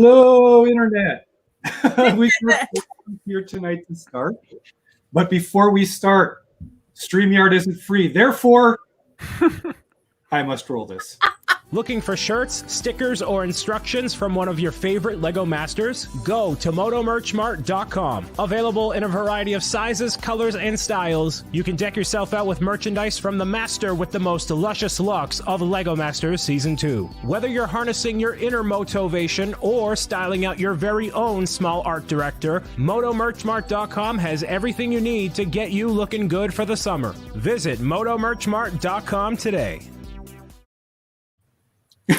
Hello, Internet. We're here tonight to start. But before we start, StreamYard isn't free. Therefore, I must roll this. Looking for shirts, stickers, or instructions from one of your favorite LEGO masters? Go to motomerchmart.com. Available in a variety of sizes, colors, and styles, you can deck yourself out with merchandise from the master with the most luscious looks of LEGO Masters Season 2. Whether you're harnessing your inner motivation or styling out your very own small art director, motomerchmart.com has everything you need to get you looking good for the summer. Visit motomerchmart.com today.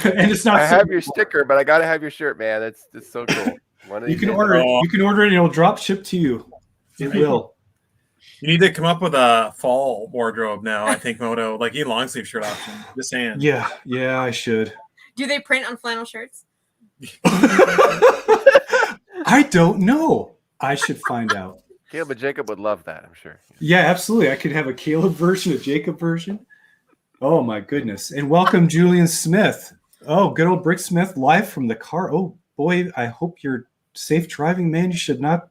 And it's not. I have your sticker, but I gotta have your shirt, man. That's so cool. You can order it. You can order it, and it'll drop ship to you. It will. You need to come up with a fall wardrobe now. I think Moto, like a long sleeve shirt option. Just saying. Yeah, I should. Do they print on flannel shirts? I don't know. I should find out. Caleb and Jacob would love that, I'm sure. Yeah, absolutely. I could have a Caleb version, a Jacob version. Oh my goodness! And welcome, Julian Smith. Oh, good old Brick Smith, live from the car. Oh boy, I hope you're safe driving, man. You should not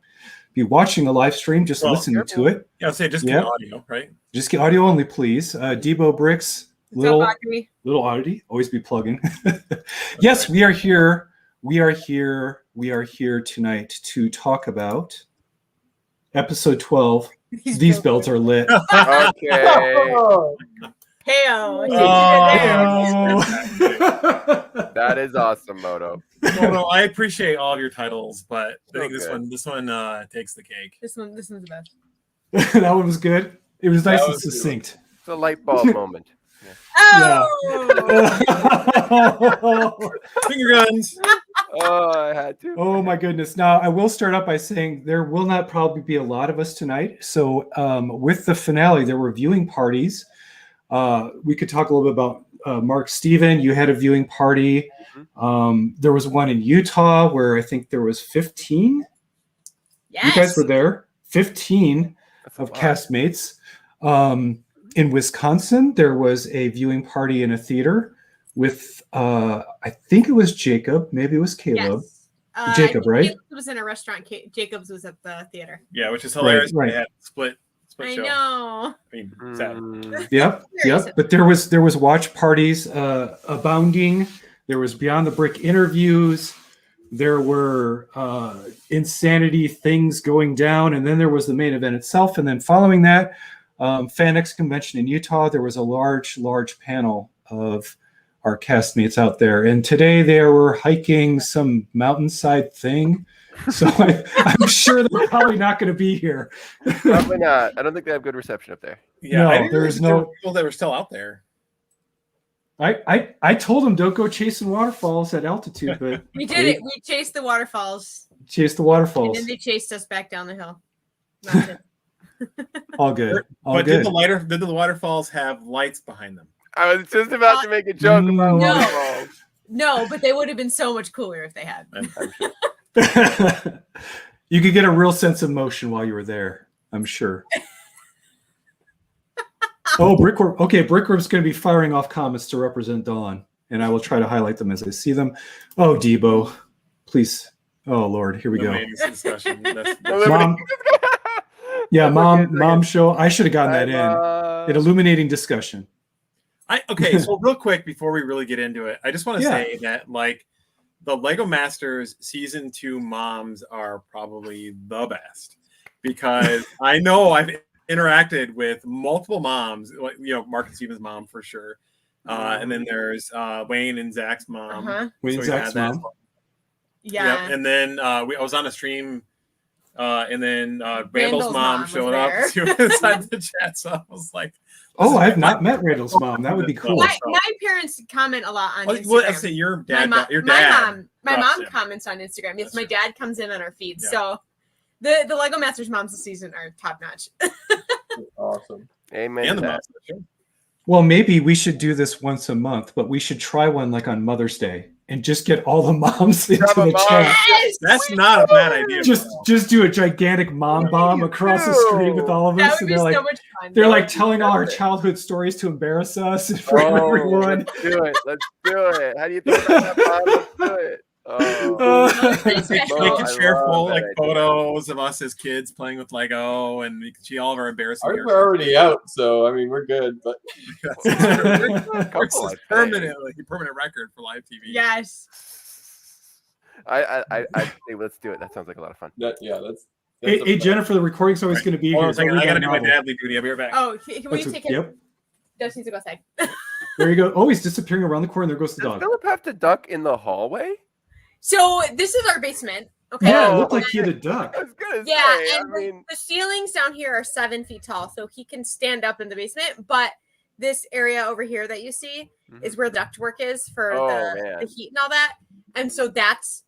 be watching a live stream, just listening to it. Yeah, I'll say just get audio, right? Just get audio only, please. Debo Bricks, little oddity. Always be plugging. Yes, we are here. We are here tonight to talk about episode 12. These bells are lit. Okay. Hey-o. That is awesome, Moto. Moto, I appreciate all of your titles, but I think this one takes the cake. This one's the best. That one was good. It was nice and succinct. It's a light bulb moment. Oh! Finger guns. Oh, I had to. Oh my goodness. Now I will start up by saying there will not probably be a lot of us tonight. So with the finale, there were viewing parties. We could talk a little bit about Mark Steven. You had a viewing party. There was one in Utah where I think there was 15. Yes. You guys were there. 15 of castmates. In Wisconsin, there was a viewing party in a theater with, I think it was Jacob. Maybe it was Caleb. Yes. Jacob, right? Jacobs was in a restaurant. Jacobs was at the theater. Yeah, which is hilarious. Right. They had split I show. know. I mean, sad. Yep. But there was watch parties abounding. There was Beyond the Brick interviews. There were insanity things going down, and then there was the main event itself. And then following that, FanX convention in Utah, there was a large panel of our castmates out there. And today they were hiking some mountainside thing. So I'm sure they're probably not going to be here. Probably not. I don't think they have good reception up there. Yeah, there's no people that were still out there. I told them don't go chasing waterfalls at altitude, but We did it. We chased the waterfalls. Chase the waterfalls. And then they chased us back down the hill. All good. But did the waterfalls have lights behind them? I was just about to make a joke about waterfalls. No, but they would have been so much cooler if they had. I'm sure. You could get a real sense of motion while you were there, I'm sure. Oh, Brickworm. Okay, Brickworm's going to be firing off comments to represent Dawn, and I will try to highlight them as I see them. Oh, Debo, please. Oh, Lord, here we go. Mom. Yeah, mom show. I should have gotten that in. An illuminating discussion. Okay, so real quick before we really get into it, I just want to say that like the LEGO Masters Season 2 moms are probably the best because I know I've interacted with multiple moms, Mark and Steven's mom for sure. And then there's Wayne and Zach's mom. Wayne and Zach's mom. Yeah. Yep. And then I was on a stream and then Randall's mom showed up inside the chat. So I was like, oh, I've not met Randall's mom. That would be cool. My parents comment a lot on Instagram. Well, I say your dad. My mom comments on Instagram. Yes, my dad comes in on our feed. Yeah. So the LEGO Masters moms this season are top notch. Awesome. Amen. And the moms. Well, maybe we should do this once a month, but we should try one like on Mother's Day and just get all the moms into the chat. Yes, that's not a bad idea. Just do a gigantic mom bomb across the street with all of us. That would be so much fun. They're like telling all our childhood stories to embarrass us in front of everyone. Let's do it. How do you think about that, Bob? Let's do it. Oh, They can I share love full that like idea. photos of us as kids playing with Lego, and we can see all of our embarrassing. Ours are already out, so I mean we're good. But Ours Couple, is I think. permanent record for live TV. Yes. I think let's do it. That sounds like a lot of fun. that's Hey, Jennifer, the recording's always going to be Hold on here. a second. Don't I read gotta that do my novel. dadly duty. I'll be right back. Oh, can we That's take a- it? Yep. Dust needs to go outside. There you go. Oh, he's disappearing around the corner. There goes the Does dog. Philip have to duck in the hallway? So this is our basement. Okay. Yeah, it Oh, looked like he had a duck. I was gonna Yeah, say. and I mean, the ceilings down here are 7 feet tall, so he can stand up in the basement. But this area over here that you see is where the ductwork is for Oh, the man. heat and all that. And so that's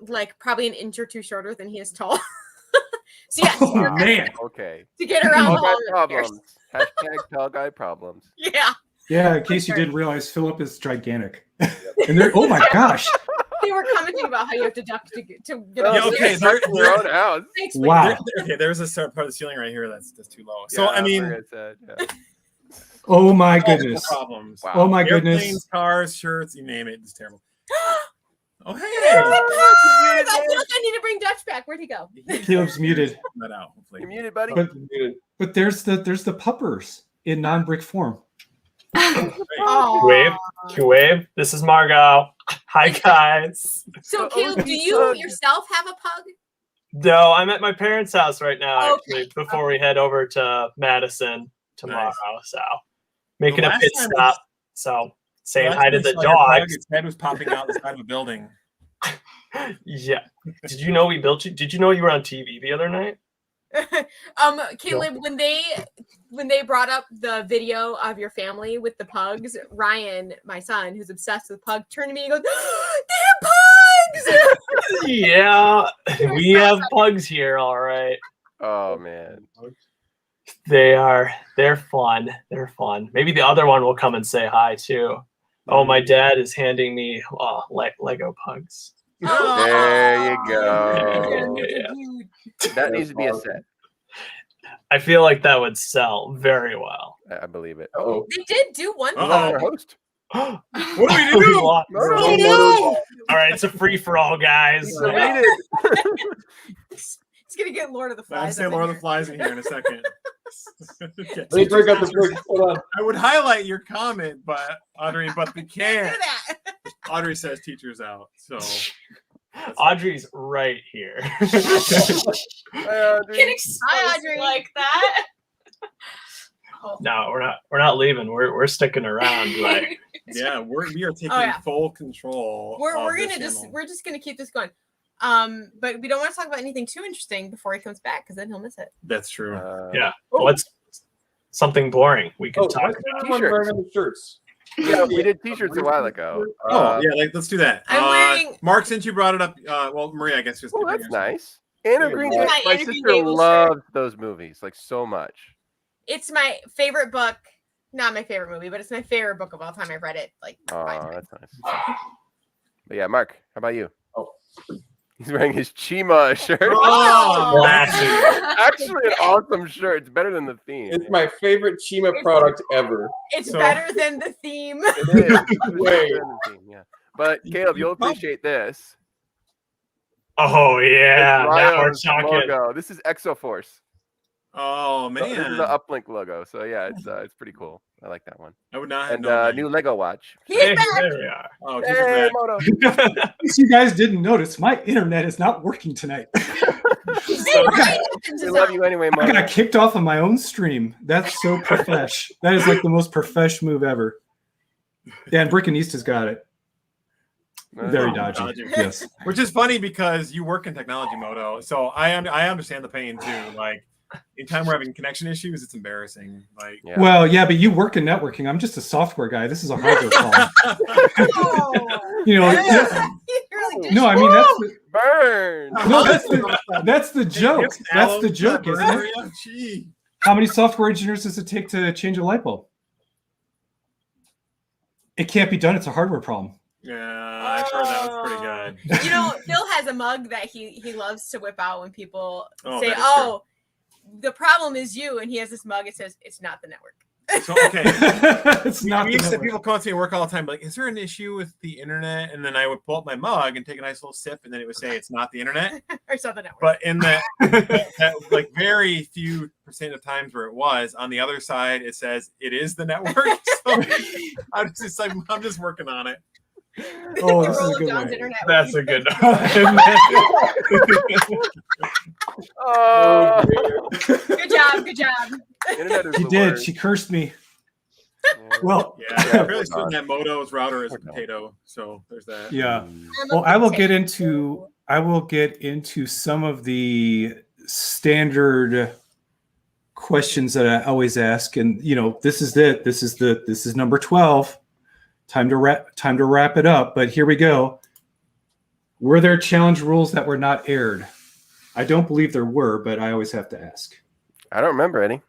like probably an inch or two shorter than he is tall. So yes, Oh, man. okay. to get around the Tall guy hall. upstairs. problems. Hashtag tall guy problems. Yeah, Yeah, in case you didn't realize, Philip is gigantic. And they're, oh my gosh. they were commenting about how you have to duck to get Oh, Yeah, okay, upstairs. there- Your own house. I explained Wow. it. Okay, there's a part of the ceiling right here that's too low. So Yeah, I mean, like I said, yeah. Oh my multiple goodness. problems. Wow. Oh my Airplanes, goodness. cars, shirts, you name it. It's terrible. Oh hey, I feel like I need to bring Dutch back. Where'd he go? Caleb's muted. that out. Hopefully. You muted, buddy. But there's the puppers in non-brick form. Oh. Wave. Can you wave? This is Margot. Hi, guys. So Caleb, do you yourself have a pug? No, I'm at my parents' house right now, Okay. actually, before we head over to Madison tomorrow. So, making The a last pit time stop. So, saying Last hi to time I the saw your pug, dogs. Its head was popping out the side of a building. Yeah. Did you know we built you? Did you know you were on TV the other night? Caleb, when they brought up the video of your family with the pugs, Ryan, my son, who's obsessed with pug, turned to me and goes, "They're pugs!" Yeah, we have pugs here, all right. Oh man. They're fun. They're fun. Maybe the other one will come and say hi too. Oh, my dad is handing me Lego pugs. There you go. Yeah. That needs to be a set. I feel like that would sell very well. I believe it. Oh, They did do one Who's thing. our host? What What do we do? All What do we do? right, it's a free for all, guys. Read it. It's gonna get Lord of the I'll Flies. say up in Lord of the here. Flies in here in a second. Okay. let me break up the brick. Hold on. I would highlight your comment, but Audrey, but they can't. Do that. Audrey says teacher's out. So Audrey's right here. Hi, Audrey. Can Hi, Audrey. like that. No, we're not leaving. We're sticking around. Like, yeah, we are taking Oh, yeah. full control. We're of gonna this channel. we're just gonna keep this going. But we don't want to talk about anything too interesting before he comes back, because then he'll miss it. That's true. yeah. What's something boring we could Oh, talk why is about? everyone wearing the shirts? Yeah, we did t-shirts a while ago. Oh yeah, let's do that. I'm wearing- Mark, since you brought it up, well, Maria, I guess just. Oh, give me that's yours. nice. Anna Yeah, Green my Gables. My Anna Green sister Gables loves those movies like so much. It's my favorite book. Not my favorite movie, but it's my favorite book of all time. I've read it like 5 Oh, times. that's nice. But yeah, Mark, how about you? Oh. He's wearing his Chima shirt. Oh, Classic. Actually, an awesome shirt. It's better than the theme. It's my favorite Chima product ever. It's So- better than the theme. It is. It's Way. better than the theme, yeah. But Caleb, you'll appreciate this. Oh yeah, It's now we're Ryo's talking. logo. This is Exoforce. Oh So this is man, the Uplink logo. So yeah, it's pretty cool. I like that one. I would not have And known that. new Lego watch. He's Hey, back. there we are. Oh, teacher's Hey, back. Moto. In case you guys didn't notice, my internet is not working tonight. See, Ryan opens We his love own. you anyway, I Moto. got kicked off of my own stream. That's so profesh. That is like the most profesh move ever. Yeah, and Brickanista's got it. Very dodgy. dodgy. Yes. Which is funny because you work in technology, Moto. So I understand the pain too. Like, anytime we're having connection issues, it's embarrassing. Like, Yeah. Well, yeah, but you work in networking. I'm just a software guy. This is a hardware problem. Oh. You know, Yeah. He really did. no, I mean Burn. that's the joke. That's the joke, isn't it? Gee. How many software engineers does it take to change a light bulb? It can't be done. It's a hardware problem. Yeah, I've heard that was pretty good. You know, Phil has a mug that he loves to whip out when people Oh, say, that is "Oh, the problem is you," and he has this mug. It says, "It's not the network." So okay, It's not we the used to network. people come up to me at work all the time, like, "Is there an issue with the internet?" And then I would pull up my mug and take a nice little sip, and then it would say it's not the internet. or something else. But in that like very few percent of times where it was, on the other side it says it is the network. So I'm just working on it. Oh, The this is role a of good John's one. internet That's would a be- good. Oh, Good job. Good job. internet is She the did. worst. She cursed me. Yeah. Well, Yeah, Yeah, really hold on. splitting that Moto's router is a Hold on. potato. So there's that. yeah. I'm Well, a I will get potato. into some of the standard questions that I always ask, and this is it. This is number 12. Time to wrap it up. But here we go. Were there challenge rules that were not aired? I don't believe there were, but I always have to ask. I don't remember any.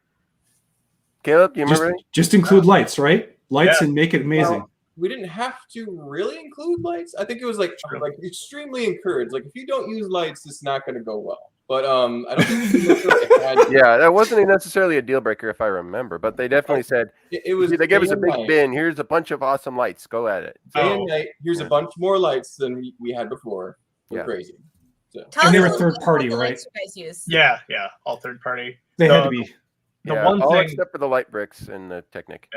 Caleb, do you remember any? Just include lights, right? Lights Yeah. and make it amazing. Well, we didn't have to really include lights. I think it was like extremely encouraged. Like if you don't use lights, it's not going to go well. But I don't think we necessarily had. Yeah, that wasn't necessarily a deal breaker if I remember, but they definitely said It was. they gave us day a and big night. bin. Here's a bunch of awesome lights. Go at it. Day and Oh. night. Here's a Yeah. bunch more lights than we had before. We're Yeah. crazy. So Tell And they us were a little third bit party, about the right? lights you guys use. Yeah, all third party. They had to The- be. The Yeah, one all thing except for the light bricks and the Technic.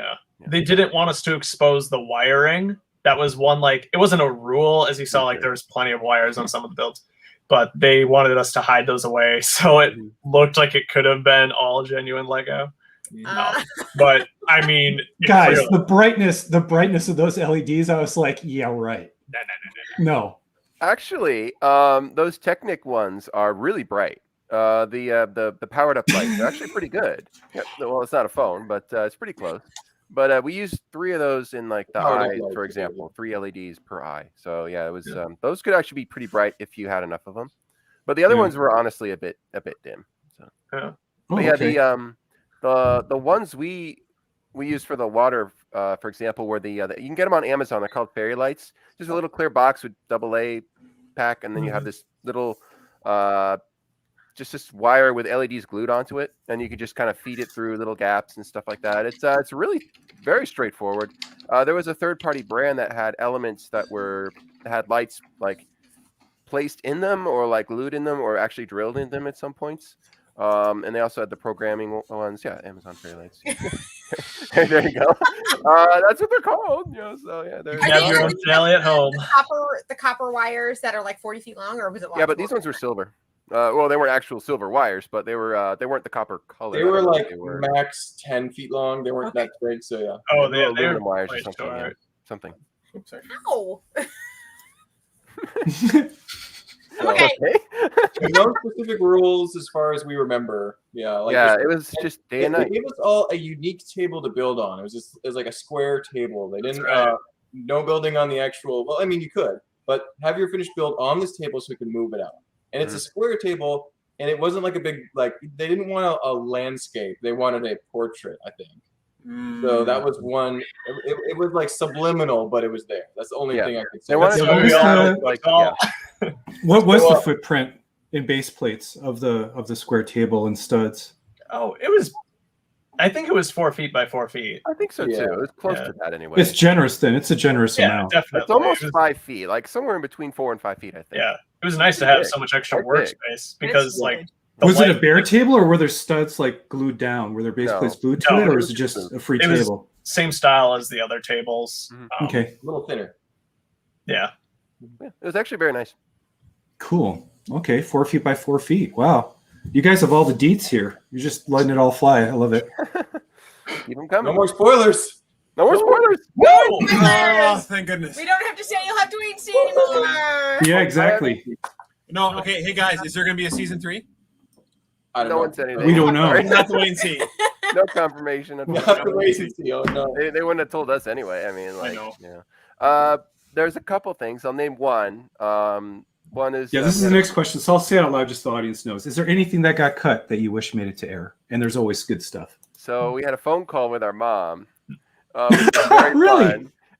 they didn't want us to expose the wiring. That was one, like, it wasn't a rule, as you saw, like there was plenty of wires on some of the builds, but they wanted us to hide those away, so it looked like it could have been all genuine Lego. But I mean, it Guys, clearly- the brightness of those LEDs, I was like, yeah, right. No. Actually, those Technic ones are really bright. The powered up lights are actually pretty good. Yeah, well, it's not a phone, but it's pretty close. But we used 3 of those in like the Powered up eye, lights, for yeah. example, 3 LEDs per eye. So yeah, it was those could actually be pretty bright if you had enough of them. But the other Yeah. ones were honestly a bit dim. So. Oh, But yeah, okay. the ones we used for the water, for example, were the you can get them on Amazon. They're called fairy lights. Just a little clear box with AA pack, and then you have this little just this wire with LEDs glued onto it, and you could just kind of feed it through little gaps and stuff like that. It's really very straightforward. There was a third-party brand that had elements that had lights like placed in them or like glued in them or actually drilled in them at some points. And they also had the programming ones. Yeah, Amazon Fairy Lights. There you go. That's what they're called. So yeah, they're, Are Have they your own like tally at home. The copper wires that are like 40 feet long, or was it? yeah, but these ones were silver. Well, they weren't actual silver wires, but they weren't the copper color. they I don't were know what like they were. max 10 feet long. They weren't that big. So yeah. Oh, They were they aluminum wires or quite something. Yeah, short. something. Oops, sorry. Ow. So, Okay. no specific rules as far as we remember. Yeah. Like Yeah, just- it was just day and They night. gave us all a unique table to build on. It was like a square table. They didn't That's right. no building on the actual. Well, I mean you could, but have your finished build on this table so we can move it out. And it's a square table, and it wasn't like a big like they didn't want a landscape. They wanted a portrait, I think. So that was one. It was like subliminal, but it was there. That's the only Yeah. thing I could say. They wanted So to what was have the- it like all- What was the Well, footprint in base plates of the square table and studs? Oh, it was. I think it was 4 feet by 4 feet. I think so Yeah. too. It was close Yeah. to that anyway. It's generous then. It's a generous Yeah, amount. definitely. It's almost It was- 5 feet, like somewhere in between 4 and 5 feet, I think. Yeah, it was nice to have Big. so much extra Quite big. workspace because, like, the Was it a light- bare table or were there studs like glued down? Were there base No. plates glued to No, it, or it was was it just just a free it was- table? same style as the other tables? Mhm. Okay, a little thinner. Yeah. Yeah, it was actually very nice. cool. Okay, 4 feet by 4 feet. Wow, you guys have all the deets here. You're just letting it all fly. I love it. Keep them No coming. more spoilers. No more spoilers. Oh, Spoilers! thank goodness. We don't have to say. You'll have to wait and see anymore. Yeah, exactly. No, okay. Hey guys, is there going to be a season 3? I don't No know. one said anything. We don't know. Sorry. We'll have to wait and see. No confirmation. We'll have to wait and see. Oh no. They wouldn't have told us anyway. I mean, like, know. yeah. There's a couple things. I'll name one. One is Yeah, this is the next question. So I'll say it out loud just so the audience knows. Is there anything that got cut that you wish made it to air? And there's always good stuff. So we had a phone call with our mom. Which was very Really?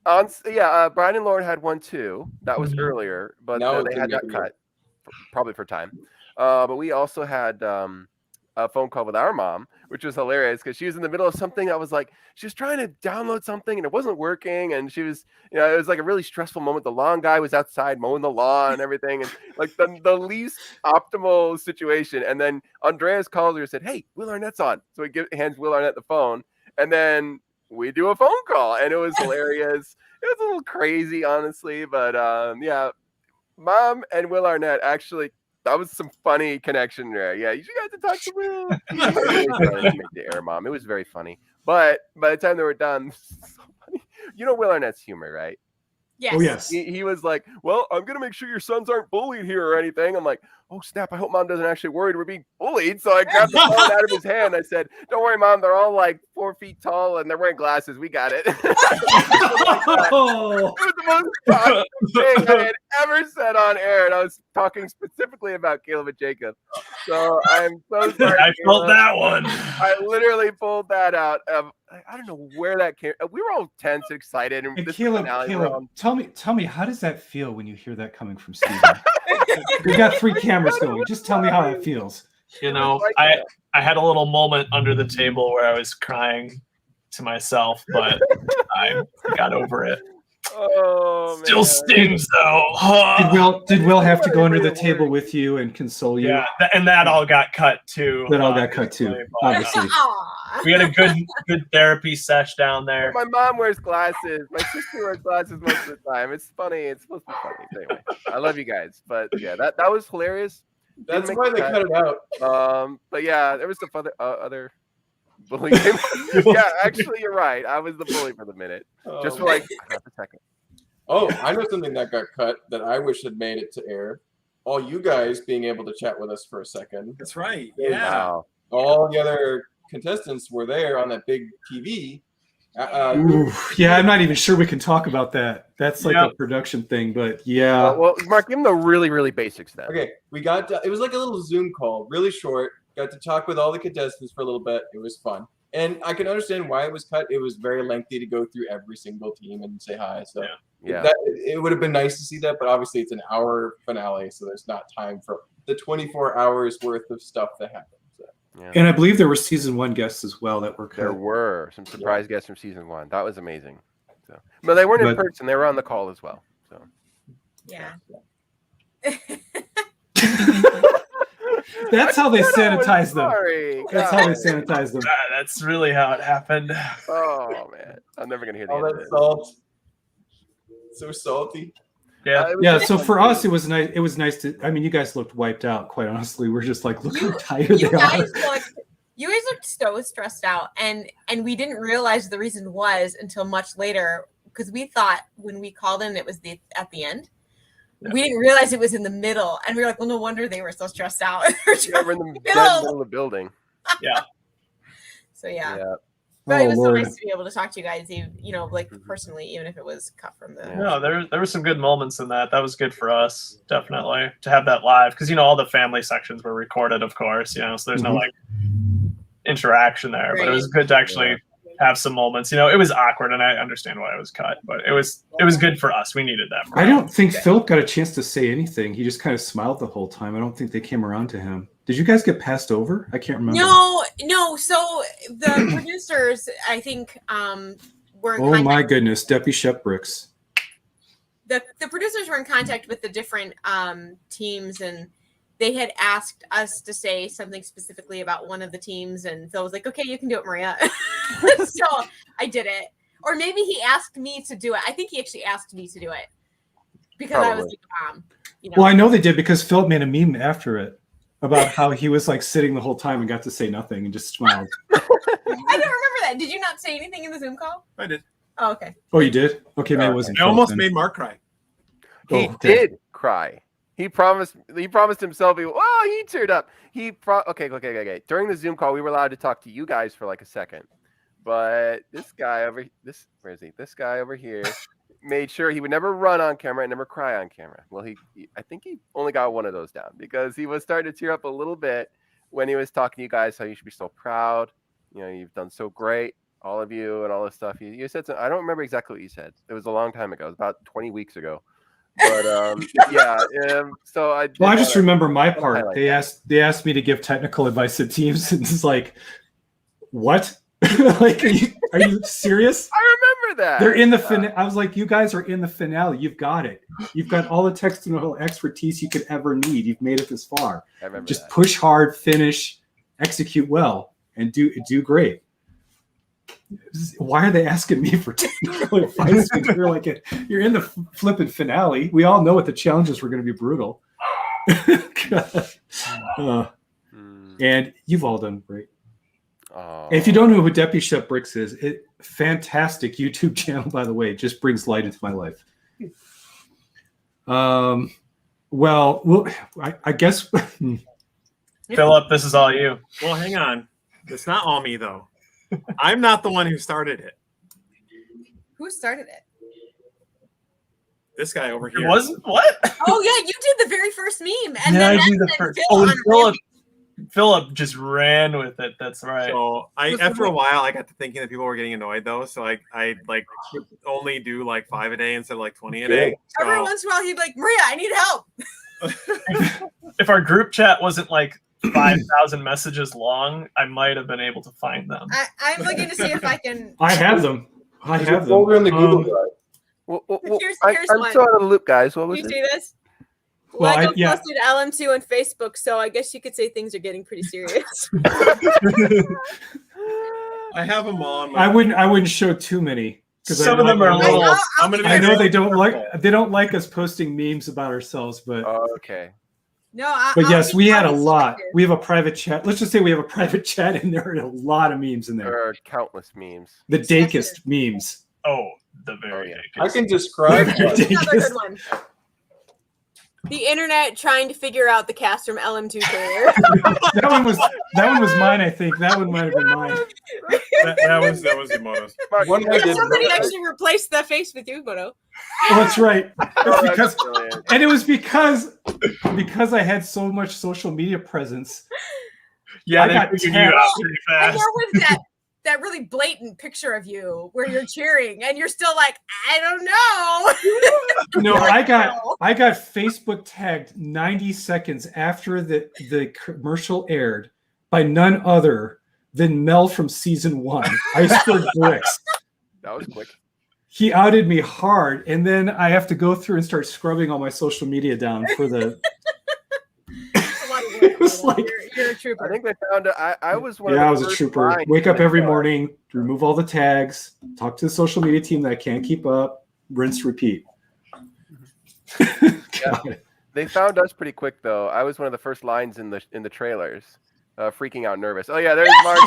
fun. Brian and Lauren had one too. That was Mhm. earlier, but No, it they didn't had make that it cut, probably for time. But we also had a phone call with our mom, which was hilarious because she was in the middle of something. I was like, she was trying to download something and it wasn't working. And she was, it was like a really stressful moment. The lawn guy was outside mowing the lawn and everything. And like the least optimal situation. And then Andreas called her and said, hey, Will Arnett's on. So he hands Will Arnett the phone. And then we do a phone call and it was hilarious. It was a little crazy, honestly. But yeah, Mom and Will Arnett actually, that was some funny connection there. Yeah, you got to talk to Will. The air, Mom. It was very funny. But by the time they were done, so funny. Will Arnett's humor, right? Yes. Oh, yes. He was like, well, I'm going to make sure your sons aren't bullied here or anything. I'm like, oh, snap. I hope Mom doesn't actually worry we're being bullied. So I grabbed the phone out of his hand. I said, don't worry, Mom. They're all like 4 feet tall and they're wearing glasses. We got it. Oh. It was the most toxic thing I had ever said on air. And I was talking specifically about Caleb and Jacob. So I'm so sorry. I felt Caleb. that one. I literally pulled that out. I don't know where that came. We were all tense, excited, and And this Caleb, finale, we're all- tell me, how does that feel when you hear that coming from Steven? We got 3 cameras going. Just tell me how that feels. I had a little moment under the table where I was crying to myself, but I got over it. Oh, man. Still stings though. Did Will have to go under the table with you and console you? Yeah, and that all got cut too. That all got cut too, obviously. Aw. We had a good therapy sesh down there. My mom wears glasses. My sister wears glasses most of the time. It's funny. It's supposed to be funny. Anyway, I love you guys, but yeah, that was hilarious. That's Didn't why make they the cut it out. But yeah, there was some other bullying. Yeah, actually, you're right. I was the bully for the minute, just for like half a second. Oh, I know something that got cut that I wish had made it to air. All you guys being able to chat with us for a second. That's right. Yeah. Wow. All the other contestants were there on that big TV. Oof. Yeah, I'm not even sure we can talk about that. That's like Yep. a production thing, but yeah. Well, Mark, give them the really, really basics then. Okay, we got it was like a little Zoom call, really short. Got to talk with all the contestants for a little bit. It was fun. And I can understand why it was cut. It was very lengthy to go through every single team and say hi. So Yeah. it would have been nice to see that, but obviously it's an hour finale, so there's not time for the 24 hours worth of stuff that happened. So. Yeah. And I believe there were season 1 guests as well that were cut. There were some surprise guests from season 1. That was amazing. So, but they weren't in But- person. They were on the call as well. So Yeah. That's how they sanitize them. Sorry. That's how they sanitize them. That's really how it happened. Oh man, I'm never gonna hear the All end of that it. salt. So salty. Yeah. It was Yeah, just so like- for us, it was nice. It was nice to. I mean, you guys looked wiped out. Quite honestly, we're just like, look how tired You they are. guys looked so stressed out, and we didn't realize the reason was until much later, because we thought when we called in it was at the end. We didn't realize it was in the middle, and we were like, well, no wonder they were so stressed out. Yeah, we're in the dead middle of the building. So yeah. Yeah. But Oh, it was Lord. so nice to be able to talk to you guys, like personally, even if it was cut from the. Yeah. No, there were some good moments in that. That was good for us, definitely, to have that live. Because, all the family sections were recorded, of course, so there's no, interaction there. But it was good to actually have some moments. It was awkward, and I understand why it was cut. But it was good for us. We needed that. I don't think Philip got a chance to say anything. He just kind of smiled the whole time. I don't think they came around to him. Did you guys get passed over? I can't remember. No. So the producers, I think, were in Oh contact. my goodness, Deppy Shepbricks. The producers were in contact with the different teams, and they had asked us to say something specifically about one of the teams, and Phil was like, "Okay, you can do it, Maria." So I did it, or maybe he asked me to do it. I think he actually asked me to do it because I was like, Well, I know they did because Philip made a meme after it about how he was like sitting the whole time and got to say nothing and just smiled. I don't remember that. Did you not say anything in the Zoom call? I did. Oh, okay. Oh, you did? Okay, maybe it wasn't. I Philip almost then. made Mark cry. He okay. did cry. He promised himself. He teared up. Okay. During the Zoom call, we were allowed to talk to you guys for like a second, but this guy over here made sure he would never run on camera and never cry on camera. Well, I think he only got one of those down because he was starting to tear up a little bit when he was talking to you guys. How you should be so proud. You've done so great, all of you, and all this stuff. You said something. I don't remember exactly what you said. It was a long time ago. It was about 20 weeks ago. But yeah. So I. Well, I just remember my part. highlight They asked me to give technical advice to teams, and it's like, what? Like, are you serious? I remember that. They're in the finale. I was like, you guys are in the finale. You've got it. You've got all the technical expertise you could ever need. You've made it this far. I remember Just that. push hard, finish, execute well, and do great. Why are they asking me for technical advice when you're in the flipping finale? We all know what the challenges were going to be brutal. And you've all done great. Oh. If you don't know who Deputy Chef Bricks is, fantastic YouTube channel, by the way. It just brings light into my life. Well, I guess. Philip, this is all you. Well, hang on. It's not all me though. I'm not the one who started it. Who started it? This guy over It here. wasn't what? Oh yeah, you did the very first meme, and Yeah, then I do the that's first. Phil on a Philip just ran with it. That's right. So after a while, I got to thinking that people were getting annoyed though. So I like would only do like 5 a day instead of like 20 a day. So, Every once in a while, he'd be like, Maria, I need help. If our group chat wasn't like 5,000 messages long, I might have been able to find them. I'm looking to see if I can. I have them. I There's a have them. folder in the Google Drive. Well, Here's I'm one. still out of the loop, guys. What Do was you it? see this? Well, Lego yeah. posted LM2 on Facebook, so I guess you could say things are getting pretty serious. I have them on. I wouldn't show too many because Some of them are a little. I'm gonna be I know really they don't careful. like us posting memes about ourselves, but Okay. No, but yes, I'll we be had a honest lot. with you. We have a private chat. Let's just say we have a private chat, and there are a lot of memes in There there. are countless memes. The dakest memes. Oh, the very. yeah. I can describe Here's another good one. The internet trying to figure out the cast from LM2 trailer. That one was mine. I think that one might have been mine. that was Emoto's. Mark, One I did. Somebody actually replaced the face with you, Bono. Oh, that's right. oh, It's that's because brilliant. and it was because I had so much social media presence. Yeah, I they got figured you tapped. out pretty And fast. there was that really blatant picture of you where you're cheering and you're still like, I don't know. No, I got Facebook tagged 90 seconds after the commercial aired by none other than Mel from season 1, Iceberg Bricks. That was quick. He outed me hard, and then I have to go through and start scrubbing all my social media down for the. It was like, you're a trooper. I think they found it. I was one of yeah, the I was a first trooper. lines Wake in up the every car. morning, remove all the tags, talk to the social media team that I can't keep up, rinse, repeat. God. They found us pretty quick though. I was one of the first lines in the trailers. Freaking out, nervous. Oh yeah, there's Mark.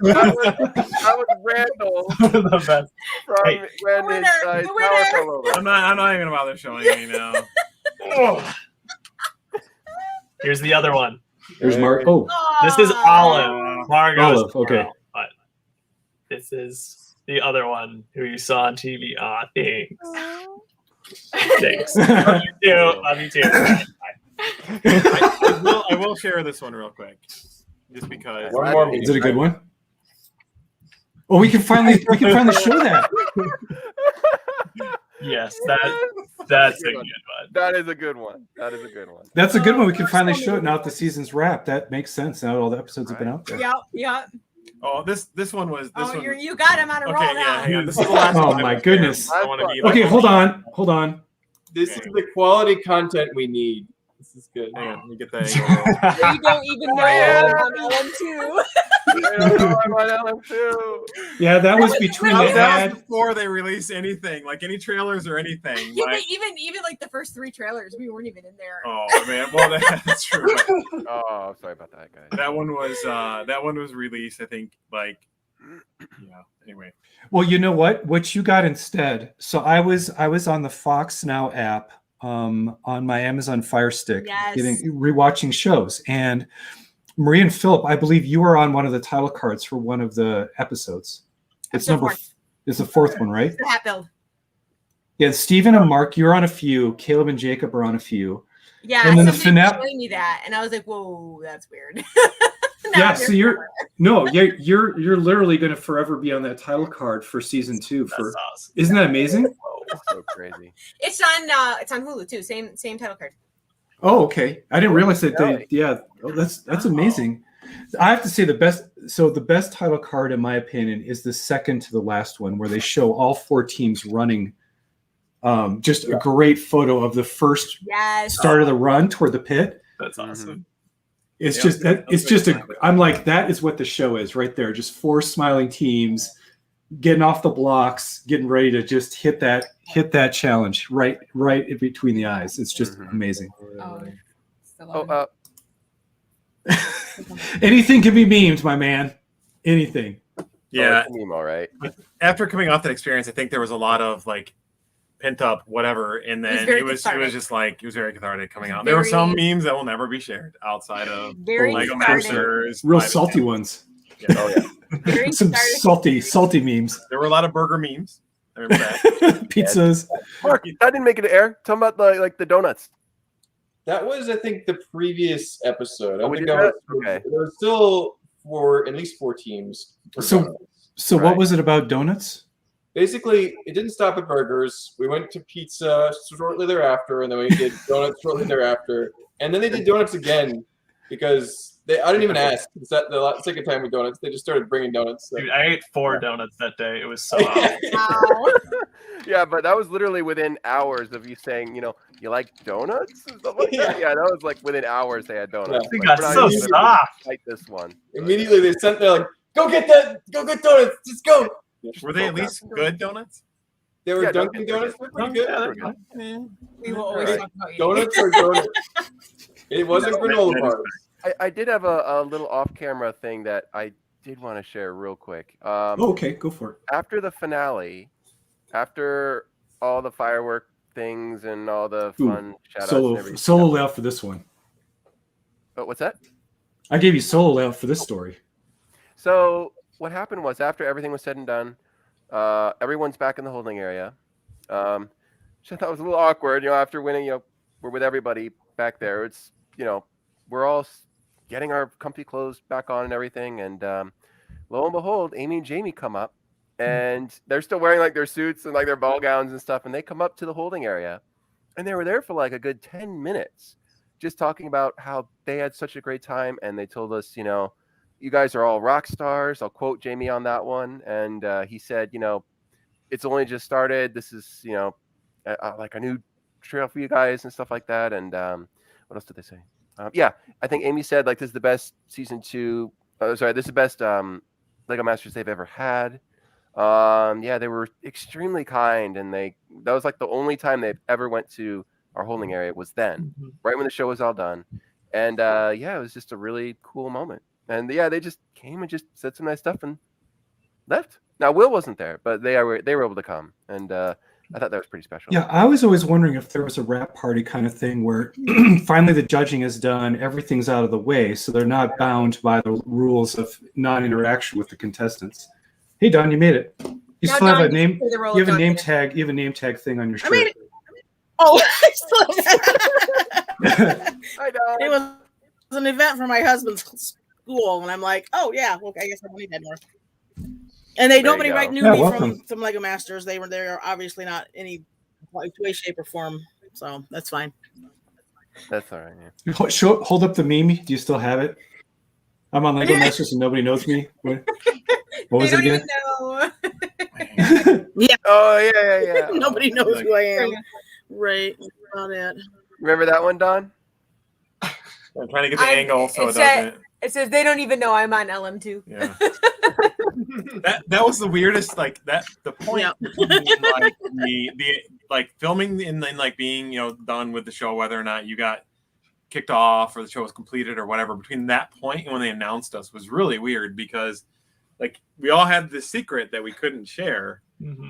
That was Randall The best. from Hey. when The winner, his the power winner. fell over. I'm not even gonna bother showing any now. Oh. Here's the other one. There's Mark. Oh, This is Olive. Margot's Olive, okay. girl, but this is the other one who you saw on TV. Aw, thanks. Thanks. Love you too. Love you too. I will share this one real quick, just because. One more is it a good one? Oh, we can finally show that. Yes, that's a good one. That is a good one. That is a good one. That's a good one. We can finally show it now that the season's wrapped. That makes sense now that all the episodes have been out there. Yeah. Oh, this one was. This Oh, one. you got him on a roll Okay, now. yeah, hang on. This is the last Oh, one. I my will share. goodness. I wanna be like- Okay, hold on. This is the quality content we need. This is good. Hang on, let me get that. You don't even know Yeah. I'm on LM2. I know I'm on LM2. Yeah, that was between the That ad. was before they release anything, like any trailers or anything. Yeah, Like, but even like the first 3 trailers, we weren't even in there. oh man, well that's true. Oh, sorry about that, guys. That one was released. I think like yeah. Anyway, Well, you know what you got instead. So I was on the Fox Now app on my Amazon Fire Stick, Yes. rewatching shows, and Marie and Philip, I believe you were on one of the title cards for one of the episodes. It's Episode 4. it's the 4th one, right? It's the hat build. Yeah, Stephen and Mark, you're on a few. Caleb and Jacob are on a few. Yeah, And then the somebody was finale- showing me that, and I was like, "Whoa, that's weird." Now Yeah, I'm so here you're literally going to forever be on that title card for season 2. That's For awesome. isn't that amazing? So crazy. It's on Hulu too. Same title card. Oh, okay. I didn't realize that really? they. Yeah, that's amazing. I have to say the best. So the best title card, in my opinion, is the second to the last one, where they show all 4 teams running. Just a great photo of the first Yes. start of the run toward the pit. That's awesome. It's Yeah, just that it's just a. exactly. I'm like, that is what the show is right there. Just 4 smiling teams getting off the blocks, getting ready to just hit that challenge right in between the eyes. It's just amazing. Oh, Oh, Anything can be memed, my man. Anything. Yeah. it's a meme, all right. After coming off that experience, I think there was a lot of like pent up whatever, and then very it was cathartic. just like it was very cathartic coming out. There were some memes that will never be shared outside of Very Lego cathartic. Masters. Real private salty channel. ones. Yeah. Oh yeah. Very Some cathartic. salty memes. There were a lot of burger memes. I remember that. Pizzas. Mark, that didn't make it to air. Tell me about the donuts. That was, I think, the previous episode. I Oh, we think did I was, that? Okay. There were still at least 4 teams. for So- donuts. So Right. what was it about donuts? Basically, it didn't stop at burgers. We went to pizza shortly thereafter, and then we did donuts shortly thereafter. And then they did donuts again because I didn't even ask. It's the second time with donuts. They just started bringing donuts. So. Dude, I ate 4 donuts that day. It was so awesome. Wow. Yeah, but that was literally within hours of you saying, you like donuts and stuff like that. Yeah, that was like within hours they had donuts. They Like, got we're not so even gonna soft. Fight this one. Immediately, they sent. They're like, "Go get donuts. Just go." Were they at least good donuts? They were Yeah, Dunkin' Donuts. They're pretty good. Yeah, they're good. We will always Alright. talk about you. Donuts are donuts. It wasn't granola bars. I did have a little off-camera thing that I did want to share real quick. Okay, go for it. After the finale, after all the firework things and all the Ooh, fun shout-outs and everything. Solo layout for this one. Oh, what's that? I gave you solo layout for this story. So what happened was after everything was said and done, everyone's back in the holding area. Which I thought was a little awkward, after winning, we're with everybody back there. It's, we're all getting our comfy clothes back on and everything. And lo and behold, Amy and Jamie come up and they're still wearing like their suits and like their ball gowns and stuff. And they come up to the holding area and they were there for like a good 10 minutes, just talking about how they had such a great time. And they told us, you guys are all rock stars. I'll quote Jamie on that one. And he said, it's only just started. This is, like a new trail for you guys and stuff like that. And what else did they say? Yeah, I think Amy said like this is the best season 2. This is the best Lego Masters they've ever had. Yeah, they were extremely kind, and that was like the only time they ever went to our holding area was then, right when the show was all done. And yeah, it was just a really cool moment. And yeah, they just came and just said some nice stuff and left. Now Will wasn't there, but they were able to come, and I thought that was pretty special. Yeah, I was always wondering if there was a wrap party kind of thing where finally the judging is done, everything's out of the way, so they're not bound by the rules of non-interaction with the contestants. Hey, Don, you made it. You Now, still have Don, a name. play the role You of have a Don name here. tag. You have a name tag thing on your shirt. I mean, I still have Hi, Don. It was an event for my husband's school, and I'm like, oh yeah, well, I guess I don't need that more. And There you nobody go. knew Yeah, me welcome. from Lego Masters. They were there, obviously not any way, shape, or form. So that's fine. That's all right. Yeah. Hold up the meme. Do you still have it? I'm on Lego Masters and nobody knows me. What was They it don't again? even know. Oh yeah. Nobody knows who I am. Right. About it. Remember that one, Don? I'm trying to get the I- angle so it it said- doesn't. It says they don't even know I'm on LM2. Yeah. that was the weirdest. Like that. The point. Yeah. Between, like the like filming and then like being done with the show, whether or not you got kicked off or the show was completed or whatever. Between that point and when they announced us was really weird because like we all had this secret that we couldn't share.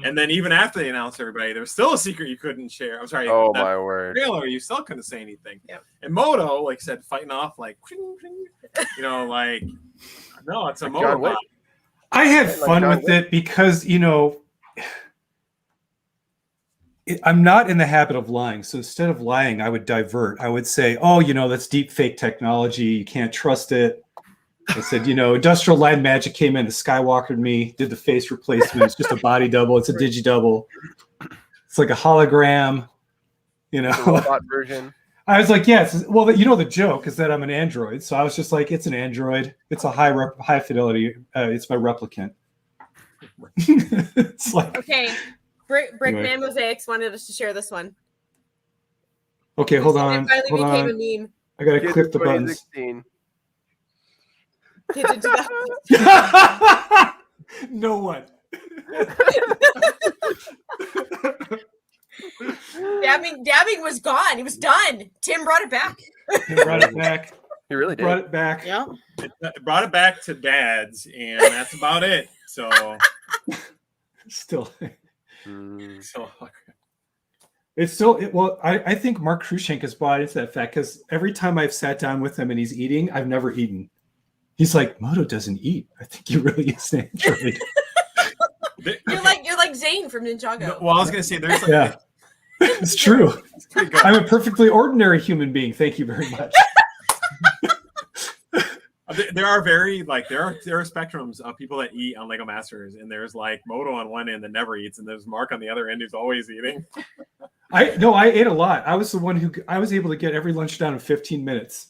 And then even after they announced everybody, there was still a secret you couldn't share. I'm sorry. Oh that my word. trailer, you still couldn't say anything. Yep. And Moto, like said, fighting off like, like, no, it's a Like Moto. John Wick. bot. I had Like fun John with Wick. it because, I'm not in the habit of lying. So instead of lying, I would divert. I would say, oh, that's deep fake technology. You can't trust it. I said, Industrial Light and Magic came in, the Skywalkered me, did the face replacement. It's just a body double. It's a digi double. It's like a hologram, The robot version. I was like, yes. Well, the joke is that I'm an android. So I was just like, it's an android. It's a high fidelity. It's my replicant. It's like, Okay. Brickman Anyway. Mosaics wanted us to share this one. okay, hold on. It finally Hold became on. a meme. I got to Kids click the buttons. 2016. Kids in 2000. No one. Dabbing was gone. He was done. Tim brought it back. He brought it back. He really did. Brought it back. Yeah. It brought it back to dads, and that's about it. So, Still. Mm. It's still well. I think Mark Krushenk has bought into that fact because every time I've sat down with him and he's eating, I've never eaten. He's like, Moto doesn't eat. I think he really is an android. You're like Zane from Ninjago. no, well, I was gonna say there's like, Yeah, it's true. it's pretty good. I'm a perfectly ordinary human being. Thank you very much. There are there are spectrums of people that eat on Lego Masters, and there's like Moto on one end that never eats, and there's Mark on the other end who's always eating. I ate a lot. I was the one who I was able to get every lunch down in 15 minutes.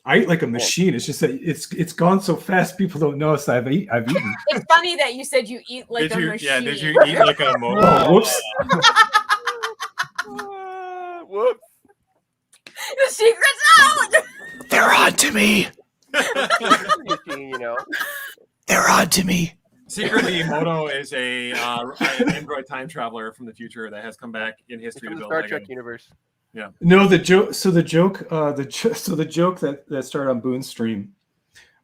I eat like a machine. It's just that it's gone so fast people don't notice I've eaten. It's funny that you said you eat like a machine. Yeah, did you eat like a Moto? Oh, whoops. Whoops. The secret's out. They're on to me. They're on to me. Secretly, Moto is an android time traveler from the future that has come back in history to From the build Star Lego. Trek universe. No, the joke. So the joke that started on Boone's stream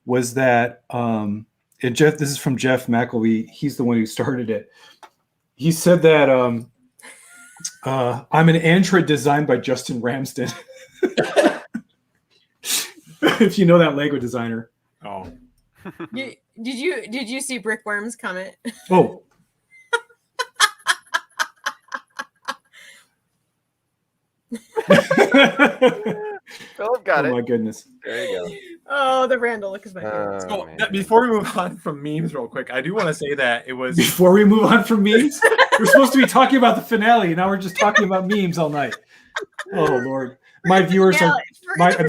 was that, and Jeff. This is from Jeff McElwee. He's the one who started it. He said that I'm an android designed by Justin Ramsden. If you know that Lego designer. Oh, Did you see Brickworm's comment? Oh. Philip got Oh it. my goodness. There you go. Oh, the Randall look is my favorite. so man. before we move on from memes, real quick, I do want to say that it was Before we move on from memes, we're supposed to be talking about the finale, and now we're just talking about memes all night. Oh Lord, my viewers are. I'm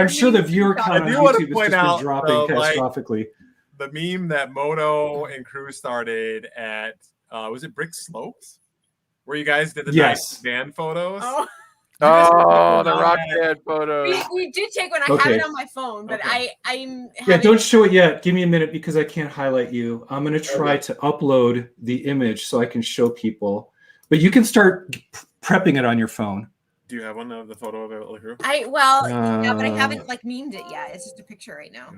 sure the viewer count on I do want to YouTube has point just out, been dropping though, like- catastrophically. the meme that Moto and Crew started at. Was it Brick Slopes, where you guys did the Yes. nice van photos? Oh, Oh, the on rock that. band photos. we did take one. I have Okay. it on my phone, but Okay. I'm Yeah, having- don't show it yet. Give me a minute because I can't highlight you. I'm going to try to upload the image so I can show people. But you can start prepping it on your phone. Do you have one of the photo of the Crew? yeah, but I haven't like memed it yet. It's just a picture right now.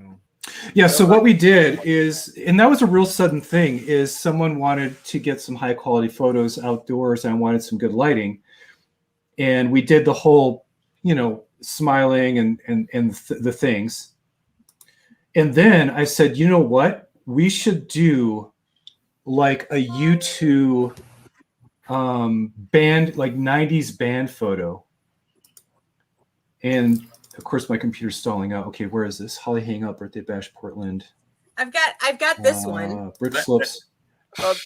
Yeah, so what we did is, and that was a real sudden thing, is someone wanted to get some high quality photos outdoors and wanted some good lighting. And we did the whole, smiling and the things. And then I said, you know what? We should do like a U2 band, like 90s band photo. And of course, my computer's stalling out. Okay, where is this? Holly Hang Up, Birthday Bash, Portland. I've got this one. Brick Slopes.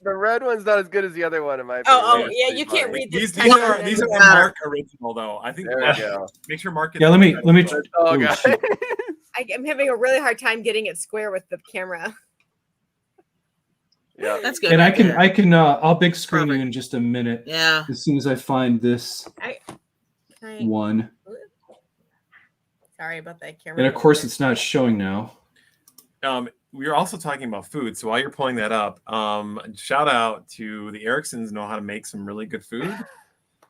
The red one's not as good as the other one in my Oh, opinion. yeah, It's you pretty can't funny. read this. These are Mark original though. I think There we go. make sure Mark. Yeah, let me. Oh, oh, God. shit. I'm having a really hard time getting it square with the camera. Yeah. That's good. And right there. I'll big screen you Perfect. in just a minute Yeah. as soon as I find this one. Sorry about that camera. And of course, it's not showing now. We were also talking about food. So while you're pulling that up, shout out to the Ericksons know how to make some really good food.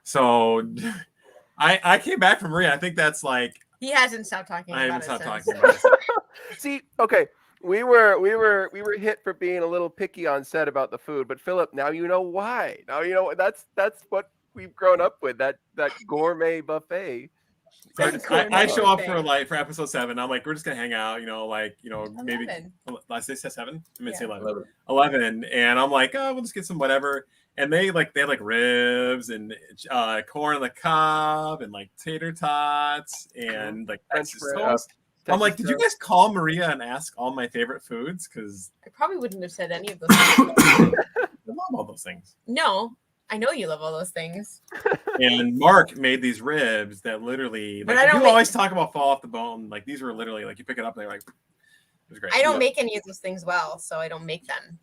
So I came back from Maria. I think that's like He hasn't stopped talking I about haven't it. stopped since. talking about it. See, okay, we were hit for being a little picky on set about the food, but Philip, now you know why. Now you know that's what we've grown up with, that gourmet buffet. I show up for episode 7. I'm like, we're just gonna hang out, maybe 11. last day said 7. I mean, say Yeah. 11, and I'm like, oh, we'll just get some whatever. And they had ribs and corn on the cob and like tater tots and like French Texas bread. toast. I'm like, did you guys call Maria and ask all my favorite foods? Because I probably wouldn't have said any of those things. I love all those things. No, I know you love all those things. And Mark made these ribs that literally, But like, I don't people make- always talk about fall off the bone. Like, these were literally, like, you pick it up and they're like, it was great. I don't make any of those things well, so I don't make them.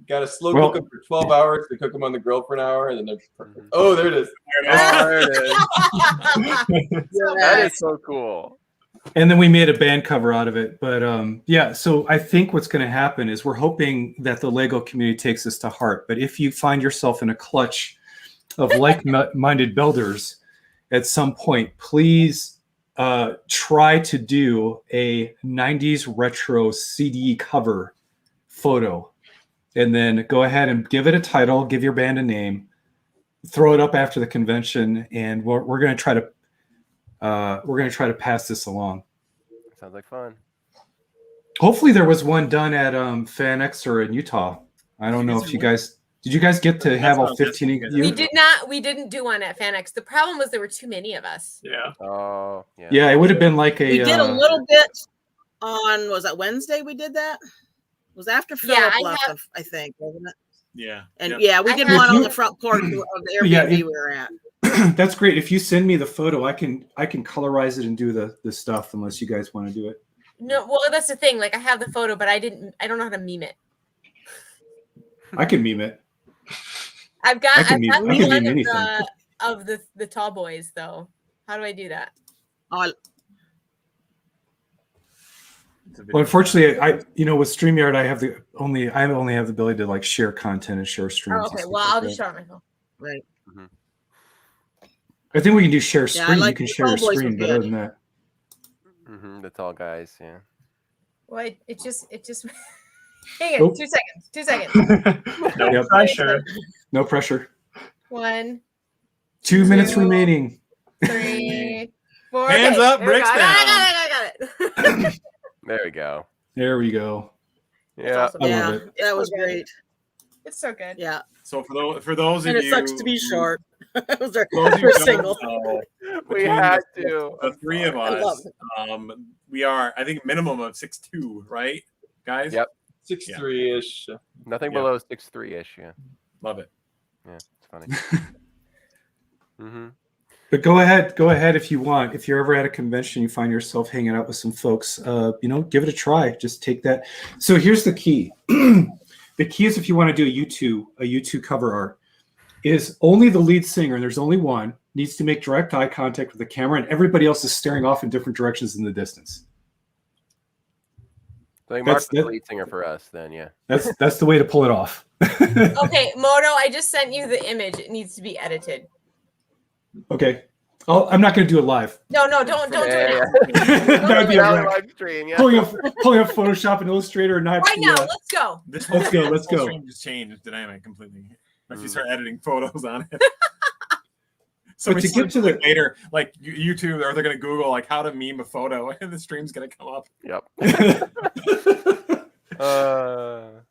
Got to slow Well- cook them for 12 hours. They cook them on the grill for an hour, and then they're perfect. Oh, there it is. Oh, there it is. That is so cool. And then we made a band cover out of it. But yeah, so I think what's going to happen is we're hoping that the Lego community takes this to heart. But if you find yourself in a clutch of like-minded builders at some point, please try to do a 90s retro CD cover photo. And then go ahead and give it a title, give your band a name, throw it up after the convention, and we're going to try to pass this along. Sounds like fun. Hopefully, there was one done at FanX or in Utah. I don't know if you guys did. You guys get to have all 15 of you? We did not. We didn't do one at FanX. The problem was there were too many of us. Yeah. Oh, yeah. Yeah, it would have been like a. We did a little bit on, was that Wednesday we did that? It was after Philip left, I think, wasn't it? Yeah. And Yep. yeah, we I did have- one on the front porch of the Airbnb Yeah, we were at. That's great. If you send me the photo, I can colorize it and do the stuff. Unless you guys want to do it. No, well, that's the thing. Like, I have the photo, but I don't know how to meme it. I can meme it. I've got I can meme one anything. of the tall boys though. How do I do that? Oh, Well, unfortunately, with StreamYard, I only have the ability to like share content and share streams. Oh, and okay. stuff Well, like I'll that. just show it on my phone. right. I think we can do share Yeah, I screen. like You can the share your Tall Boys screen, was but good. other than that, The tall guys, yeah. Well, it just. Hang on, Oh. 2 seconds. 2 seconds. No Yep. pressure. no pressure. 1, 2 minutes Two. remaining. 3, 4. Hands okay, up, there we bricks go. down. I got it. There we go. There we go. Yeah. awesome. I Yeah, love it. that was Okay. great. It's so good. Yeah, So for those and of it you, sucks to be short. It was our for those of you first who don't single. know, We between had the- to. The three of I love us, we are, I think, minimum of 6'2", right, guys? Yep. 6'3" ish. Nothing Yeah. below 6'3" ish. Yeah. Love it. Yeah. It's funny. But go ahead if you want. If you're ever at a convention, you find yourself hanging out with some folks, give it a try. Just take that. So here's the key. The key is if you want to do a U2 cover art, is only the lead singer, and there's only one, needs to make direct eye contact with the camera, and everybody else is staring off in different directions in the distance. So like That's- Mark's the that- lead singer for us, then, yeah. That's the way to pull it off. Okay, Moto, I just sent you the image. It needs to be edited. Okay. I'm not going to do it live. No, don't do it. Yeah, now. That would be a Now wreck. live stream, yeah. Pulling up Photoshop and Illustrator and not Right now, the, let's go. This Let's go, let's whole go. stream just changed the dynamic completely. If you Mm. start editing photos on it. But to get to the- later, like YouTube, or they're gonna Google like how to meme a photo, and the stream's gonna come up. Yep.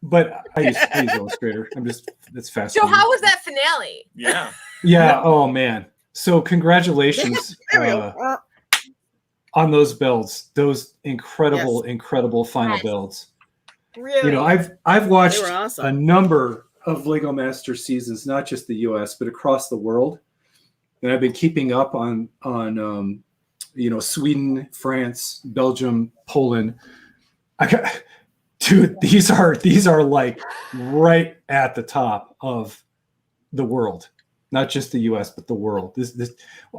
But I use Illustrator. It's So fascinating. how was that finale? Yeah. Yeah. Oh man. So congratulations There we go. on those builds. Those incredible final Yes. builds. Really? I've watched They were awesome. a number of Lego Master seasons, not just the U.S. but across the world, and I've been keeping up on Sweden, France, Belgium, Poland. Dude, these are like right at the top of the world, not just the U.S. but the world. This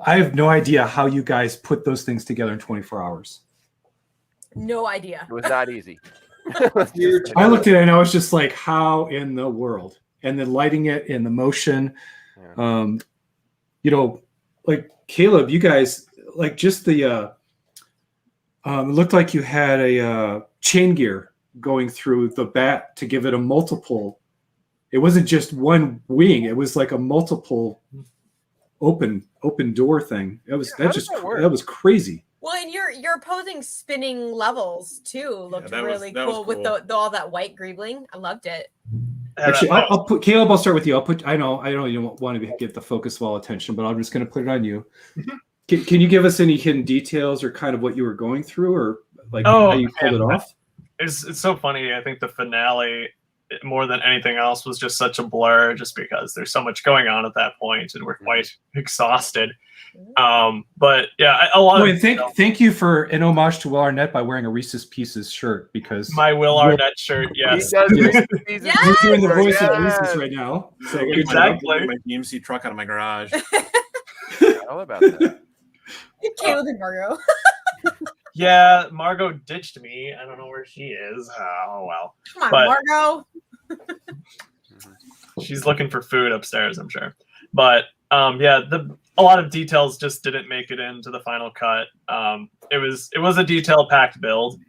I have no idea how you guys put those things together in 24 hours. No idea. It was not easy. I looked at it and I was just like, how in the world? And then lighting it in the motion, like Caleb, you guys, like just the, it looked like you had a chain gear going through the bat to give it a multiple. It wasn't just one wing. It was like a multiple open door thing. That was crazy. Well, and your opposing spinning levels too looked that was really cool. cool with the all that white greebling. I loved it. Actually, I'll put Caleb. I'll start with you. I know you don't want to get the focus of all attention, but I'm just going to put it on you. Can you give us any hidden details or kind of what you were going through, or like how you pulled it off? It's so funny. I think the finale, more than anything else, was just such a blur, just because there's so much going on at that point, and we're quite exhausted. But yeah, a lot of thank you for an homage to Will Arnett by wearing a Reese's Pieces shirt, because my Will Arnett shirt. Yes, you're doing the voice of Reese's right now. So exactly. My GMC truck out of my garage. All about that. Caleb and Margot. Yeah, Margot ditched me. I don't know where she is. Oh well. Come on, Margot. She's looking for food upstairs, I'm sure. But yeah, a lot of details just didn't make it into the final cut. It was a detail-packed build.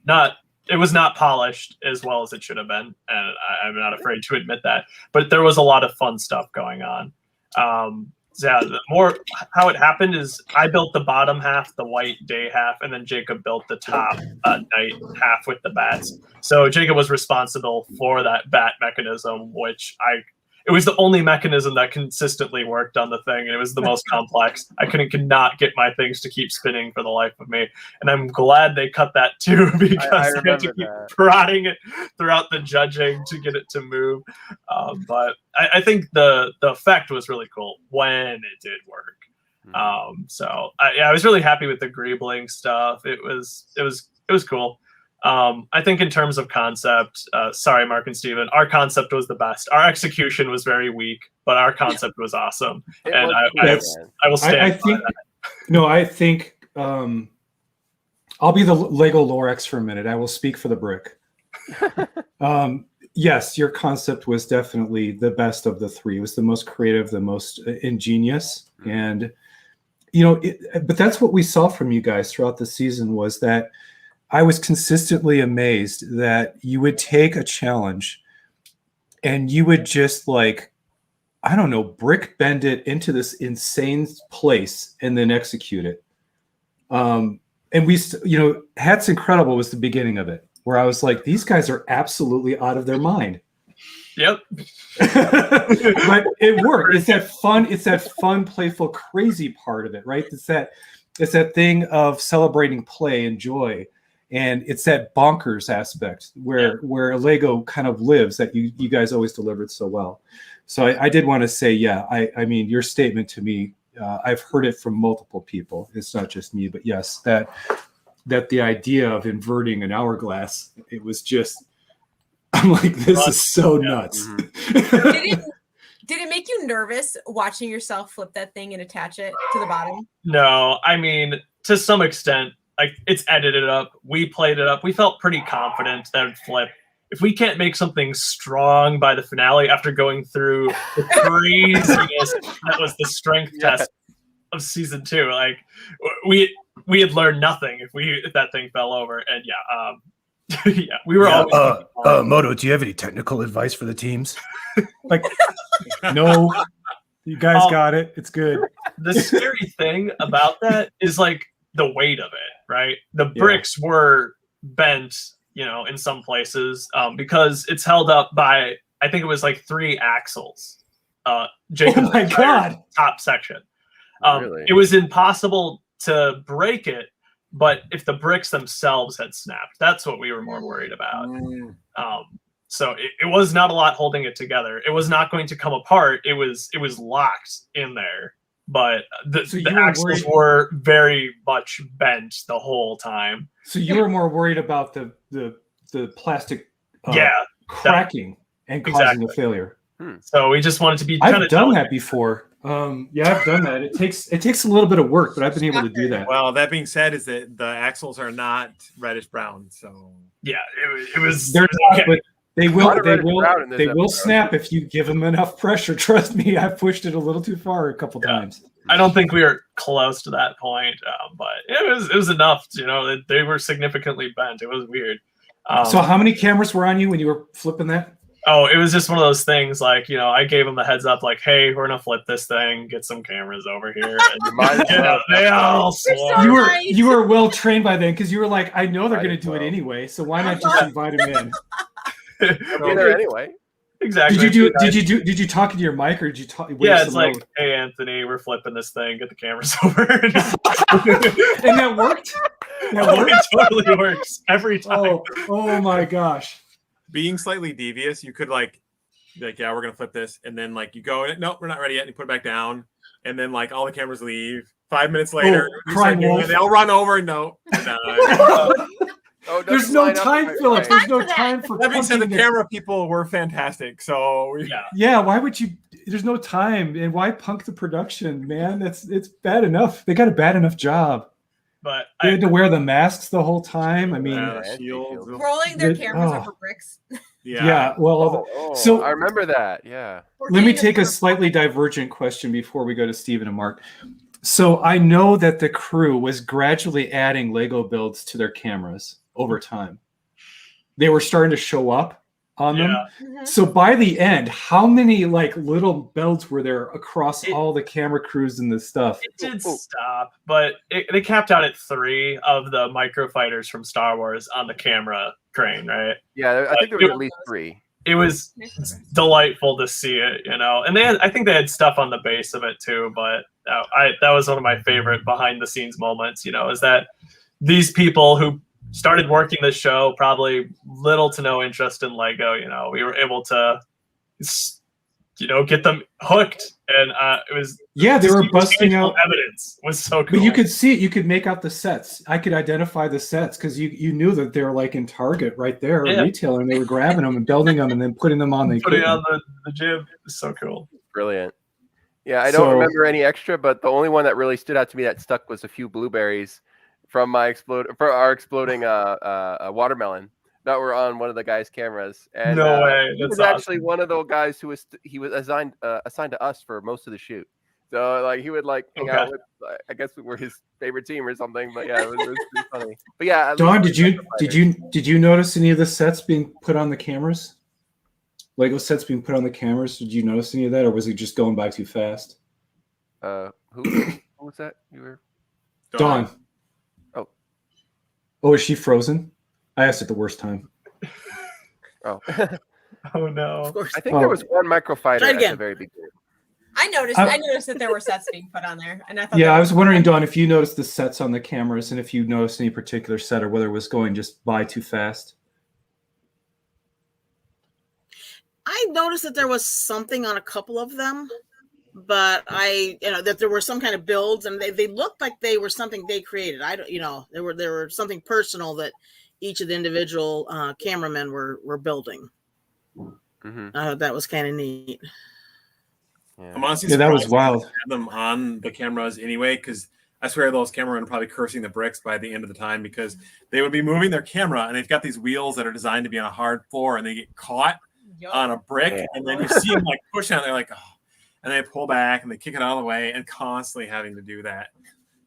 It was not polished as well as it should have been, and I'm not afraid to admit that. But there was a lot of fun stuff going on. Yeah, how it happened is I built the bottom half, the white day half, and then Jacob built the top night half with the bats. So Jacob was responsible for that bat mechanism, which it was the only mechanism that consistently worked on the thing, and it was the most complex. I could not get my things to keep spinning for the life of me, and I'm glad they cut that too, because I had to keep prodding it throughout the judging to get it to move. But I think the effect was really cool when it did work. So I was really happy with the greebling stuff. It was cool. I think in terms of concept, sorry, Mark and Steven, our concept was the best. Our execution was very weak, but our concept was awesome. And I will stand by that. No, I think I'll be the Lego Lorex for a minute. I will speak for the brick. Yes, your concept was definitely the best of the three. It was the most creative, the most ingenious. And, but that's what we saw from you guys throughout the season, was that I was consistently amazed that you would take a challenge and you would just brick bend it into this insane place and then execute it. And Hat's Incredible was the beginning of it, where I was like, these guys are absolutely out of their mind. Yep. But it worked. It's that fun, playful, crazy part of it, right? It's that thing of celebrating play and joy. And it's that bonkers aspect where Lego kind of lives that you guys always delivered so well. So I did want to say, I mean, your statement to me, I've heard it from multiple people. It's not just me, but yes, that the idea of inverting an hourglass, it was just, I'm like, this is so nuts. Mm-hmm. Did it make you nervous watching yourself flip that thing and attach it to the bottom? No, I mean, to some extent. Like, it's edited up. We played it up. We felt pretty confident that it would flip. If we can't make something strong by the finale after going through the craziness that was the strength test of season 2, like we had learned nothing if that thing fell over. And we were always Moto, do you have any technical advice for the teams? Like, no, you guys got it. It's good. The scary thing about that is like the weight of it, right? The bricks were bent, in some places, because it's held up by, I think it was like 3 axles. Jacob's oh my God. Top section. Really? It was impossible to break it, but if the bricks themselves had snapped, that's what we were more worried about. So it was not a lot holding it together. It was not going to come apart. It was locked in there. But the axles were very much bent the whole time. So you were more worried about the plastic cracking and causing the failure. So we just wanted to be. I've done that before. I've done that. It takes a little bit of work, but I've been able to do that. Well, that being said, is that the axles are not reddish brown. So yeah, it was. They're not, but they will snap if you give them enough pressure. Trust me, I've pushed it a little too far a couple times. I don't think we were close to that point, but it was enough. They were significantly bent. It was weird. So how many cameras were on you when you were flipping that? Oh, it was just one of those things. Like, I gave them the heads up. Like, hey, we're gonna flip this thing. Get some cameras over here. And, they all swore. You were well trained by then, because you were like, I know they're gonna do it anyway. So why not just invite them in? I'll be there anyway. Exactly. Did you talk into your mic or did you talk? Yeah, it's like, hey Anthony, we're flipping this thing. Get the cameras over. And that worked. It totally works every time. Oh my gosh. Being slightly devious, you could like, yeah, we're gonna flip this, and then like you go, nope, we're not ready yet, and you put it back down, and then like all the cameras leave. 5 minutes later, you start doing it, they'll run over and no. There's no time, Philip. There's no time for. That being said, the camera people were fantastic. So yeah, why would you? There's no time, and why punk the production, man? It's bad enough. They got a bad enough job. But they had to wear the masks the whole time. I mean, rolling their cameras over bricks. Yeah. Well, so I remember that. Yeah. Let me take a slightly divergent question before we go to Stephen and Mark. So I know that the crew was gradually adding Lego builds to their cameras over time. They were starting to show up on them. Mm-hmm. So by the end, how many like little builds were there across all the camera crews and the stuff? It did stop, but they capped out at 3 of the microfighters from Star Wars on the camera crane, right? Yeah, I think there was at least 3. It was delightful to see it, you know. And I think they had stuff on the base of it too, but that was one of my favorite behind the scenes moments, you know, is that these people who started working this show, probably little to no interest in Lego, you know, we were able to, you know, get them hooked. And it was, they were busting out evidence. It was so cool. But you could see it, you could make out the sets. I could identify the sets because you knew that they were like in Target right there, a retailer, and they were grabbing them and building them and then putting them on the gym. It's so cool. Brilliant. Yeah, I don't remember any extra, but the only one that really stood out to me that stuck was a few blueberries from our exploding watermelon that were on one of the guys' cameras. And no way. He was actually one of the guys who was assigned to us for most of the shoot. So like he would like hang out with, I guess we were his favorite team or something. But yeah, it was pretty funny. But yeah, Dawn, did you notice any of the sets being put on the cameras? Lego sets being put on the cameras. Did you notice any of that, or was it just going by too fast? Who was that? You were Dawn. Oh, is she frozen? I asked at the worst time. Oh. Oh no. I think there was one microfighter at the very beginning. I noticed that there were sets being put on there, and I thought. Yeah, I was wondering, Dawn, if you noticed the sets on the cameras, and if you noticed any particular set, or whether it was going just by too fast. I noticed that there was something on a couple of them, but that there were some kind of builds, and they looked like they were something they created. There were something personal that each of the individual cameramen were building. Mm-hmm. I thought that was kind of neat. Yeah. I'm honestly that was wild. Have them on the cameras anyway, because I swear those cameramen are probably cursing the bricks by the end of the time, because they would be moving their camera and they've got these wheels that are designed to be on a hard floor, and they get caught on a brick, and then you see them like push out. They're like, oh, and they pull back and they kick it out of the way, and constantly having to do that.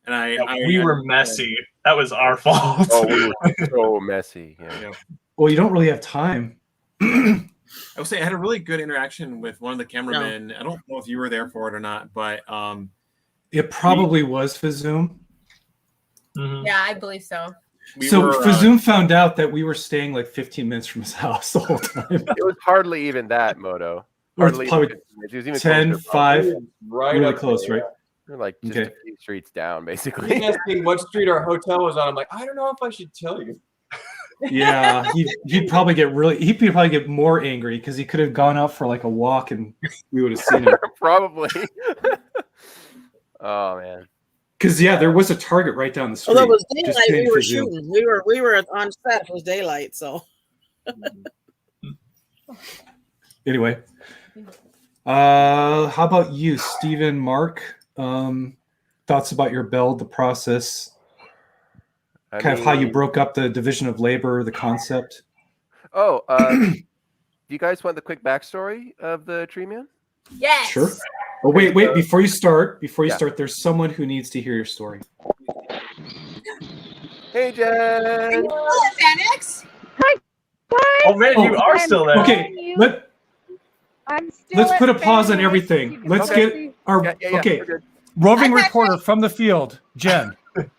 And we were messy. That was our fault. Oh, we were so messy. Yeah. Well, you don't really have time. I would say I had a really good interaction with one of the cameramen. No. I don't know if you were there for it or not, but it probably was Fazoom. Mm-hmm. Yeah, I believe so. Fazoom found out that we were staying like 15 minutes from his house the whole time. It was hardly even that, Moto. Hardly probably it was even 10, 5, right really close, right? We're like just a few streets down, basically. He asked me what street our hotel was on. I'm like, I don't know if I should tell you. Yeah, he'd probably get more angry because he could have gone out for like a walk and we would have seen him. Probably. Oh man. Because there was a target right down the street. Well, it was daylight. We were shooting. We were on set. It was daylight. So. Anyway, how about you, Stephen, Mark? Thoughts about your build, the process, of how you broke up the division of labor, the concept. Oh, do you guys want the quick backstory of the Tree Man? Yes. Sure. Oh, wait! Before you start, there's someone who needs to hear your story. Hey, Jen. Hello, Phoenix. Hi. Oh man, you are still there. Okay, let's put a pause on everything. Let's get our okay. Roving reporter from the field, Jen. What?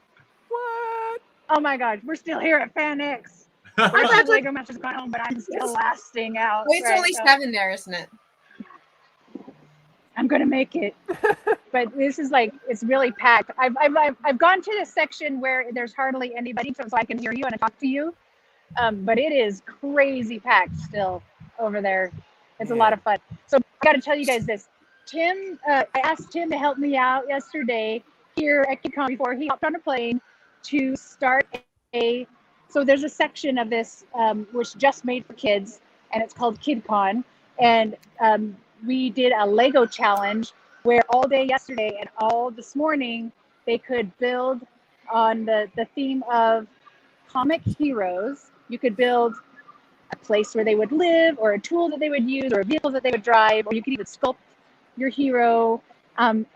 Oh my God, we're still here at Fan X. I thought Lego Masters gone home, but I'm still lasting out. Oh, it's right? only So 7 there, isn't it? I'm gonna make it. But this is like, it's really packed. I've gone to the section where there's hardly anybody, so I can hear you and I talk to you. But it is crazy packed still over there. It's a lot of fun. So I got to tell you guys this. Tim, I asked Tim to help me out yesterday here at KidCon before he hopped on a plane to start so there's a section of this which just made for kids, and it's called KidCon. And we did a Lego challenge where all day yesterday and all this morning they could build on the theme of comic heroes. You could build a place where they would live, or a tool that they would use, or a vehicle that they would drive, or you could even sculpt your hero.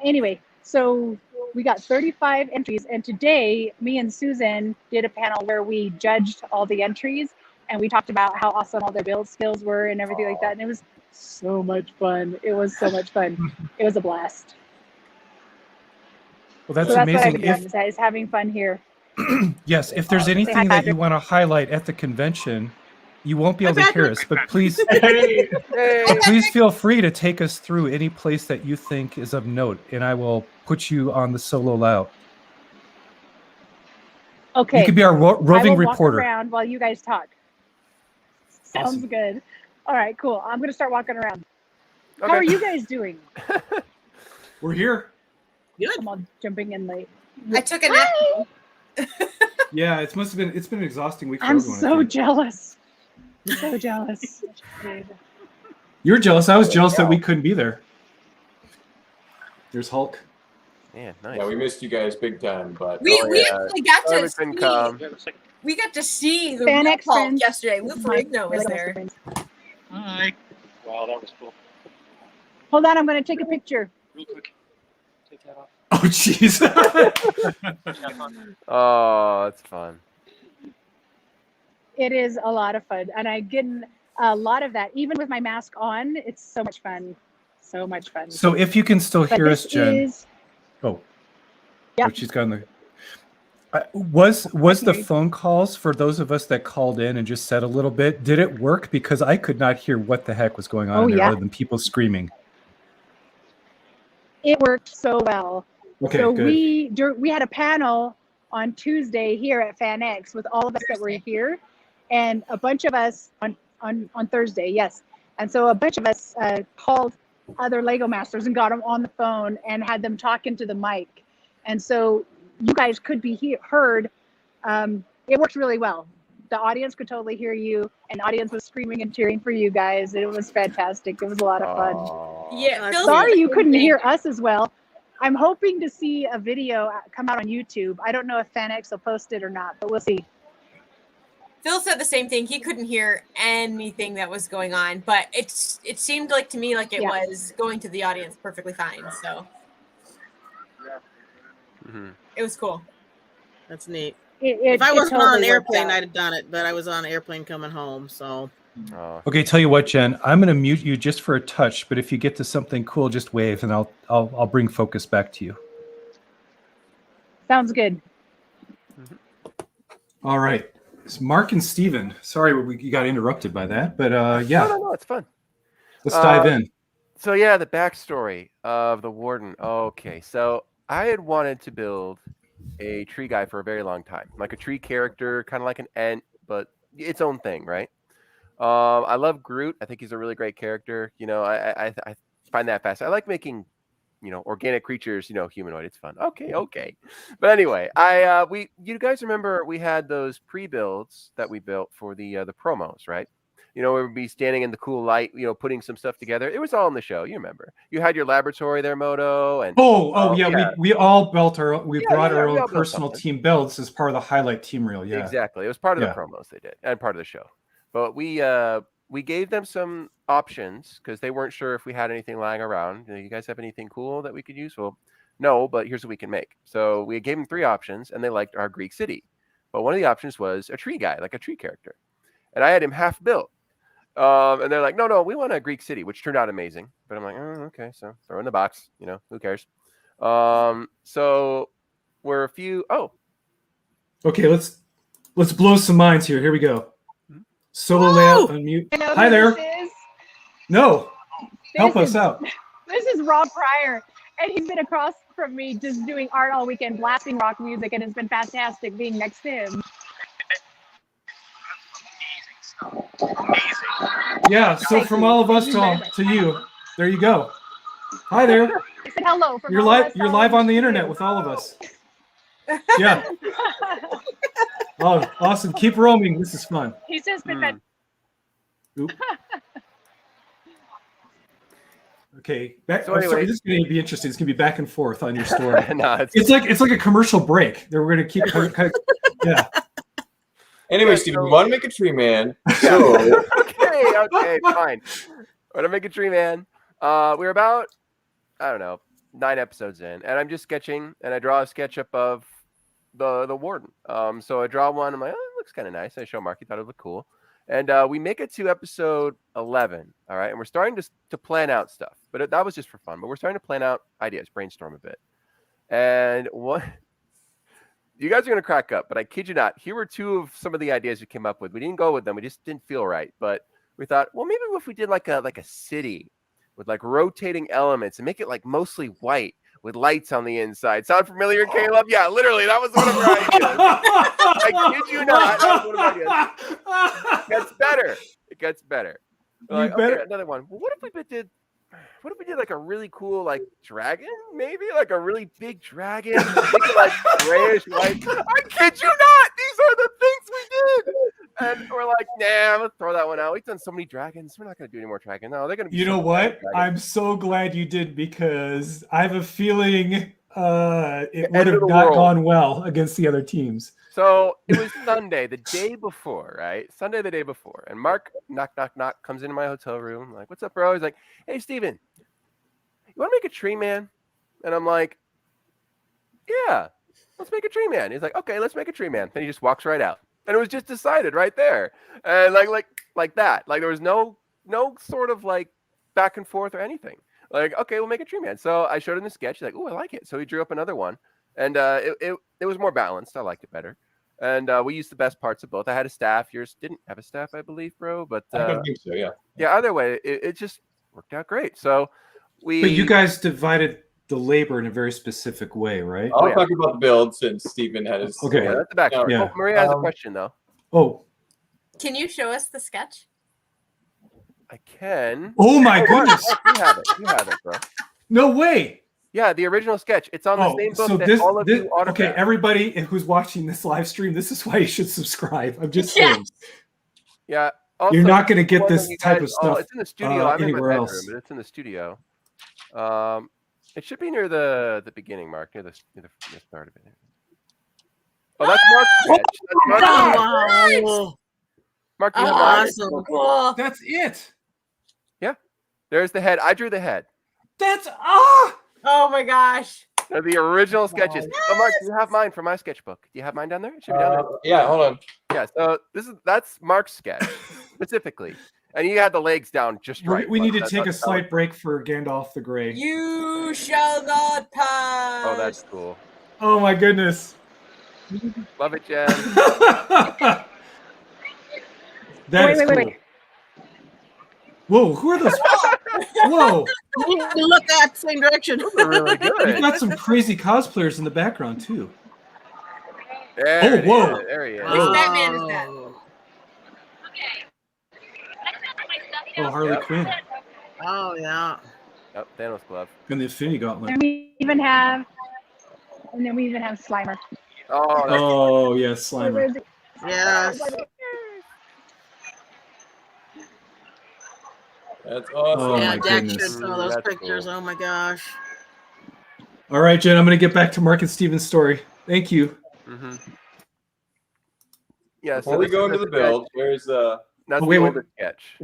Anyway, so we got 35 entries, and today me and Susan did a panel where we judged all the entries, and we talked about how awesome all their build skills were and everything like that. And it was so much fun. It was so much fun. It was a blast. Well, that's So that's what I've amazing. been doing, is having fun here. Yes, if there's Say hi, anything that you Patrick. want to highlight at the convention, you won't be able to hear us, but please Hey, please feel free to take us through any place that you think is of note, and I will put you on the solo layout. Okay. You could be our roving I will reporter. walk around while you guys talk. Sounds good. All right, cool. I'm going to start walking around. How Okay. are you guys doing? We're here. I'm all jumping in late. I took a nap. Yeah, it's been an exhausting week for I'm everyone. I so think. jealous. I'm so jealous. You're jealous. I was jealous that we couldn't be there. There's Hulk. Yeah, nice. Yeah, we missed you guys big time, but We yeah. actually got Sorry to we couldn't see. come. We got to see the Fan real X Hulk friends. yesterday. Lou Ferrigno was there. Hi. Wow, that was cool. Hold on, I'm going to take a picture. Real quick. Take that off. Oh, jeez. Have fun. Oh, that's fun. It is a lot of fun, and I get a lot of that. Even with my mask on, it's so much fun. So much fun. So if you can still But hear us, this Jen. is- Oh. Yeah. Oh, she's gone. Was the Okay. phone calls for those of us that called in and just said a little bit? Did it work? Because I could not hear what the heck was going on Oh, in there yeah. other than people screaming. It worked so well. Okay, So good. we had a panel on Tuesday here at FanX with all of us that were here, and a bunch of us on Thursday, yes. And so a bunch of us called other Lego Masters and got them on the phone and had them talk into the mic. And so you guys could be heard. It worked really well. The audience could totally hear you, and the audience was screaming and cheering for you guys. It was fantastic. It was a lot of fun. Aw. Yeah, Phil Sorry said the you same couldn't thing. hear us as well. I'm hoping to see a video come out on YouTube. I don't know if FanX will post it or not, but we'll see. Phil said the same thing. He couldn't hear anything that was going on, but it seemed like to me like it Yeah. was going to the audience perfectly fine. So Mhm. it was cool. That's neat. It If I it wasn't on totally an worked airplane, out. I'd have done it, but I was on an airplane coming home. So Aw. Okay, tell you what, Jen, I'm going to mute you just for a touch, but if you get to something cool, just wave, and I'll bring focus back to you. Sounds good. All right, it's Mark and Steven. Sorry you got interrupted by that, but yeah, No, it's fun. let's dive in. So yeah, the backstory of the warden. Okay, so I had wanted to build a tree guy for a very long time, like a tree character, kind of like an Ent, but its own thing, right? I love Groot. I think he's a really great character. You know, I find that fascinating. I like making, you know, organic creatures, you know, humanoid. It's fun. Okay. But anyway, you guys remember we had those pre-builds that we built for the promos, right? You know, we would be standing in the cool light, you know, putting some stuff together. It was all in the show. You remember? You had your laboratory there, Moto, and Oh yeah, yeah. we all built brought we our all own built personal something. team builds as part of the highlight team reel. Yeah, exactly. It was part of Yeah. the promos they did and part of the show. But we gave them some options because they weren't sure if we had anything lying around. You guys have anything cool that we could use? Well, no, but here's what we can make. So we gave them 3 options, and they liked our Greek city. But one of the options was a tree guy, like a tree character, and I had him half built. And they're like, no, we want a Greek city, which turned out amazing. But I'm like, oh, okay, so throw in the box, you know, who cares? So we're a few. Oh, Okay, let's blow some minds here. Here we go. Solo Whoa! layout unmute. You know Hi who there. This is? No, help This us is- out. This is Rob Pryor, and he's been across from me just doing art all weekend, blasting rock music, and it's been fantastic being next to him. Yeah. So Thank from you. all of us Thank you very much. to you, there you go. Hi there. I said hello from You're all of live. us You're all live on the to internet you. with all of us. Yeah. Oh, awesome. Keep roaming. This is fun. He's just been Oop. Okay. Back, So I'm sorry, anyway- this is going to be interesting. It's going to be back and forth on your story. No, It's like a commercial break. That we're going to keep kind of, yeah. Anyway, Yeah, Steven, so- we want to make a tree man. So okay, fine. We're gonna make a tree man. We're about, I don't know, 9 episodes in, and I'm just sketching, and I draw a SketchUp of the warden. So I draw one. I'm like, oh, it looks kind of nice. I show Mark. He thought it looked cool, and we make it to episode 11. All right, and we're starting to plan out stuff, but that was just for fun. But we're starting to plan out ideas, brainstorm a bit, and what. You guys are gonna crack up, but I kid you not. Here were 2 of some of the ideas we came up with. We didn't go with them. We just didn't feel right. But we thought, well, maybe if we did like a city with like rotating elements and make it like mostly white with lights on the inside. Sound familiar, Caleb? Yeah, literally, that was one of our ideas. I kid you not. That was one of our ideas. It gets better. It gets better. We're You like, better- okay, another one. Well, what if we did like a really cool like dragon? Maybe like a really big dragon. Make it like grayish white. I kid you not. These are the things we did. And we're like, nah, let's throw that one out. We've done so many dragons. We're not gonna do any more dragons. No, they're gonna be You so know bad what? dragons. I'm so glad you did, because I have a feeling it end would of have the not world. gone well against the other teams. So it was Sunday, the day before, right? Sunday, the day before. And Mark, knock, knock, knock, comes into my hotel room. I'm like, what's up, bro? He's like, hey, Steven, you want to make a tree man? And I'm like, yeah, let's make a tree man. He's like, okay, let's make a tree man. Then he just walks right out. And it was just decided right there. And like that. Like there was no sort of like back and forth or anything. Like, okay, we'll make a tree man. So I showed him the sketch. He's like, oh, I like it. So he drew up another one. And it was more balanced. I liked it better. And we used the best parts of both. I had a staff. Yours didn't have a staff, I believe, bro. But I don't think so. Yeah. yeah, either way, it just worked out great. So we. But you guys divided the labor in a very specific way, right? I'll yeah. talk about the build since Steven had his. Okay. Yeah, that's the backstory. Yeah. Oh, Maria has a Um, question though. Oh, Can you show us the sketch? I can. oh my goodness! You have it. You have it, bro. No way! Yeah, the original sketch. It's on the Oh, same book so that this, all of you okay, autographed. everybody who's watching this live stream, this is why you should subscribe. I'm just Yes. saying. Yeah. Also, You're not going to get one this that you type guys- of stuff. it's in the studio. I'm in my anywhere bedroom, else. but it's in the studio. It should be near the beginning, Mark, near the start of it. Oh, that's Mark's sketch. That's Mark's sketch. Wow. Mark, you have mine? Awesome. Cool. That's it. There's the head. I drew the head. That's Oh my gosh. They're the original sketches. Oh, Mark, do you have mine from my sketchbook? Do you have mine down there? It should be down there. Yeah, hold on. Yeah. So that's Mark's sketch specifically, and you had the legs down just right. We need to Mark. take a That- slight break for Gandalf the Grey. You shall not pass. Oh, that's cool. Oh my goodness. Love it, Jen. That is Wait. cool. Whoa, who are those? Whoa, You need to look that same direction. Those are really you've good. got some crazy cosplayers in the background too. There Oh, it whoa. is. There he is. Which Batman is that? Oh, Harley Yep. Quinn Oh yeah. Oh, Thanos glove. and the Infinity Gauntlet. And we even have Slimer. Oh, that's Oh yes, Slimer. Yes. That's Oh, awesome. Yeah, my Jack goodness. showed some of those That's pictures. cool. Oh my gosh. All right, Jen, I'm going to get back to Mark and Steven's story. Thank you. Mm-hmm. Yeah. Before we this go is into the build, here's That's Oh, the wait. older sketch.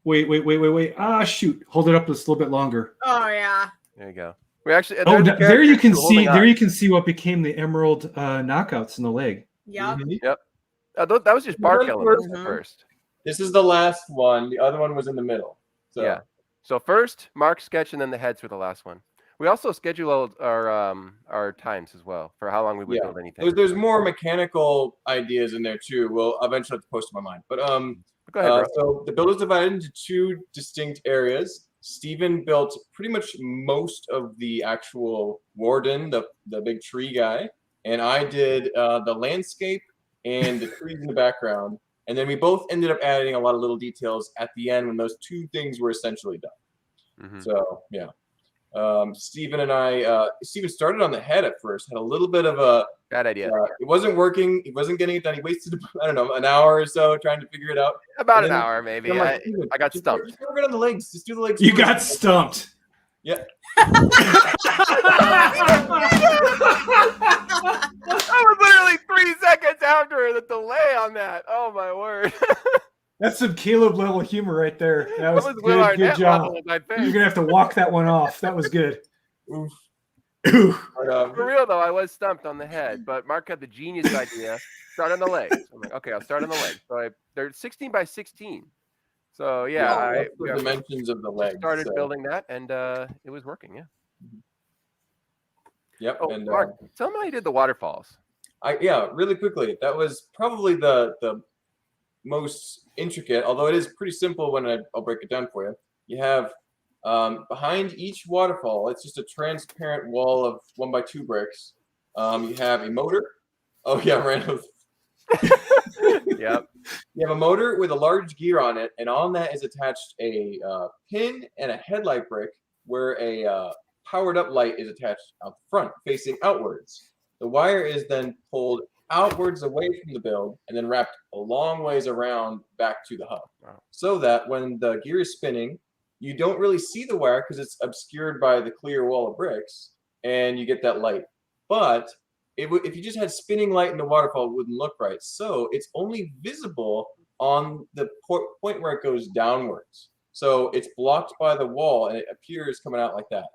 Wait. Ah, shoot. Hold it up just a little bit longer. Oh yeah. There you go. We actually. Oh, there's the there you characters can too, see. holding There on. you can see what became the emerald knockouts in the leg. Yup. That was just bark Remember- elements at Mhm. first. This is the last one. The other one was in the middle. So Yeah. So first Mark's sketch, and then the heads were the last one. We also scheduled our times as well for how long we would Yeah. build anything. there's more mechanical ideas in there too. We'll eventually have to post them online. But Go ahead, bro. So the build is divided into two distinct areas. Steven built pretty much most of the actual warden, the big tree guy, and I did the landscape and the trees in the background. And then we both ended up adding a lot of little details at the end when those two things were essentially done. So yeah, Steven and I, Steven started on the head at first, had a little bit of a bad idea. It wasn't working. He wasn't getting it done. He wasted, I don't know, an hour or so trying to figure it out. About an hour, maybe. Like, I got stumped. Just work it on the legs. Just do the legs. You got stumped. Yeah. That was literally 3 seconds after the delay on that. Oh my word. That's some Caleb level humor right there. That was Will good. Good Arnett job. level, I think. You're gonna have to walk that one off. That was good. Oof. For real though, I was stumped on the head, but Mark had the genius idea. Start on the legs. I'm like, okay, I'll start on the legs. So they're 16 by 16. So yeah, that's the dimensions of the legs. Started building that, and it was working. Yeah. Yep. Oh, and Mark, tell me how you did the waterfalls. Yeah, really quickly. That was probably the most intricate, although it is pretty simple when I'll break it down for you. You have behind each waterfall, it's just a transparent wall of 1x2 bricks. You have a motor. Oh yeah, random. Yep. You have a motor with a large gear on it, and on that is attached a pin and a headlight brick where a powered up light is attached out front, facing outwards. The wire is then pulled outwards away from the build and then wrapped a long ways around back to the hub. Wow. So that when the gear is spinning, you don't really see the wire because it's obscured by the clear wall of bricks, and you get that light. But if you just had spinning light in the waterfall, it wouldn't look right. So it's only visible on the point where it goes downwards. So it's blocked by the wall, and it appears coming out like that.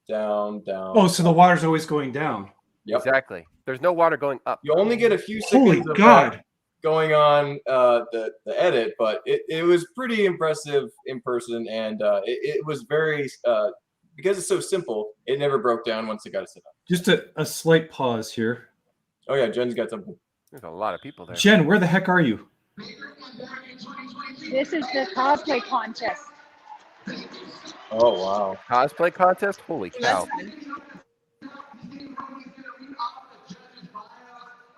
Down, down. Oh, so the water's always going down. Yep. Exactly. There's no water going up. You only get a few Holy seconds of God. that going on the edit, but it was pretty impressive in person, and it was very because it's so simple, it never broke down once it got set up. Just a slight pause here. Oh yeah, Jen's got something. There's a lot of people there. Jen, where the heck are you? This is the cosplay contest. Oh wow. Cosplay contest? Holy cow.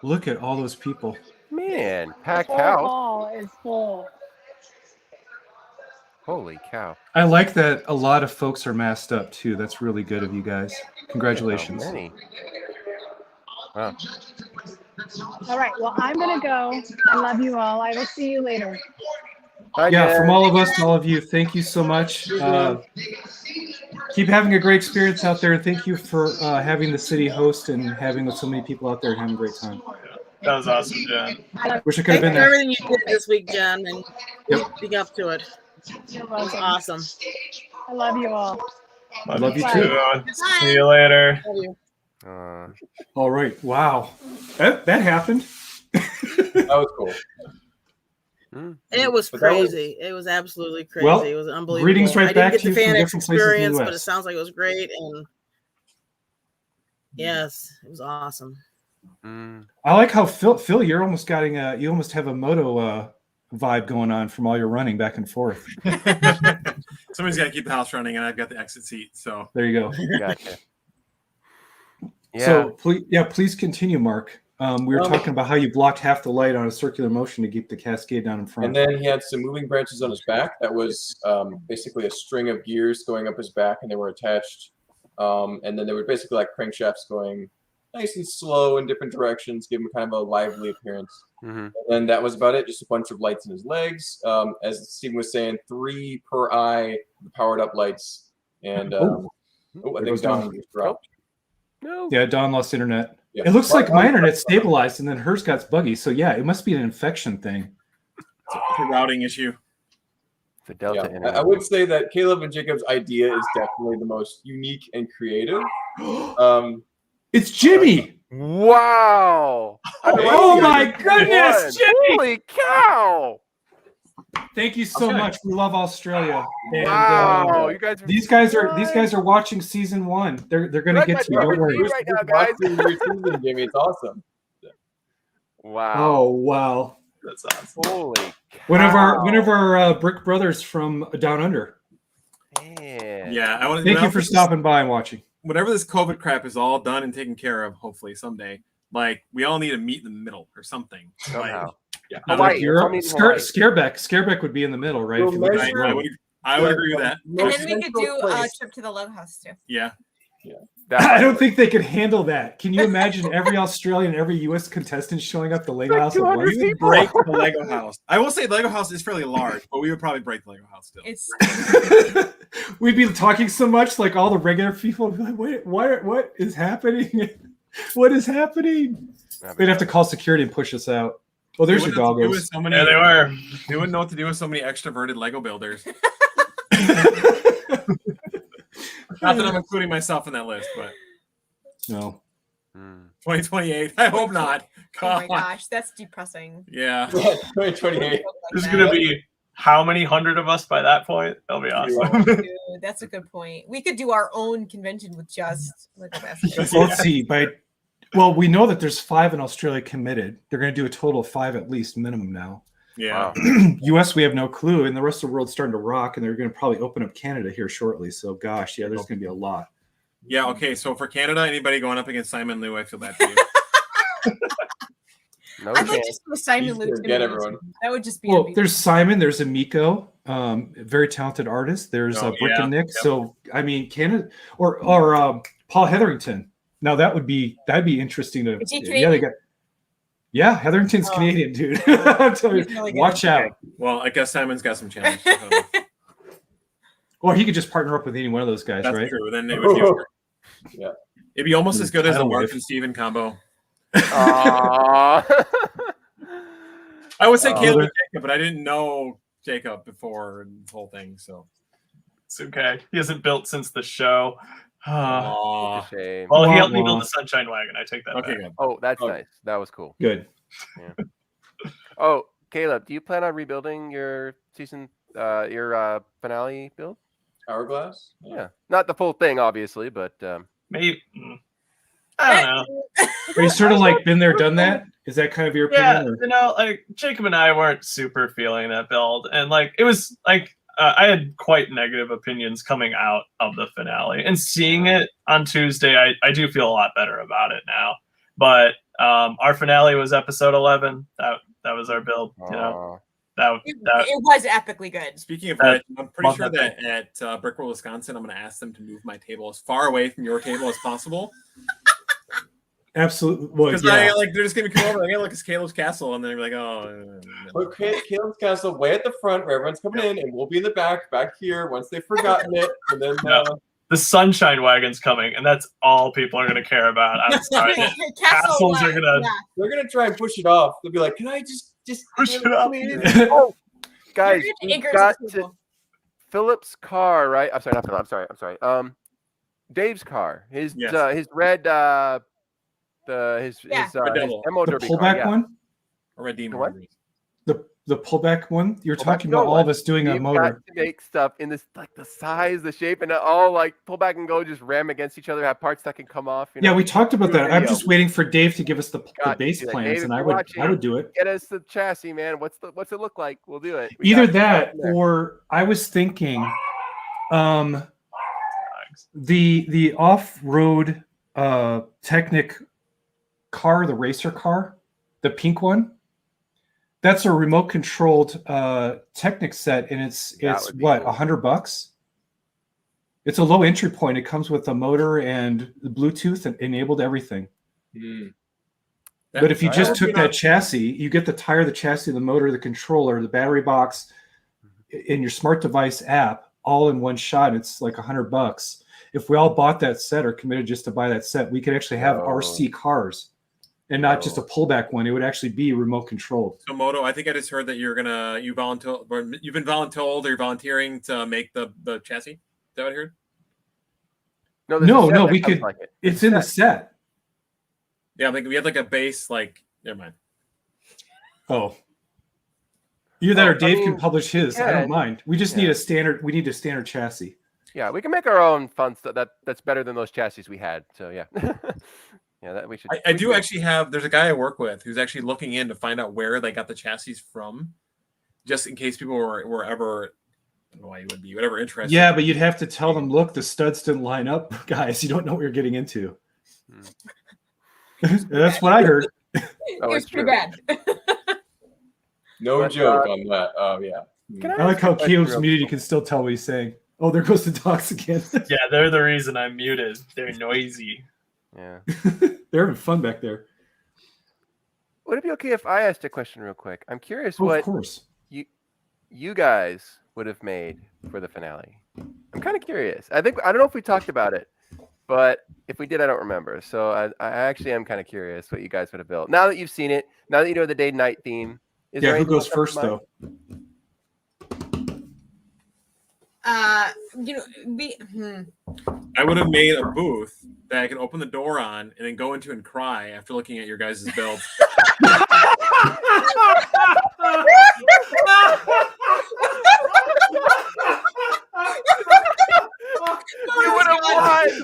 Look at all those people. Man, packed The house. hall is full. Holy cow. I like that a lot of folks are masked up too. That's really good of you guys. Congratulations. How many? Wow. All right. Well, I'm gonna go. I love you all. I will see you later. Bye, Yeah, Jen. from all of us to all of you, thank you so much. Keep having a great experience out there, and thank you for having the city host and having so many people out there having a great time. That was awesome, Jen. Wish I could have Thanks been for there. everything you did this week, Jen, and being up to it. You're It was welcome. awesome. I love you all. I love you Bye. too. See you later. Love you. All right. Wow. That happened. That was cool. It was But that was- crazy. It was absolutely crazy. Well, it was unbelievable. greetings right I back didn't to get the you from FanX different places in the experience, but US. it sounds like it was great, and yes, it was awesome. I like how Phil, you're almost getting you almost have a moto vibe going on from all your running back and forth. Somebody's got to keep the house running, and I've got the exit seat. So There you go. Gotcha. Yeah. So please continue, Mark. We were talking about how you blocked half the light on a circular motion to keep the cascade down in front. And then he had some moving branches on his back. That was basically a string of gears going up his back, and they were attached. And then they were basically like crankshafts going nice and slow in different directions, give him kind of a lively appearance. And then that was about it. Just a bunch of lights in his legs. As Stephen was saying, 3 per eye, the powered up lights. And I There think goes Don Don. just dropped. No. Yeah, Don lost internet. Yeah. It looks like my internet stabilized and then hers got buggy. So yeah, it must be an infection thing. it's a routing issue. The Delta Yeah. internet. I would say that Caleb and Jacob's idea is definitely the most unique and creative. It's Jimmy. Wow. Oh my goodness, Jimmy. Holy cow. Thank you so Okay. much. We love Australia. And, Wow. You guys are these guys are watching season 1. They're gonna get to you. Don't worry. Right now, guys. Watching your season, Jimmy, it's awesome. Wow. Oh wow. That's awesome. Holy One of cow. our brick brothers from Down Under. Man. Yeah, I want to Thank you for stopping by and watching. Whenever this COVID crap is all done and taken care of, hopefully someday, like we all need to meet in the middle or something. Somehow. Like, Yeah. Hawaii. Europe, Let's all meet in Hawaii. Scareback would be in the middle, right? Well, If you look at measure- it. I would agree with that. And then we could do a trip to the Love House too. Yeah. I don't think they could handle that. Can you imagine every Australian, every U.S. contestant showing up the Lego House? At once? We would break the Lego house. I will say the Lego house is fairly large, but we would probably break the Lego house still. It's We'd be talking so much, like all the regular people would be like, wait, what is happening? What is happening? They'd have to call security and push us out. Oh, there's your doggos. So many, Yeah, they were. They wouldn't know what to do with so many extroverted Lego builders. Not that I'm including myself in that list, but No. 2028. I hope not. oh my God. gosh, that's depressing. Yeah. 2028. There's gonna be how many hundred of us by that point? That'll be awesome. Dude, that's a good point. We could do our own convention with just Lego Masters. Let's see. Well, we know that there's 5 in Australia committed. They're going to do a total of 5 at least minimum now. Yeah. US, we have no clue, and the rest of the world's starting to rock, and they're going to probably open up Canada here shortly. So, gosh, yeah, there's going to be a lot. Yeah. Okay. So for Canada, anybody going up against Simon Liu, I feel bad for you. No I'd like chance. to see what Simon Easier Luke. to get everyone. That would just be Well, amazing. there's Simon, there's Amiko, very talented artist. There's Oh, Brick yeah. and Nick. Yep. So, I mean, Canada or Paul Hetherington. Now that'd be interesting to. Is he Yeah, Canadian? Hetherington's Oh. Canadian, dude. I'm telling He's you, really good. watch out. Well, I guess Simon's got some challenge. Or he could just partner up with any one of those guys, That's right? true. Then it would be Yeah. It'd be almost as good as the Tidal Mark wave. and Steven combo. Aw. I would say Oh, Caleb there- and Jacob, but I didn't know Jacob before the whole thing. So, It's okay. He hasn't built since the show. Aw. Shame. Well, he Wah, helped me wah. build the Sunshine Wagon. I take that Okay, back. good. Oh, that's Oh. nice. That was cool. Good. Oh, Caleb, do you plan on rebuilding your season, your finale build? Hourglass? Yeah, not the full thing, obviously, but Maybe. I don't know. Are you sort of like been there, done that? Is that kind of your Yeah, opinion? you know, like Jacob and I weren't super feeling that build, and like it was like I had quite negative opinions coming out of the finale, and seeing it on Tuesday, I do feel a lot better about it now. But our finale was episode 11. That was our build. You know, that It was epically good. Speaking of That which, I'm pretty month, sure I that at Brickworld, Wisconsin, I'm going to ask them to move my table as far away from your table as possible. Absolutely. Well, Because yeah. they're just going to come over like, hey, look, it's Caleb's castle. And then they're like, oh. Okay, Caleb's Castle way at the front where everyone's coming in, and we'll be in the back here once they've forgotten it. And then Yeah. The Sunshine Wagon's coming, and that's all people are going to care about. I'm sorry. Castles are gonna they're gonna try and push it off. They'll be like, "Can I just push it up?" Oh, guys, You're gonna we anchor got this to table. Philip's car, right? I'm sorry, not Philip. I'm sorry. Dave's car. His Yes. his red Yeah. his Red Devil. demo The derby car. pullback Yeah. one? Or Red Demon. What? The pullback one? You're Pullback talking about no all one. of us doing a We've motor. got to make stuff in this like the size, the shape, and all like pull back and go, just ram against each other, have parts that can come off. You know? Yeah, we talked about Do a that. I'm video. just waiting for Dave to give us the Got to base do that. plans, Dave, and if I you're would watching, do it. Get us the chassis, man. What's it look like? We'll do it. We Either got- that there. or I was thinking the off-road Technic car, the racer car, the pink one. That's a remote controlled Technic set, and it's would be what, cool. $100? It's a low entry point. It comes with a motor and the Bluetooth and enabled everything. But if you just took that chassis, you get the tire, the chassis, the motor, the controller, the battery box, in your smart device app, all in one shot. It's like $100. If we all bought that set or committed just to buy that set, we could actually have Oh. RC cars, and not just a pullback one. It would actually be remote controlled. So Moto, I think I just heard that you've been voluntold or you're volunteering to make the chassis. Is that what I heard? No, there's a set that we comes could. like it. It's in the set. Yeah, like we had like a base, like never mind. Oh, either that Oh, or Dave I can mean, publish his. I yeah. don't mind. We just Yeah. need a standard. We need a standard chassis. Yeah, we can make our own fun stuff that's better than those chassis we had. So yeah. Yeah, that we should. I do actually have. There's a guy I work with who's actually looking in to find out where they got the chassis from, just in case people were ever. I don't know why you would be whatever interested. Yeah, but you'd have to tell them, look, the studs didn't line up, guys. You don't know what you're getting into. That's what I heard. Oh, It's pretty bad. No But, joke on that. Oh yeah. I like how Caleb's real muted. You can still tell what he's saying. Oh, there goes the dogs again. Yeah, they're the reason I'm muted. They're noisy. Yeah. They're having fun back there. Would it be okay if I asked a question real quick? I'm curious Oh, what of course. you guys would have made for the finale. I'm kind of curious. I don't know if we talked about it, but if we did, I don't remember. So I actually am kind of curious what you guys would have built. Now that you've seen it, now that you know the day-night theme. Is Yeah, there who anything goes else first, on your though? I would have made a booth that I could open the door on and then go into and cry after looking at your guys' build. You would have won. I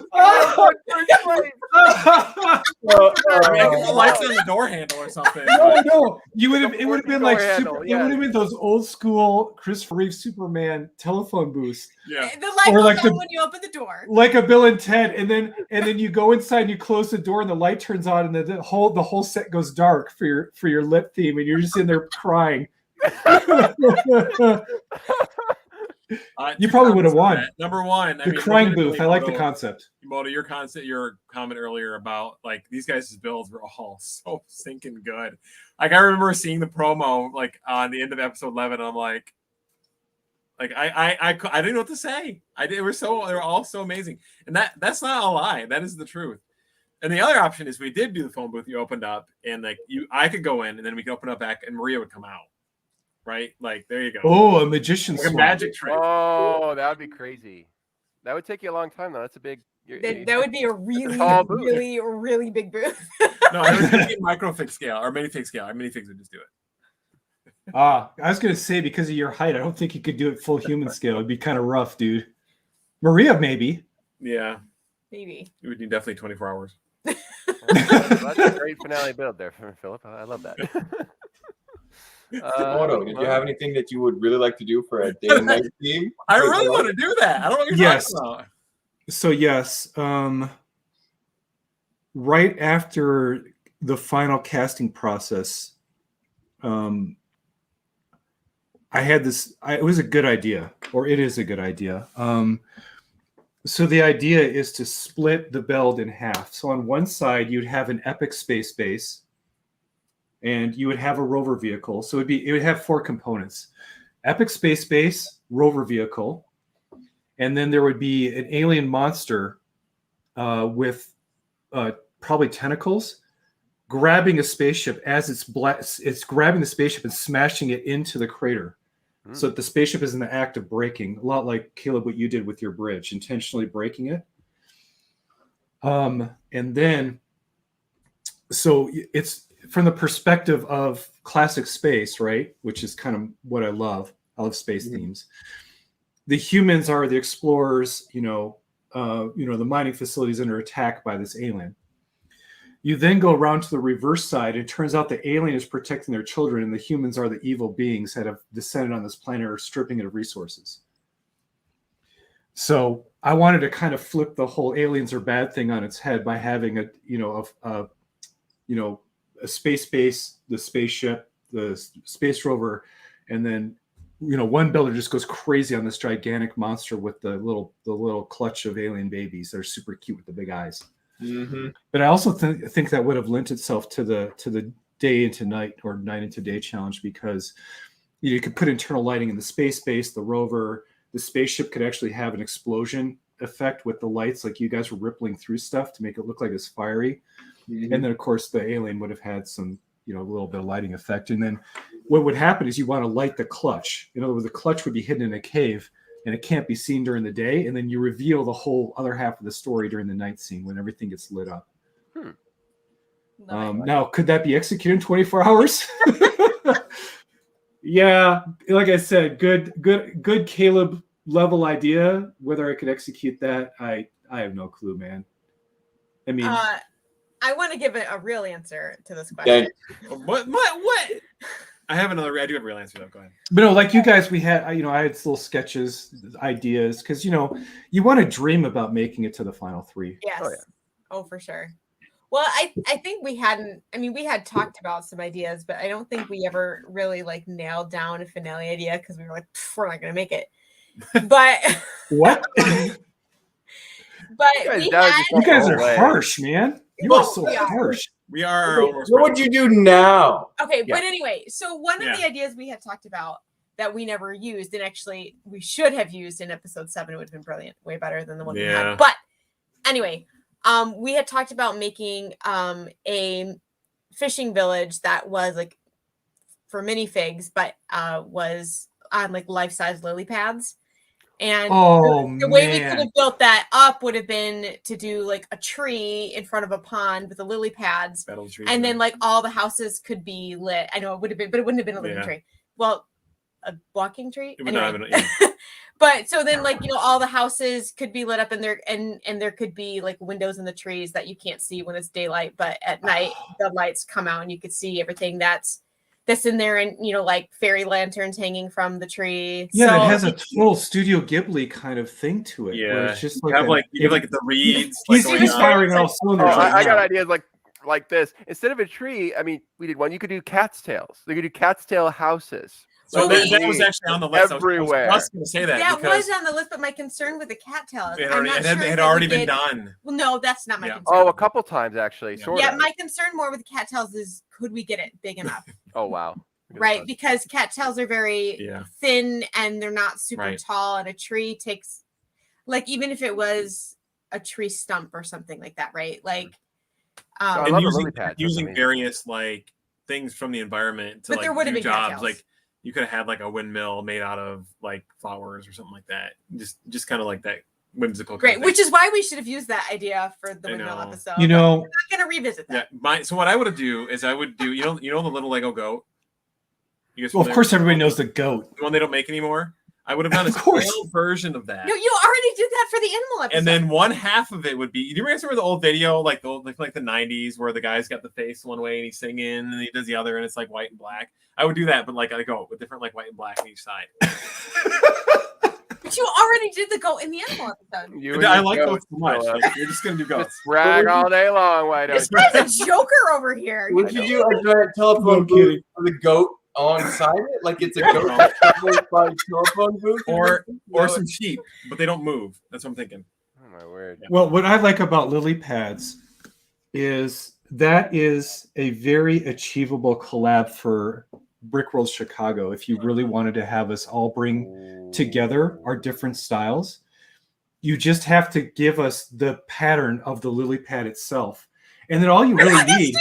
mean, I could put lights on the door handle or something. No. You would have. It would have been like handle, super. yeah. It would have been those old school Christopher Reeve Superman telephone booths, Yeah. The light Or goes like on the- when you open the door. like a Bill and Ted, and then you go inside, and you close the door, and the light turns on, and the whole set goes dark for your lit theme, and you're just in there crying. You probably would have won. Number one, The crying booth. I like the concept. Moto, your comment earlier about like these guys' builds were all so stinking good. Like I remember seeing the promo like on the end of episode 11. And I'm like I didn't know what to say. They were all so amazing, and that's not a lie. That is the truth. And the other option is we did do the phone booth. You opened up, and I could go in, and then we could open up back, and Maria would come out. Right, like there you go. Oh, a magician's Like a swap. magic trick. Oh, that would be crazy. That would take you a long time, though. That's a big. That would be a really, tall booth. really, really big booth. No, I was thinking microfig scale or minifig scale. Our minifigs would just do it. I was gonna say because of your height, I don't think you could do it full human scale. It'd be kind of rough, dude. Maria, maybe. Yeah, Maybe. it would need definitely 24 hours. That's a great finale build there from Philip. I love that. Moto, did you have anything that you would really like to do for a day and night theme? I really want to do that. I don't know what you're Yes. talking about. So yes, right after the final casting process, I had this. It was a good idea, or it is a good idea. So the idea is to split the build in half. So on one side, you'd have an epic space base, and you would have a rover vehicle. So it would have 4 components: epic space base, rover vehicle, and then there would be an alien monster with probably tentacles grabbing a spaceship as it's grabbing the spaceship and smashing it into the crater. So that the spaceship is in the act of breaking, a lot like Caleb, what you did with your bridge, intentionally breaking it. And then, so it's from the perspective of classic space, right? Which is kind of what I love. I love space themes. The humans are the explorers, the mining facilities under attack by this alien. You then go around to the reverse side. It turns out the alien is protecting their children, and the humans are the evil beings that have descended on this planet or stripping it of resources. So I wanted to kind of flip the whole aliens are bad thing on its head by having a space base, the spaceship, the space rover, and then one builder just goes crazy on this gigantic monster with the little clutch of alien babies that are super cute with the big eyes. Mm-hmm. But I also think that would have lent itself to the day into night or night into day challenge, because you could put internal lighting in the space base, the rover, the spaceship could actually have an explosion effect with the lights, like you guys were rippling through stuff to make it look like it's fiery. Mm-hmm. And then of course the alien would have had some, a little bit of lighting effect. And then what would happen is you want to light the clutch. In other words, the clutch would be hidden in a cave and it can't be seen during the day. And then you reveal the whole other half of the story during the night scene when everything gets lit up. Now, could that be executed in 24 hours? Yeah, like I said, good Caleb level idea. Whether I could execute that, I have no clue, man. I mean, I want to give it a real answer to this question. Okay. What? I have another. I do have a real answer though. Go ahead. But no, like you guys, I had little sketches, ideas, because you want to dream about making it to the final 3. Yes. Oh, yeah. Oh, for sure. Well, I think we hadn't. I mean, we had talked about some ideas, but I don't think we ever really like nailed down a finale idea because we were like, we're not gonna make it. But What? but You guys we dug had. You guys are Away. harsh, man. You Well, are so we are. harsh. We are almost. What would you do now? Okay, Yeah. but anyway, so one of Yeah. the ideas we had talked about that we never used, and actually we should have used in episode 7, would have been brilliant, way better than the one we Yeah. had. But anyway, we had talked about making a fishing village that was like for minifigs, but was on like life-size lily pads. And the way we could have built that up would have been to do like a tree in front of a pond with the lily pads. Metal tree, And then like all the houses could be lit. I know it would have been, but it wouldn't have been a living Yeah. tree. Well, a walking tree. It would Anyway. not have been- But so then like all the houses could be lit up and there could be like windows in the trees that you can't see when it's daylight, but at night the lights come out and you could see everything that's in there, and like fairy lanterns hanging from the tree. Yeah, so it has a total Studio Ghibli kind of thing to it. where Yeah. it's just You like have you have like the reeds. he's going on. firing all Oh, cylinders. right I got now. ideas like this. Instead of a tree, I mean, we did one. You could do cat's tails. You could do cat's tail houses. So Well, that was actually on the list. Everywhere. I was going to say that. that because was on the list, but my concern with the cattails, it I'm already, not it had, sure it had that we already been did- done. Well, no, that's not my Yeah. concern. Oh, a couple times actually. Yeah. Sort Yeah, of. my concern more with cattails is could we get it big enough? Oh wow. Right, because cattails are very Yeah. thin and they're not super Right. tall, and a tree takes, like, even if it was a tree stump or something like that, right? Like, I And love the using, lily pads, that's using amazing. various like things from the environment to But there like would have do been jobs. cattails. Like you could have had like a windmill made out of like flowers or something like that. Just kind of like that whimsical. great, kind of which thing. is why we should have used that idea for the I windmill know. episode. You but know, we're not gonna revisit that. Yeah. So what I would do is I would do you know the little Lego goat. You guys well, of familiar course, with everybody knows the goat. the one they don't make anymore. I would have done a Of course. scaled version of that. No, you already did that for the animal episode. And then one half of it would be. Do you remember the old video, like the old, like the '90s, where the guy's got the face one way and he's singing, and he does the other, and it's like white and black. I would do that, but like I go with different like white and black on each side. But you already did the goat in the animal episode. You But and I your like goats, goats so much. Philip. Like, you're just gonna do goats. Brag all day long. Why don't This you? guy's a joker over here. Would you do a giant telephone booth for the goat alongside it? Like it's a goat that's traveling by telephone booth? Or No, some sheep, but they don't move. That's what I'm thinking. Oh my word. Well, what I like about lily pads is that is a very achievable collab for Brickworld Chicago. If you really wanted to have us all bring together our different styles, you just have to give us the pattern of the lily pad itself, and then all you really need.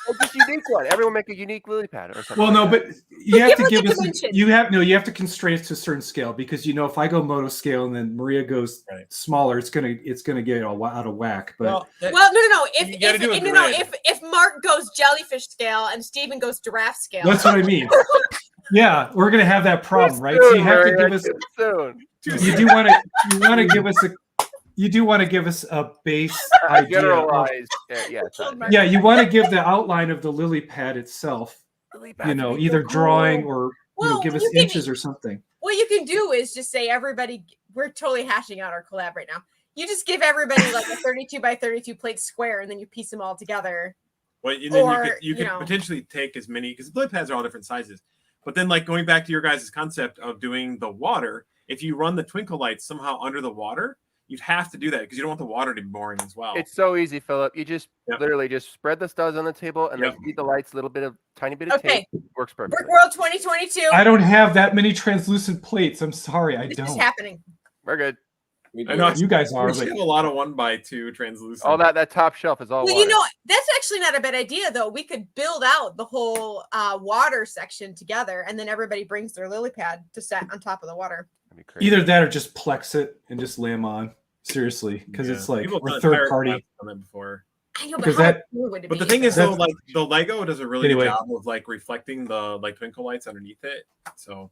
Well, just unique one. Everyone make a unique lily pad or something. Well, no, like but you have to Give give us a us. dimension. You have to constrain it to a certain scale, because if I go moto scale and then Maria goes Right. smaller, it's gonna get all out of whack. But Well, Well, no. If You gotta do a no, grid. if Mark goes jellyfish scale and Steven goes giraffe scale, that's what I mean. Yeah, we're gonna have that problem, right? Soon, So you have to Maria, give us. too soon. You do want to give us a. You do want to give us a base idea. Of, Generalized. Yeah. Killed my- yeah, you want to give the outline of the lily pad itself. Lily pads would be so Either cool. drawing or Well, give us you can- inches or something. what you can do is just say everybody. We're totally hashing out our collab right now. You just give everybody like a 32 by 32 plate square, and then you piece them all together. Well, and then Or, you could you know. potentially take as many, because lily pads are all different sizes. But then, like going back to your guys' concept of doing the water, if you run the twinkle lights somehow under the water, you'd have to do that because you don't want the water to be boring as well. It's so easy, Philip. You just Yep. literally just spread the studs on the table and Yep. then feed the lights a little bit of tiny bit of Okay. tape. Works perfectly. Brick World 2022. I don't have that many translucent plates. I'm sorry, I This is don't. happening. We're good. We I do. know You guys are, we should but have a lot of 1x2 translucent. All that top shelf is all Well, water. that's actually not a bad idea, though. We could build out the whole water section together, and then everybody brings their lily pad to set on top of the water. That'd be crazy. either that or just plex it and just lay them on. Seriously, because Yeah. it's like People have we're done third entire party. classes on that before. I know, but Because how that- cool would it But be the thing if is, that- though, like the Lego does a really Anyway. good job of like reflecting the like twinkle lights underneath it. So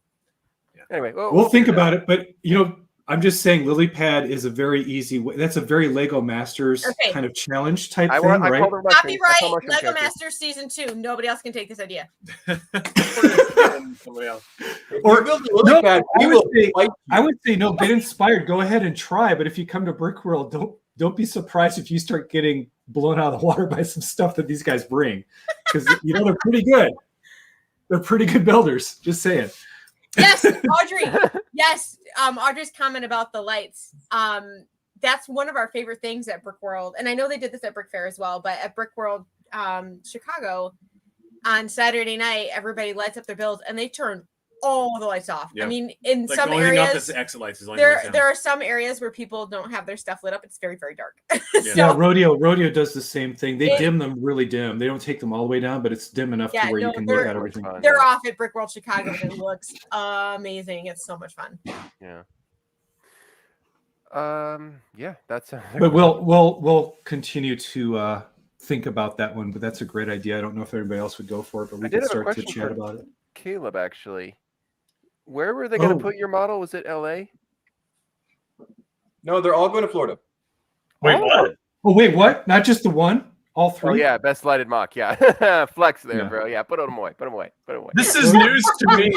Anyway, We'll think figure it out. about it, but I'm just saying lily pad is a very easy way. That's a very Lego Masters Okay. kind of challenge type I thing, want. I right? called her mushroom. I Copyright call mushroom Lego characters. Masters Season 2. Nobody else can take this idea. Somebody else. Or- you build a lily no, pad, I we would will say- fight I would say no, get inspired, go ahead and try. But if you come to Brick World, don't be surprised if you start getting blown out of the water by some stuff that these guys bring. Because they're pretty good. They're pretty good builders. Just saying. Yes, Audrey. Yes, Audrey's comment about the lights. That's one of our favorite things at Brick World, and I know they did this at Brick Fair as well. But at Brick World Chicago, on Saturday night, everybody lights up their builds, and they turn all the lights off. Yeah. I mean, in Like some the only thing off areas, that's exit lights is the only thing there that's down. there are some areas where people don't have their stuff lit up. It's very, very dark. Yeah, rodeo does the same thing. They It- dim them really dim. They don't take them all the way down, but it's dim enough Yeah, to where no, you can they're- look at everything. They're off at Brick World Chicago, and it looks amazing. It's so much fun. Yeah. Yeah, that's. But we'll continue to think about that one. But that's a great idea. I don't know if everybody else would go for it, but we I did can have a start to question chat for about it. Caleb, actually. Where were they going to Oh. put your model? Was it L.A.? No, they're all going to Florida. Wait, Oh. what? Oh wait, what? Not just the one? All three? Oh yeah, best lighted mock. Yeah, flex there, Yeah. bro. Yeah, put them away. Put them away. Put them away. This is news to me.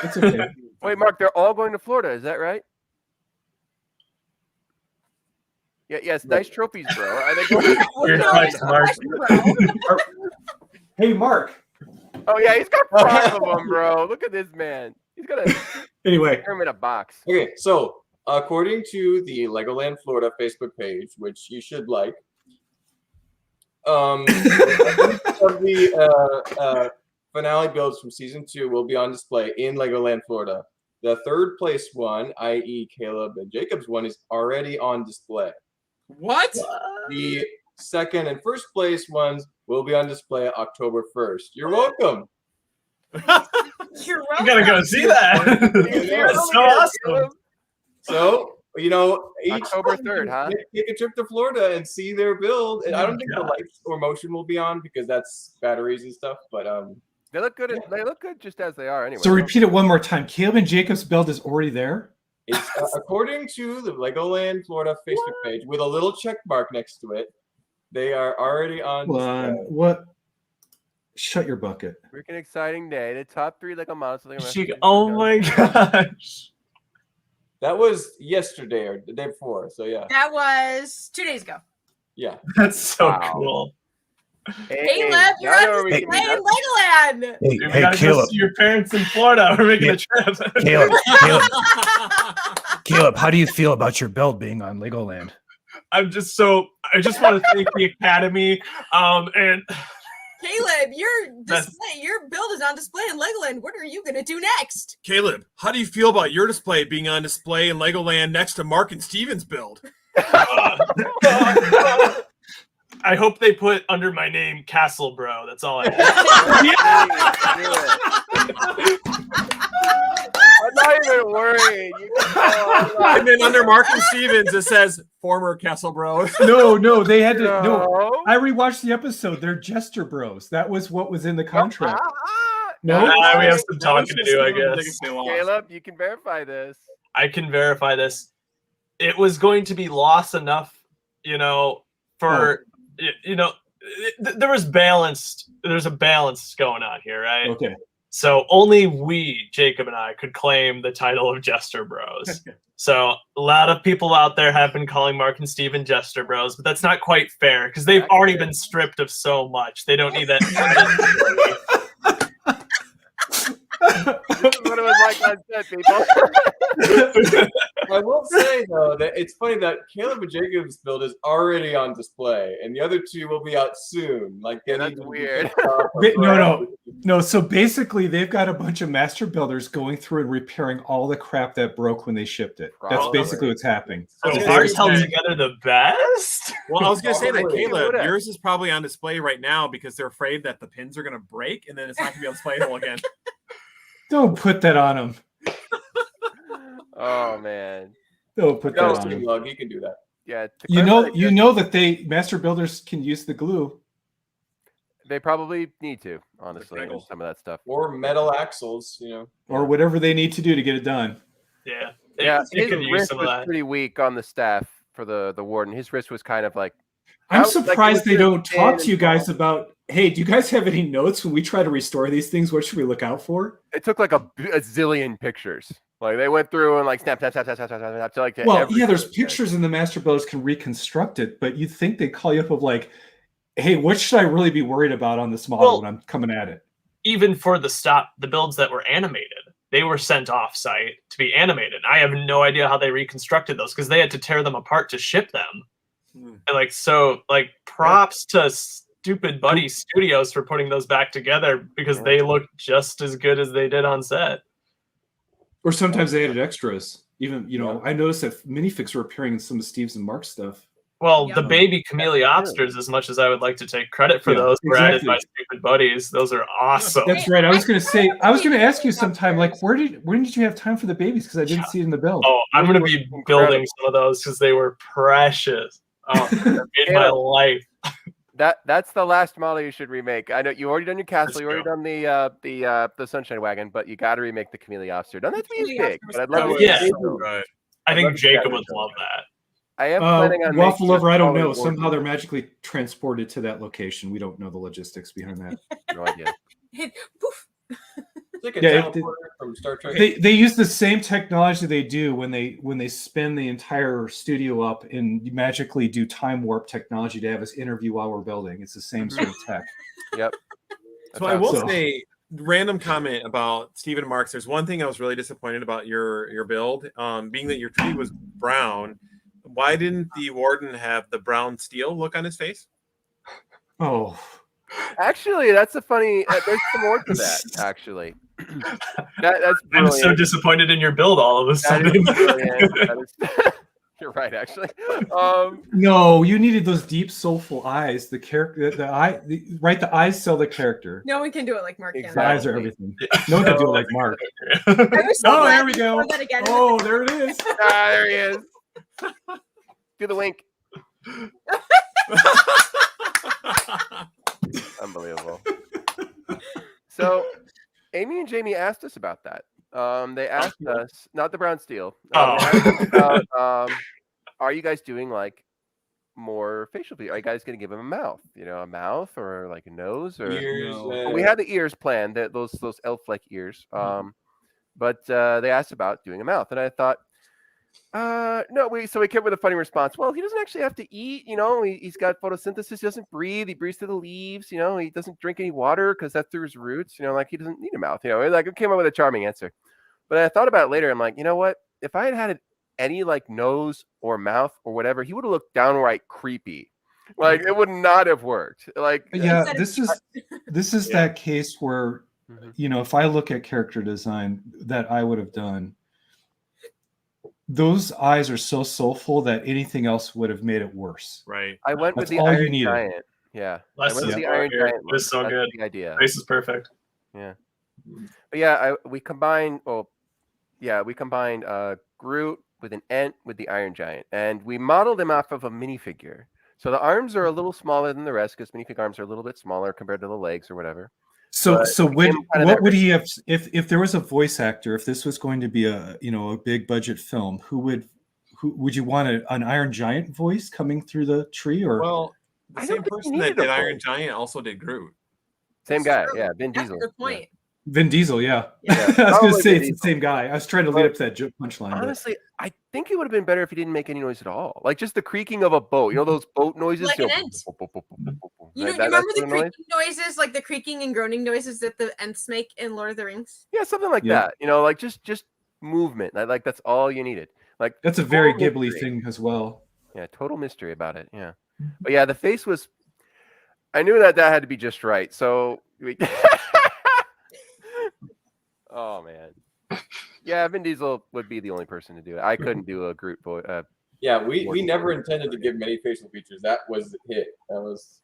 It's okay. Wait, Mark, they're all going to Florida. Is that right? Yeah. Yes. Nice trophies, bro. Are they going? You're No, nice, Mark. Hey, Mark. Oh yeah, he's got 5 of them, bro. Look at this man. He's gonna Anyway, put him in a box. Okay, so according to the Legoland Florida Facebook page, which you should like, of the finale builds from season 2 will be on display in Legoland Florida. The third place one, i.e., Caleb and Jacob's one, is already on display. What? The second and first place ones will be on display October 1st. You're welcome. You're I'm gonna go see that. That's so awesome. So, each October person 3rd, can huh? take a trip to Florida and see their build. And I don't think the lights or motion will be on because that's batteries and stuff. But They look good. They look good just as they are. Anyway. so repeat it one more time. Caleb and Jacob's build is already there. it's according to the Legoland Florida Facebook page with a little check mark next to it. They are already on. Hold on. display. What? Shut your bucket. Freaking exciting day. The top 3 Lego models. Oh my gosh. That was yesterday or the day before. So yeah, That was 2 days ago. yeah. That's so Wow. cool. Caleb, you're on display in Legoland. Hey, Dude, we gotta go see your parents in Florida. We're making a trip. Caleb, how do you feel about your build being on Legoland? I just want to thank the Academy. And Caleb, your build is on display in Legoland. What are you gonna do next? Caleb, how do you feel about your display being on display in Legoland next to Mark and Steven's build? I hope they put under my name Castle Bro. That's all I I'm not even worried. And then under Mark and Stevens, it says former Castle Bro. No, they had to. No, No. I rewatched the episode. They're Jester Bros. That was what was in the contract. No, we have some talking to do, I guess. Caleb, you can verify this. I can verify this. It was going to be lost enough, for there was balanced. There's a balance going on here, right? okay. So only we, Jacob and I, could claim the title of Jester Bros. So a lot of people out there have been calling Mark and Steven Jester Bros, but that's not quite fair because they've already been stripped of so much. They don't need that. This is what it was like on set, people. I will say though that it's funny that Caleb and Jacob's build is already on display, and the other two will be out soon. Like they That's need to be weird. picked up or No. So basically, they've got a bunch of master builders going through and repairing all the crap that broke when they shipped it. That's Probably. basically what's happening. So Okay. ours held together the best. Well, I was gonna say that Probably. Caleb, Would've. yours is probably on display right now because they're afraid that the pins are gonna break and then it's not gonna be on display again. Don't put that on them. Oh man. Don't put No, that on them. Lug, you can do that. Yeah. to You clarify, know that master builders can use the glue. they probably need to, honestly, Bagels. with some of that stuff. Or metal axles, Or whatever they need to do to get it done. Yeah. Yeah, They his could use wrist some of was that. pretty weak on the staff for the warden. His wrist was kind of like. I'm Like, it surprised was they just don't thin talk and to you guys small. about, hey, do you guys have any notes when we try to restore these things? What should we look out for? It took like a zillion pictures. Like they went through and like snap, snap, snap, snap, snap, snap, snap, to like. To Well, every yeah, there's single thing. pictures in the master builders can reconstruct it, but you'd think they'd call you up of like, hey, what should I really be worried about on this model when I'm coming at it? Even for the builds that were animated, they were sent off site to be animated. I have no idea how they reconstructed those because they had to tear them apart to ship them. And props to Stupid Buddy Studios for putting those back together because they look just as good as they did on set. Or sometimes they added extras. Even, I noticed that minifigs were appearing in some of Steve's and Mark's stuff. Well, the baby Chameleopsters, as much as I would like to take credit for those, were added by Stupid Buddies. Those are awesome. That's right. I was going to ask you sometime, like, when did you have time for the babies? Because I didn't see it in the build. Oh, I'm going to be building some of those because they were precious. Oh, that made my life. That's the last model you should remake. I know you already done your castle, you already done the Sunshine Wagon, but you got to remake the Chameleopster. Don't have to be as big, but I'd love to. Yeah, I think Jacob would love that. I am planning on Waffle Lover. I don't know. More Somehow they're magically transported to that location. We don't know the logistics behind that. No idea. It's like a Yeah, teleporter from Star Trek. They use the same technology they do when they spin the entire studio up and magically do time warp technology to have us interview while we're building. It's the same sort of tech. Yep. So I will say, random comment about Stephen Marks. There's one thing I was really disappointed about your build, being that your tree was brown. Why didn't the warden have the brown steel look on his face? Oh, actually, that's a funny. There's some more to that. Actually, that's brilliant. I'm so disappointed in your build all of a sudden. You're right, actually. No, you needed those deep, soulful eyes. The character, the eyes sell the character. No one can do it like Mark. The eyes are everything. No one can do it like Mark. I was so glad there we you go. said that again. Oh, there it is. There he is. Do the wink. Unbelievable. So, Amy and Jamie asked us about that. They asked us, not the brown steel. They asked us about, are you guys doing like more facial features? Are you guys going to give him a mouth? A mouth or like a nose or ears? Well, we had the ears planned, those elf-like ears. But they asked about doing a mouth, and I thought, no, we came with a funny response. Well, he doesn't actually have to eat, he's got photosynthesis, he doesn't breathe, he breathes through the leaves, he doesn't drink any water because that's through his roots, like he doesn't need a mouth, like I came up with a charming answer. But I thought about it later, I'm like, you know what? If I had any like nose or mouth or whatever, he would have looked downright creepy. Like it would not have worked. Like Yeah, this is that case where if I look at character design that I would have done, those eyes are so soulful that anything else would have made it worse. Right. I went with That's the all you Iron needed. Giant. Yeah. I Less went is with the more Iron here. Giant. It's so That's good. the idea. Face is perfect. Yeah. But yeah, we combined. We combined Groot with an Ent with the Iron Giant, and we modeled him off of a minifigure. So the arms are a little smaller than the rest because minifig arms are a little bit smaller compared to the legs or whatever. So what would he have if there was a voice actor? If this was going to be a big budget film, who would you want an Iron Giant voice coming through the tree? Or well, the same person that did Iron Giant also did Groot. Same guy, yeah, Vin That's Diesel. a good point. Vin Diesel, yeah. Yeah. I was going to Probably say Vin it's the Diesel. same guy. I was trying to lead up to that joke punchline. but- Honestly, I think it would have been better if he didn't make any noise at all. Like just the creaking of a boat. Those boat noises. Like an Ent. You remember the creaking noises, like the creaking and groaning noises that the Ents make in Lord of the Rings? Yeah, something like Yeah. that. Like just movement. Like that's all you needed. Like That's a very total Ghibli mystery. thing as well. Yeah, total mystery about it. Yeah, but yeah, the face was. I knew that had to be just right. So we. Oh man, yeah, Vin Diesel would be the only person to do it. I couldn't do a Groot voice. Yeah, we never intended to give many facial features. That was the hit. That was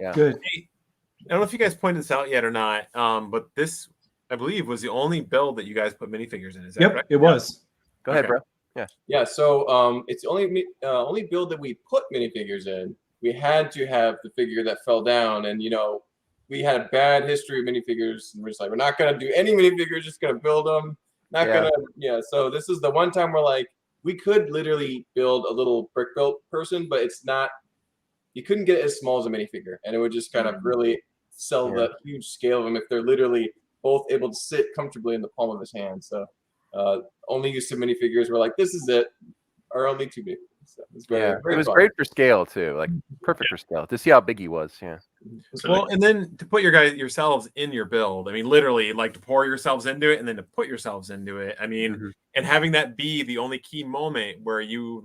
Yeah. Good. I don't know if you guys pointed this out yet or not, but this, I believe, was the only build that you guys put minifigures in. Is that Yep, correct? it was. Go ahead, Okay. bro. yeah. So it's the only build that we put minifigures in. We had to have the figure that fell down, and we had a bad history of minifigures, and we're just like, we're not gonna do any minifigures, just gonna build them. Not Yeah. gonna. Yeah. So this is the one time where like we could literally build a little brick built person, but it's not. You couldn't get it as small as a minifigure, and it would just kind of really sell the huge scale of them if they're literally both able to sit comfortably in the palm of his hand. So only use of minifigures were like, this is it, or only too big. So it's very, very it was fun. great for scale too, like perfect for scale. To see how big he was, yeah. Well, and then to put yourselves in your build. I mean, literally, like to pour yourselves into it, and then to put yourselves into it. I mean, and having that be the only key moment where you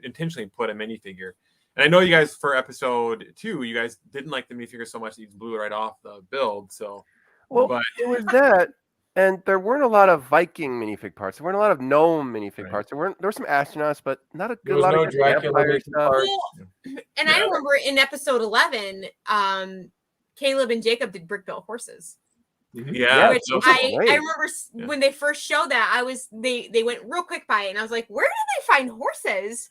intentionally put a minifigure. And I know you guys for episode 2, you guys didn't like the minifigure so much that you blew it right off the build. So, Well, it was that, and there weren't a lot of Viking minifig parts. There weren't a lot of gnome minifig parts. There were some astronauts, but not a There good was lot no of good Dracula vampire minifig stuff. parts. And I remember in episode 11, Caleb and Jacob did brick built horses. Yeah, which those I are great. remember when they first showed that, they went real quick by it, and I was like, where did they find horses?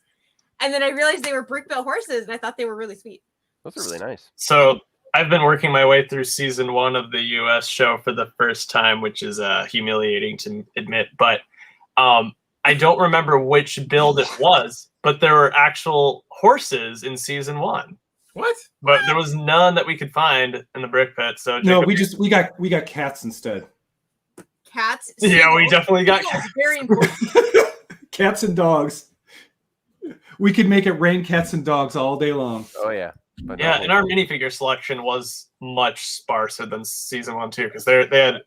And then I realized they were brick built horses, and I thought they were really sweet. Those are really nice. So I've been working my way through season 1 of the US show for the first time, which is humiliating to admit. But I don't remember which build it was, but there were actual horses in season 1. What? But there was none that we could find in the brick pit. So No, Jacob, we got cats instead. Cats. Yeah, we definitely got Seagulls, very important. Cats and dogs. We could make it rain cats and dogs all day long. Oh yeah. But yeah, and our minifigure selection was much sparser than season 1 too, because they had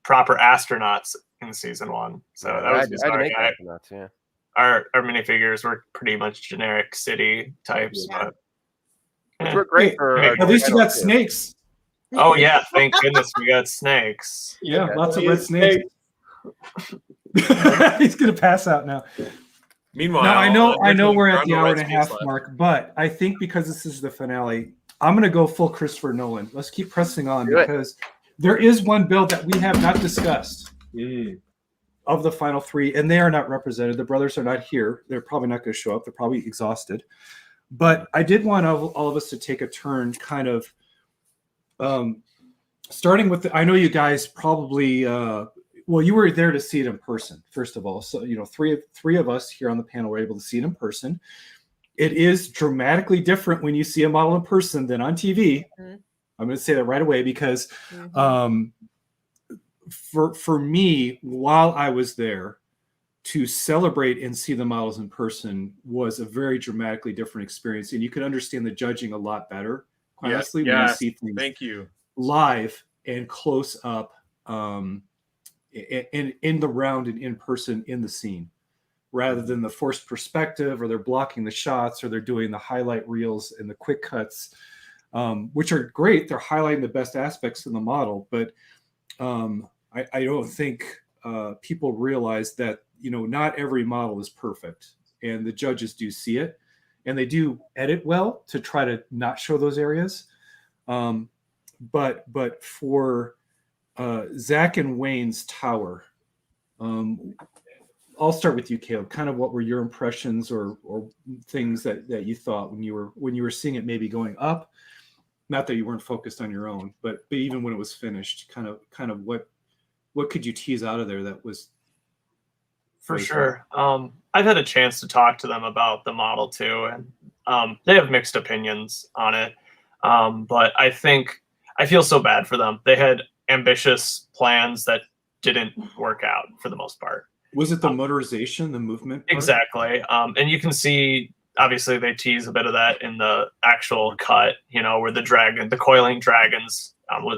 proper astronauts in season 1. So that was I had to make astronauts, yeah. Our minifigures were pretty much generic city types, but which were great for at least you got snakes. Oh yeah, thank goodness we got snakes. Yeah, lots of red snakes. He's gonna pass out now. Meanwhile, now I know we're at the hour red and a half snakes mark, but I think because this is the finale, I'm gonna go full Christopher Nolan. Let's keep pressing on Do it. because there is one build that we have not discussed of the final 3, and they are not represented. The brothers are not here. They're probably not going to show up. They're probably exhausted. But I did want all of us to take a turn, kind of starting with. I know you guys probably. Well, you were there to see it in person, first of all. So, three of us here on the panel were able to see it in person. It is dramatically different when you see a model in person than on TV. Mm-hmm. I'm going to say that right away because for me, while I was there, to celebrate and see the models in person was a very dramatically different experience. And you can understand the judging a lot better, honestly, when you see things live and close up. In the round and in person in the scene, rather than the forced perspective, or they're blocking the shots, or they're doing the highlight reels and the quick cuts, which are great. They're highlighting the best aspects of the model, but I don't think people realize that not every model is perfect, and the judges do see it, and they do edit well to try to not show those areas. But for Zach and Wayne's tower. I'll start with you, Caleb. Kind of what were your impressions or things that you thought when you were seeing it maybe going up? Not that you weren't focused on your own, but even when it was finished, kind of what could you tease out of there that was for sure. I've had a chance to talk to them about the model too, and they have mixed opinions on it. But I feel so bad for them. They had ambitious plans that didn't work out for the most part. Was it the motorization, the movement part? Exactly. And you can see, obviously they tease a bit of that in the actual cut, where the coiling dragons,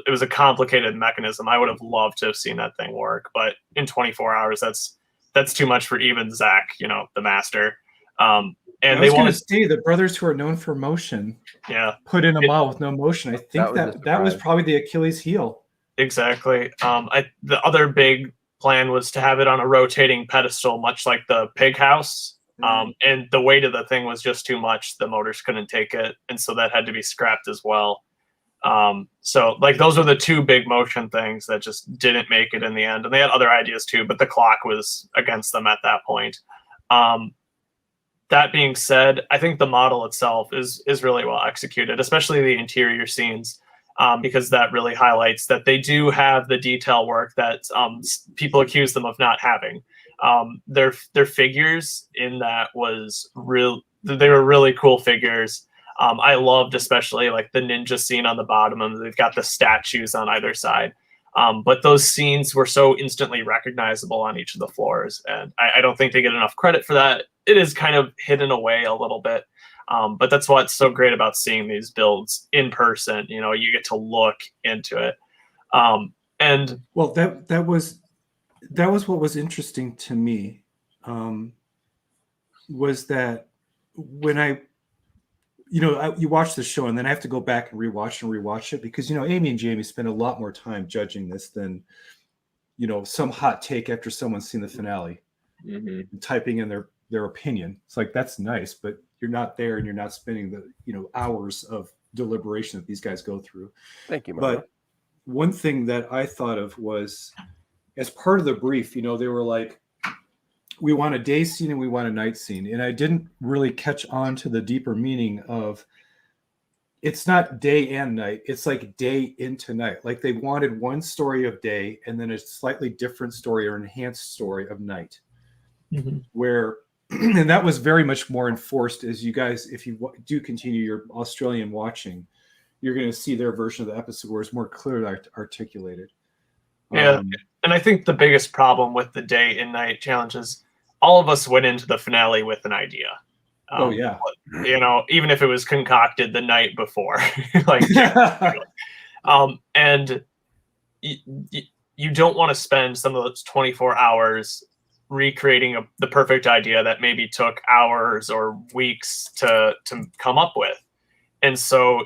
it was a complicated mechanism. I would have loved to have seen that thing work, but in 24 hours, that's too much for even Zach, the master. And I was going to say the brothers who are known for motion, put in a model with no motion. I think that was probably the Achilles heel. Exactly. The other big plan was to have it on a rotating pedestal, much like the pig house. And the weight of the thing was just too much. The motors couldn't take it. And so that had to be scrapped as well. So those are the two big motion things that just didn't make it in the end. And they had other ideas too, but the clock was against them at that point. That being said, I think the model itself is really well executed, especially the interior scenes. because that really highlights that they do have the detail work that people accuse them of not having. Their figures in that was real. They were really cool figures. I loved especially like the ninja scene on the bottom, and they've got the statues on either side. But those scenes were so instantly recognizable on each of the floors, and I don't think they get enough credit for that. It is kind of hidden away a little bit, but that's what's so great about seeing these builds in person. You know, you get to look into it, and well, that was what was interesting to me, was that when you watch the show and then I have to go back and rewatch it because, Amy and Jamie spend a lot more time judging this than, some hot take after someone's seen the finale, and typing in their opinion. It's like, that's nice, but you're not there and you're not spending the, hours of deliberation that these guys go through. Thank you, Mario. But one thing that I thought of was, as part of the brief, they were like, we want a day scene and we want a night scene. And I didn't really catch on to the deeper meaning of, it's not day and night. It's like day into night. Like they wanted one story of day and then a slightly different story or enhanced story of night. Where, and that was very much more enforced as you guys, if you do continue your Australian watching, you're going to see their version of the episode where it's more clearly articulated. Yeah, and I think the biggest problem with the day and night challenges, all of us went into the finale with an idea. Oh yeah, even if it was concocted the night before, like, and you don't want to spend some of those 24 hours recreating the perfect idea that maybe took hours or weeks to come up with, and so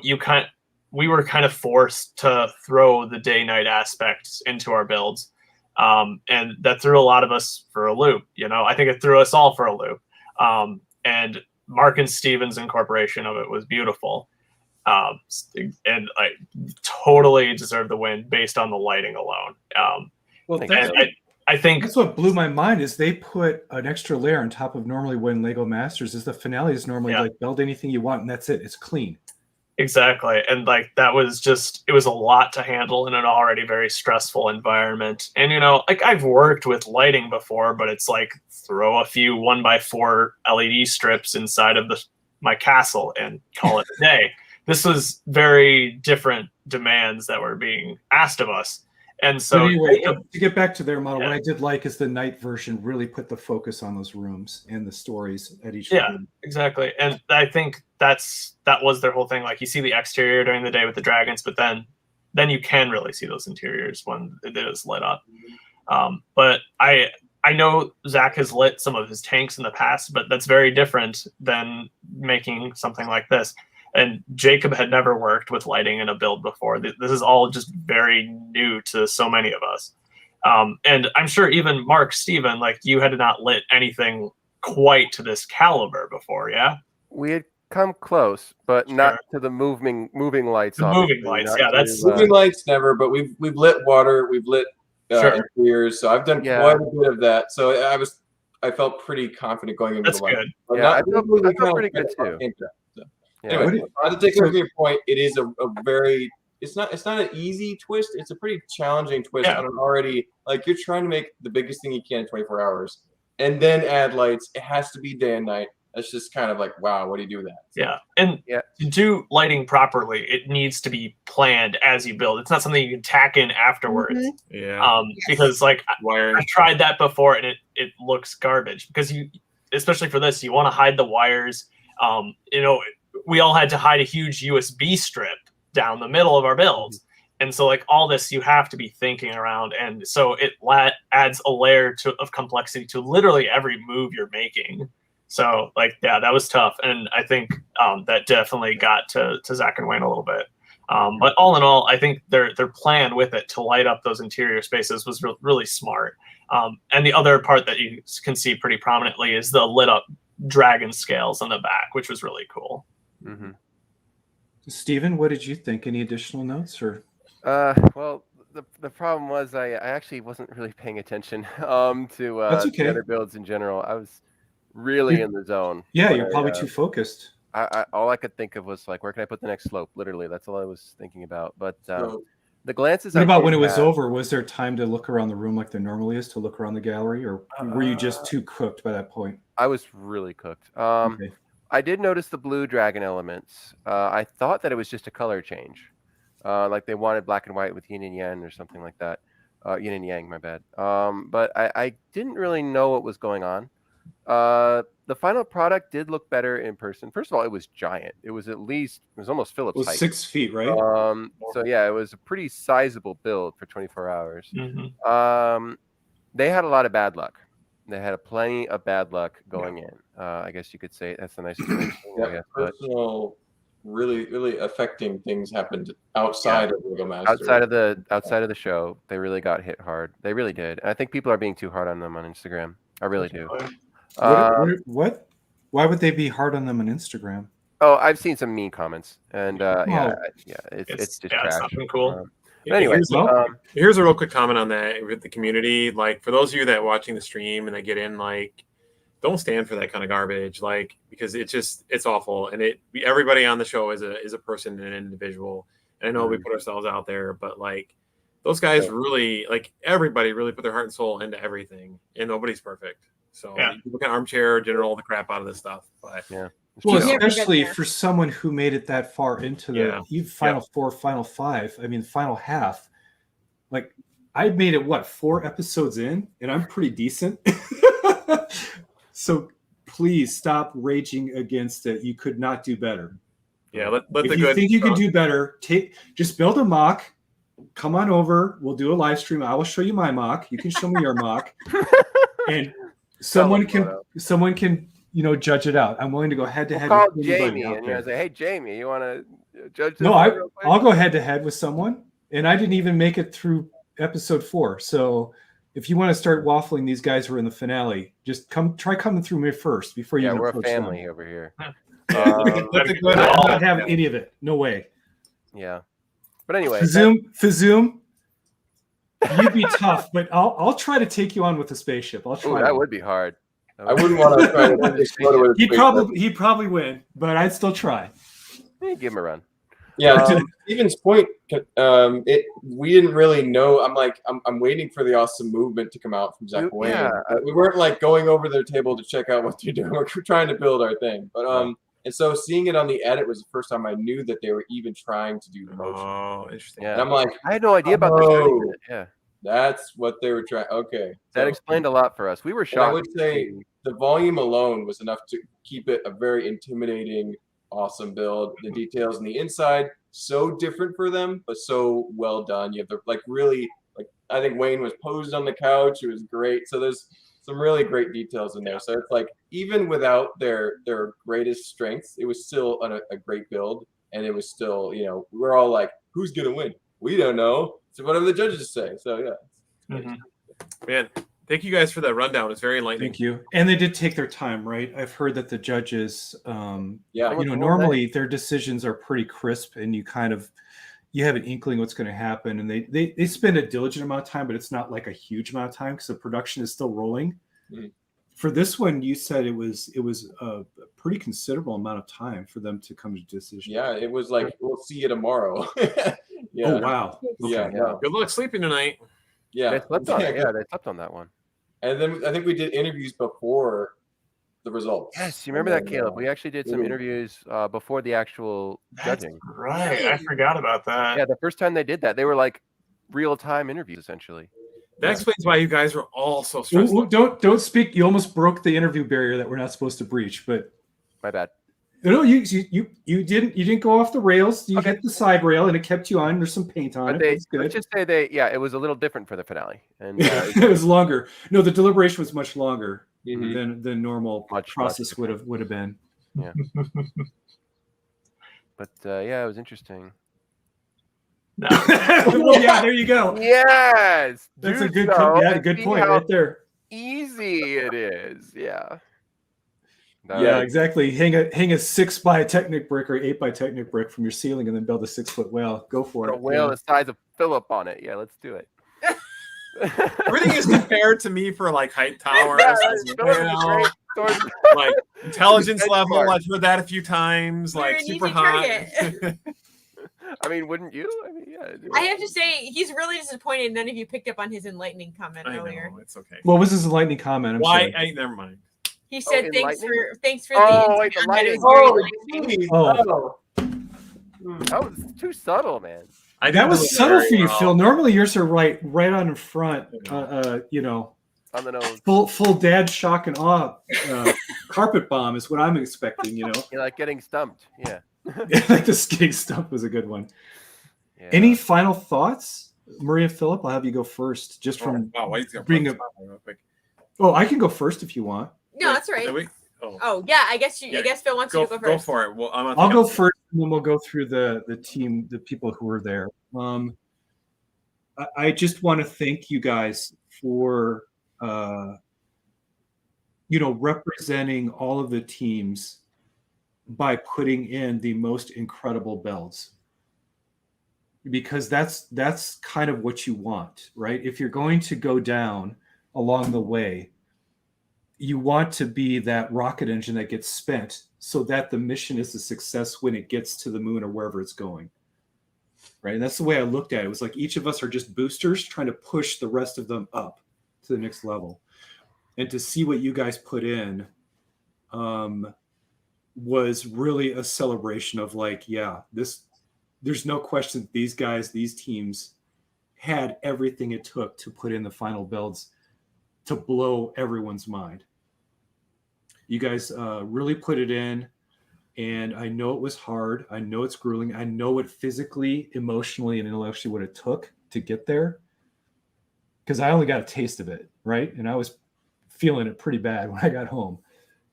we were kind of forced to throw the day-night aspects into our builds. And that threw a lot of us for a loop. I think it threw us all for a loop. And Mark and Steven's incorporation of it was beautiful. And I totally deserve the win based on the lighting alone. I think that's what blew my mind is they put an extra layer on top of normally when Lego Masters is the finale is normally like build anything you want and that's it. It's clean. Exactly. And like that was it was a lot to handle in an already very stressful environment. And like I've worked with lighting before, but it's like throw a few 1x4 LED strips inside of my castle and call it a day. This was very different demands that were being asked of us. And so anyway, to get back to their model, what I did like is the night version really put the focus on those rooms and the stories at each room. Exactly. And I think that was their whole thing. Like you see the exterior during the day with the dragons, but then you can really see those interiors when it is lit up. But I know Zach has lit some of his tanks in the past, but that's very different than making something like this. And Jacob had never worked with lighting in a build before. This is all just very new to so many of us. And I'm sure even Mark, Steven, like you had not lit anything quite to this caliber before, yeah? We had come close, but not to the moving lights. The moving lights, that's moving lights never. But we've lit water, we've lit interiors, so I've done quite a bit of that. So I felt pretty confident going into the light. Good. I felt pretty good too. Anyway, to take over your point, it is a very it's not an easy twist. It's a pretty challenging twist on an already like you're trying to make the biggest thing you can in 24 hours, and then add lights. It has to be day and night. That's just kind of like wow, what do you do with that? Yeah, and to do lighting properly, it needs to be planned as you build. It's not something you can tack in afterwards. Because like I tried that before and it looks garbage because especially for this, you want to hide the wires. We all had to hide a huge USB strip down the middle of our builds. And so like all this you have to be thinking around. And so it adds a layer of complexity to literally every move you're making. So like, that was tough. And I think that definitely got to Zach and Wayne a little bit. But all in all, I think their plan with it to light up those interior spaces was really smart. And the other part that you can see pretty prominently is the lit up dragon scales on the back, which was really cool. Steven, what did you think? Any additional notes or? Well, the problem was I actually wasn't really paying attention to the other builds in general. I was really in the zone. Yeah, you're probably too focused. all I could think of was like, where can I put the next slope? Literally, that's all I was thinking about. But So, the glances. What I about did when it was have- over? Was there time to look around the room like there normally is to look around the gallery, or were you just too cooked by that point? I was really cooked. Okay. I did notice the blue dragon elements. I thought that it was just a color change, like they wanted black and white with yin and yang or something like that. Yin and yang, my bad. But I didn't really know what was going on. The final product did look better in person. First of all, it was giant. It was almost It Phillips was height. 6 feet, right? So yeah, it was a pretty sizable build for 24 hours. Mhm. They had a lot of bad luck. They had plenty of bad luck going in. I guess you could say that's the nicest way to say it, I yeah, guess. But personal, really affecting things happened outside of Lego Master. outside of the show, they really got hit hard. They really did. And I think people are being too hard on them on Instagram. I really do. What? Why would they be hard on them on Instagram? Oh, I've seen some mean comments, and Oh. it's just it's trash. not been cool. But anyway, Here's a real quick comment on that with the community. Like, for those of you that are watching the stream and they get in, like, don't stand for that kind of garbage, like, because it's awful. And everybody on the show is a person and an individual. And I know we put ourselves out there, but like, those guys really, like, everybody really put their heart and soul into everything, and nobody's perfect. So you can armchair general the crap out of this stuff, but Well, especially for someone who made it that far into the even final four, final five. I mean, final half. Like, I made it 4 episodes in, and I'm pretty decent. So please stop raging against it. You could not do better. Yeah, let if the you good think you can do better, just build a mock. Come on over. We'll do a live stream. I will show you my mock. You can show me your mock, and someone can judge it out. I'm willing to go head to head. Call with Jamie anybody out and there. say, "Hey, Jamie, you want to judge this?" No, real quick?" I'll go head to head with someone, and I didn't even make it through episode 4. So if you want to start waffling, these guys were in the finale. Just try coming through me first before you. Yeah, even we're a approach family them. over here. Not have any of it. No way. Yeah, but anyway, Fazoom, you'd be tough, but I'll try to take you on with a spaceship. I'll try. that would be hard. I wouldn't want to try to explode with a spaceship. He'd probably win, but I'd still try. Give him a run. Yeah, to Steven's point, we didn't really know. I'm waiting for the awesome movement to come out from Zach Wayne. yeah. We weren't like going over their table to check out what they're doing. We're trying to build our thing, but and so seeing it on the edit was the first time I knew that they were even trying to do the motion. Oh, interesting. Yeah. And I'm like, I had no idea about this. Yeah, that's what they were trying. Okay, that explained a lot for us. We were and shocked. I would say the volume alone was enough to keep it a very intimidating, awesome build. The details on the inside, so different for them, but so well done. You have the I think Wayne was posed on the couch. It was great. So there's some really great details in there. So it's like, even without their greatest strengths, it was still a great build. And it was still, we're all like, who's going to win? We don't know. So whatever the judges say. So yeah. Man, thank you guys for that rundown. It's very enlightening. Thank you. And they did take their time, right? I've heard that the judges, Yeah. normally their decisions are pretty crisp, and you have an inkling what's going to happen, and they spend a diligent amount of time, but it's not like a huge amount of time because the production is still rolling. Mhm. For this one, you said it was a pretty considerable amount of time for them to come to a decision. Yeah. It was like, we'll see you tomorrow. Yeah. Oh wow. Yeah. Okay. Yeah. Good luck sleeping tonight. Yeah. They slept on it. Yeah, they slept on that one. And then I think we did interviews before the results. Yes, you remember that, Caleb? We actually did some interviews before the actual judging. Right, I forgot about that. Yeah, the first time they did that, they were like real-time interviews essentially. That explains why you guys were all so stressed. Ooh, don't speak. You almost broke the interview barrier that we're not supposed to breach, but My bad. no, you didn't go off the rails. You hit the side rail, and it kept you on. There's some paint on But it. That's good. let's just say it was a little different for the finale. And It was longer. No, the deliberation was much longer Mhm. than normal Much process would have been. yeah. But yeah, it was interesting. Well, yeah, there you go. Yes, That's a do good so yeah, and good see point how right there. Easy it is. Yeah. Yeah, exactly. Hang a 6 by Technic brick or 8 by Technic brick from your ceiling, and then build a 6-foot whale. Go for Put it. a whale Yeah. the size of Philip on it. Yeah, let's do it. Everything is compared to me for like height towers, Yeah, as Philip is well, great. Thor's- like intelligence Benchmark. level. I've heard that a few times. You're Like an super easy high. target. I mean, wouldn't you? I mean, yeah. I have to say, he's really disappointed none of you picked up on his enlightening comment I earlier. know it's okay. What was his enlightening comment? I'm Why? sorry. Never mind. He said, enlightening? thanks for Oh, the wait, the Instagram, that is lighting. very enlightening." Oh. That was too subtle, man. I That didn't do was it subtle very for you, well. Phil. Normally yours are right on in front. You know, On the nose. full dad shock and awe. Carpet bomb is what I'm expecting. You know, You're like getting stumped. Yeah. like the skating stuff was a good one. Yeah. Any final thoughts, Maria Phillip? I'll have you go first, just from Oh, wow, why is it being real a. quick? Oh, I can go first if you want. No, that's right. Did we- Oh, Oh yeah, I guess Yeah, I guess Phil wants you to go go first. for it. Well, I'll go first, and then we'll go through the team, the people who were there. I just want to thank you guys for representing all of the teams by putting in the most incredible builds, because that's kind of what you want, right? If you're going to go down along the way, you want to be that rocket engine that gets spent so that the mission is a success when it gets to the moon or wherever it's going. Right. And that's the way I looked at it. It was like each of us are just boosters trying to push the rest of them up to the next level. And to see what you guys put in was really a celebration of like, yeah, there's no question these guys, these teams had everything it took to put in the final builds to blow everyone's mind. You guys really put it in, and I know it was hard. I know it's grueling. I know what physically, emotionally, and intellectually what it took to get there, because I only got a taste of it, right? And I was feeling it pretty bad when I got home.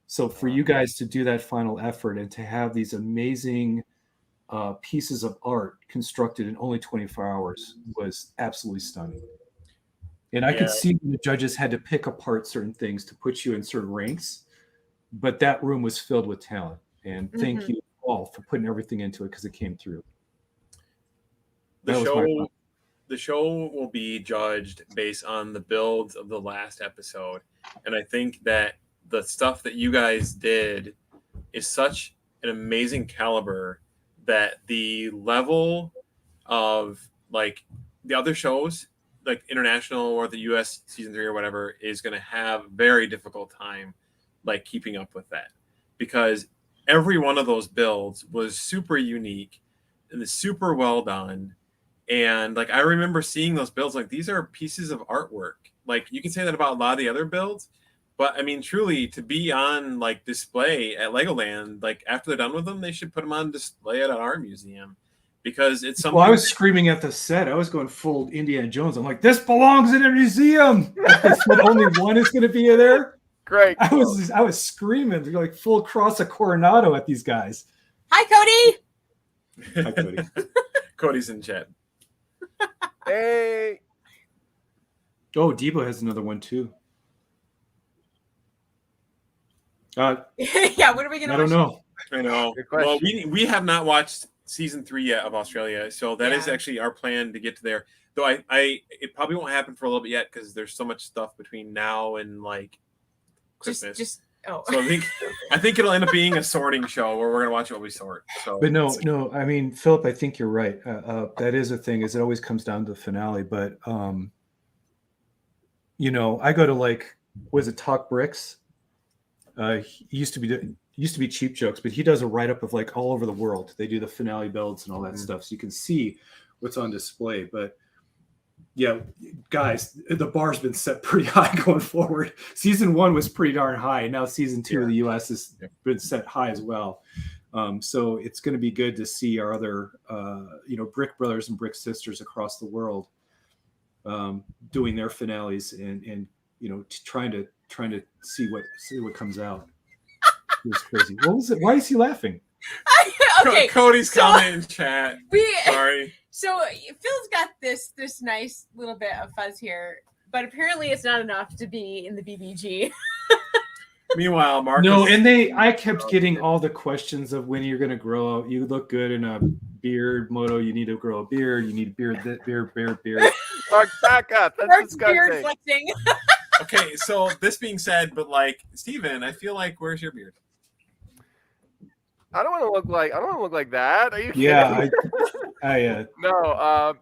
So for you guys to do that final effort and to have these amazing pieces of art constructed in only 24 hours was absolutely stunning. And I could see when the judges had to pick apart certain things to put you in certain ranks, but that room was filled with talent. And thank you all for putting everything into it, because it came through. The show will be judged based on the builds of the last episode. And I think that the stuff that you guys did is such an amazing caliber that the level of like the other shows, like international or the US season 3 or whatever, is going to have a very difficult time like keeping up with that, because every one of those builds was super unique and super well done. And like I remember seeing those builds, like these are pieces of artwork. Like you can say that about a lot of the other builds, but I mean truly to be on like display at Legoland, like after they're done with them, they should put them on display at an art museum, because it's something. Well, I was screaming at the set. I was going full Indiana Jones. I'm like, this belongs in a museum. When only one is going to be there. Great. I was screaming like full cross of Coronado at these guys. Hi, Cody. Hi, Cody. Cody's in chat. Hey. Oh, Debo has another one too. Yeah, what are we gonna? I don't know. I know. Good question. Well, we have not watched season 3 yet of Australia, so that is actually our plan to get to there. Though it probably won't happen for a little bit yet, because there's so much stuff between now and like Christmas. So I think it'll end up being a sorting show where we're gonna watch what we sort. So, But no. I mean, Philip, I think you're right. That is a thing. Is it always comes down to the finale? But I go to like, was it Talk Bricks? He used to be Cheap Jokes, but he does a write up of like all over the world. They do the finale builds and all that stuff, so you can see what's on display. But yeah, guys, the bar's been set pretty high going forward. Season 1 was pretty darn high, and now season 2 of the US has been set high as well. So it's going to be good to see our other, Brick brothers and Brick sisters across the world doing their finales and trying to see what comes out. It was crazy. What was it? Why is he laughing? Okay, Cody's comment in chat. Sorry. So Phil's got this nice little bit of fuzz here, but apparently it's not enough to be in the BBG. Meanwhile, Marcus. No, and I kept getting all the questions of when you're going to grow up. You look good in a beard, Moto. You need to grow a beard. You need beard. Mark, back up. That's Mark's beard disgusting. flexing. Okay, so this being said, but like Steven, I feel like where's your beard? I don't want to look like that. Are you kidding? Yeah, I No.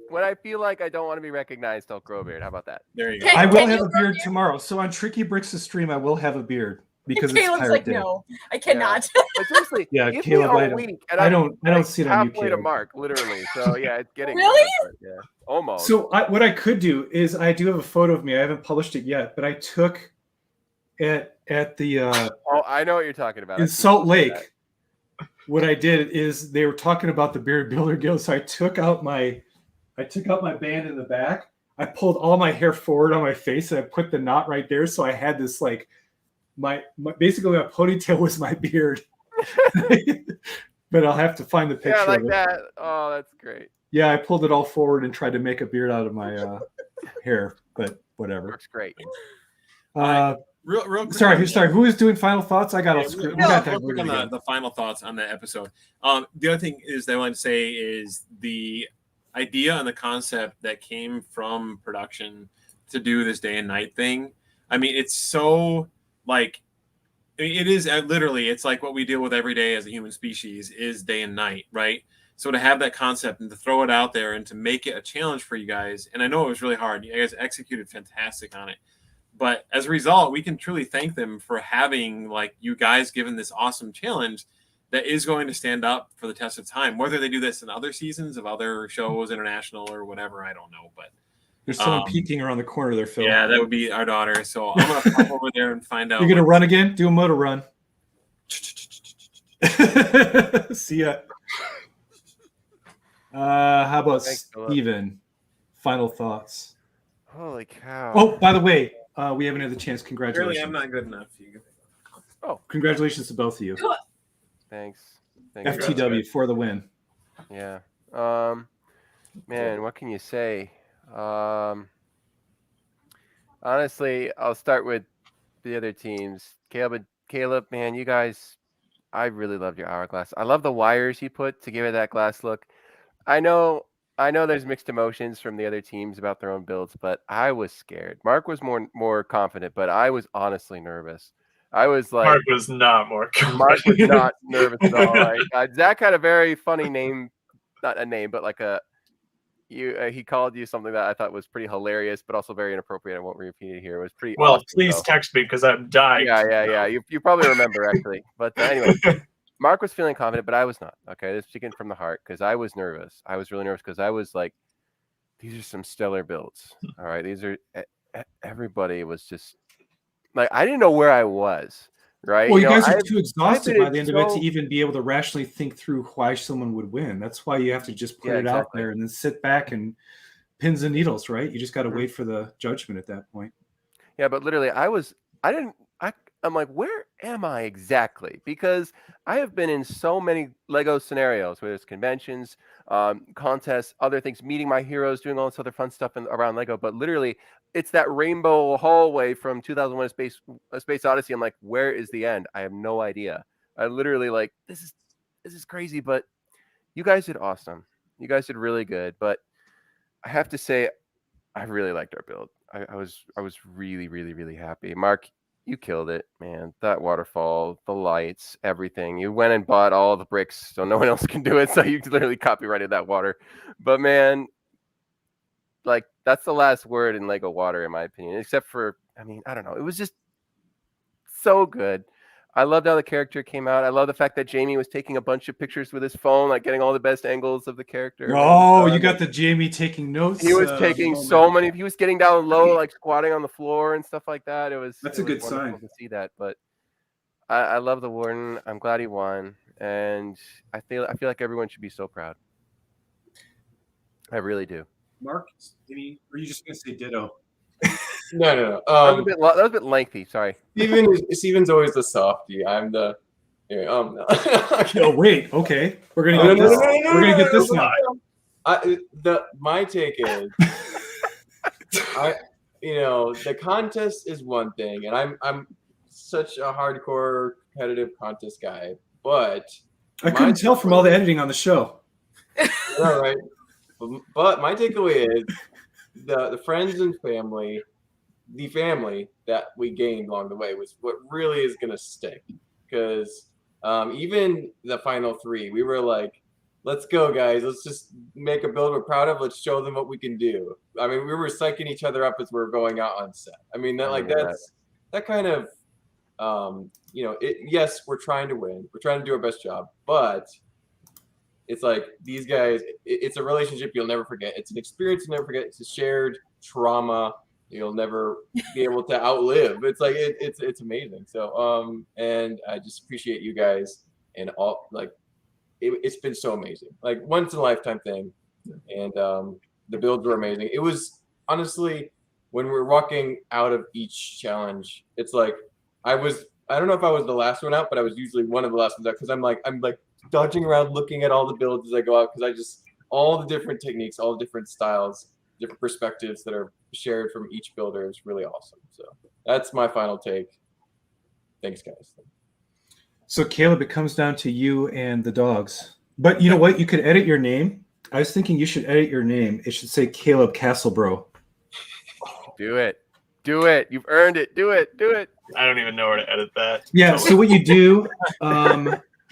When I feel like I don't want to be recognized, I'll grow a beard. How about that? There you go. I will Can have you a grow beard beard? tomorrow. So on Tricky Bricks' stream, I will have a beard because it's Caleb's Pirate like, Day. no, I cannot. But seriously, Yeah, give Caleb, me I a don't- week, and I I'm don't like see it on you, halfway to Caleb. Mark, literally. So yeah, it's getting Really? there, but yeah, almost. So what I could do is I do have a photo of me. I haven't published it yet, but I took at the Oh, I know what you're talking about. in I've seen Salt that. Lake. What I did is they were talking about the Beard Builder Guild, so I took out my band in the back. I pulled all my hair forward on my face and I put the knot right there, so I had this like my basically my ponytail was my beard. But I'll have to find the picture. Yeah, like of it. that. Oh, that's great. Yeah, I pulled it all forward and tried to make a beard out of my hair, but whatever. Works great. Real quick. Sorry. Who is doing final thoughts? I got all Yeah, screwed. real got quick on the final thoughts on the episode. The other thing is that I want to say is the idea and the concept that came from production to do this day and night thing. I mean, it's so like it is literally. It's like what we deal with every day as a human species is day and night, right? So to have that concept and to throw it out there and to make it a challenge for you guys, and I know it was really hard. You guys executed fantastic on it. But as a result, we can truly thank them for having like you guys given this awesome challenge that is going to stand up for the test of time. Whether they do this in other seasons of other shows, international or whatever, I don't know. But There's someone peeking around the corner there, Phil. yeah, that would be our daughter. So I'm gonna pop over there and find out. You're gonna run again? Do a motor run. See ya. How about Thanks, Philip. Steven? Final thoughts. Holy cow! Oh, by the way, we haven't had the chance. Really, Congratulations. I'm not good enough. Congratulations to both of you. Thanks. Thanks. FTW for the win. Yeah. Man, what can you say? Honestly, I'll start with the other teams. Caleb, man, you guys, I really loved your hourglass. I love the wires you put to give it that glass look. I know there's mixed emotions from the other teams about their own builds, but I was scared. Mark was more confident, but I was honestly nervous. I was like, Mark was not more Mark was not nervous at all. Zach had a very funny name, not a name, but like he called you something that I thought was pretty hilarious, but also very inappropriate. I won't repeat it here. It was pretty. Well, awesome, please though. text me because I'm dying. Yeah. You probably remember actually, but anyway, Mark was feeling confident, but I was not. Okay, this is speaking from the heart because I was nervous. I was really nervous because I was like, these are some stellar builds. All right, these are everybody was just like I didn't know where I was. Right. Well, you guys are I've too exhausted been by the end of it to so- even be able to rationally think through why someone would win. That's why you have to just put Yeah, it out exactly. there and then sit back and pins and needles, right? You just got to wait for the judgment at that point. Yeah, but literally, I'm like, where am I exactly? Because I have been in so many Lego scenarios, whether it's conventions, contests, other things, meeting my heroes, doing all this other fun stuff around Lego. But literally, it's that rainbow hallway from 2001: A Space Odyssey. I'm like, where is the end? I have no idea. I literally like this is crazy. But you guys did awesome. You guys did really good. But I have to say, I really liked our build. I was really, really, really happy. Mark, you killed it, man. That waterfall, the lights, everything. You went and bought all the bricks so no one else can do it. So you literally copyrighted that water. But man, like that's the last word in Lego water, in my opinion. Except for, I mean, I don't know. It was just so good. I loved how the character came out. I love the fact that Jamie was taking a bunch of pictures with his phone, like getting all the best angles of the character. Oh, you got the Jamie taking notes. He was taking moment. so many. He was getting down low, like squatting on the floor and stuff like that. That's a good sign to see that. But I love the Warden. I'm glad he won, and I feel like everyone should be so proud. I really do. Mark, were you just gonna say ditto? No. That was a bit lengthy. Sorry. Steven's always the softie. I'm the. Anyway, no. Oh wait, okay. We're gonna get this. We're gonna get this now. My take is, the contest is one thing, and I'm such a hardcore competitive contest guy, but I couldn't tell from all the editing on the show. all right. But my takeaway is the friends and family, the family that we gained along the way was what really is going to stick. Because even the final 3, we were like, let's go, guys. Let's just make a build we're proud of. Let's show them what we can do. I mean, we were psyching each other up as we were going out on set. I mean, that kind of, yes, we're trying to win. We're trying to do our best job. But it's like these guys, it's a relationship you'll never forget. It's an experience you'll never forget. It's a shared trauma you'll never be able to outlive. It's like, it's amazing. So, and I just appreciate you guys and all, like, it's been so amazing, like once in a lifetime thing. And the builds were amazing. It was honestly, when we're walking out of each challenge, it's like, I don't know if I was the last one out, but I was usually one of the last ones out. Cause I'm like dodging around, looking at all the builds as I go out. Cause all the different techniques, all the different styles, different perspectives that are shared from each builder is really awesome. So that's my final take. Thanks, guys. So Caleb, it comes down to you and the dogs. But you know what? You could edit your name. I was thinking you should edit your name. It should say Caleb Castlebro. Do it. Do it. You've earned it. Do it. Do it. I don't even know where to edit that. Yeah. So what you do,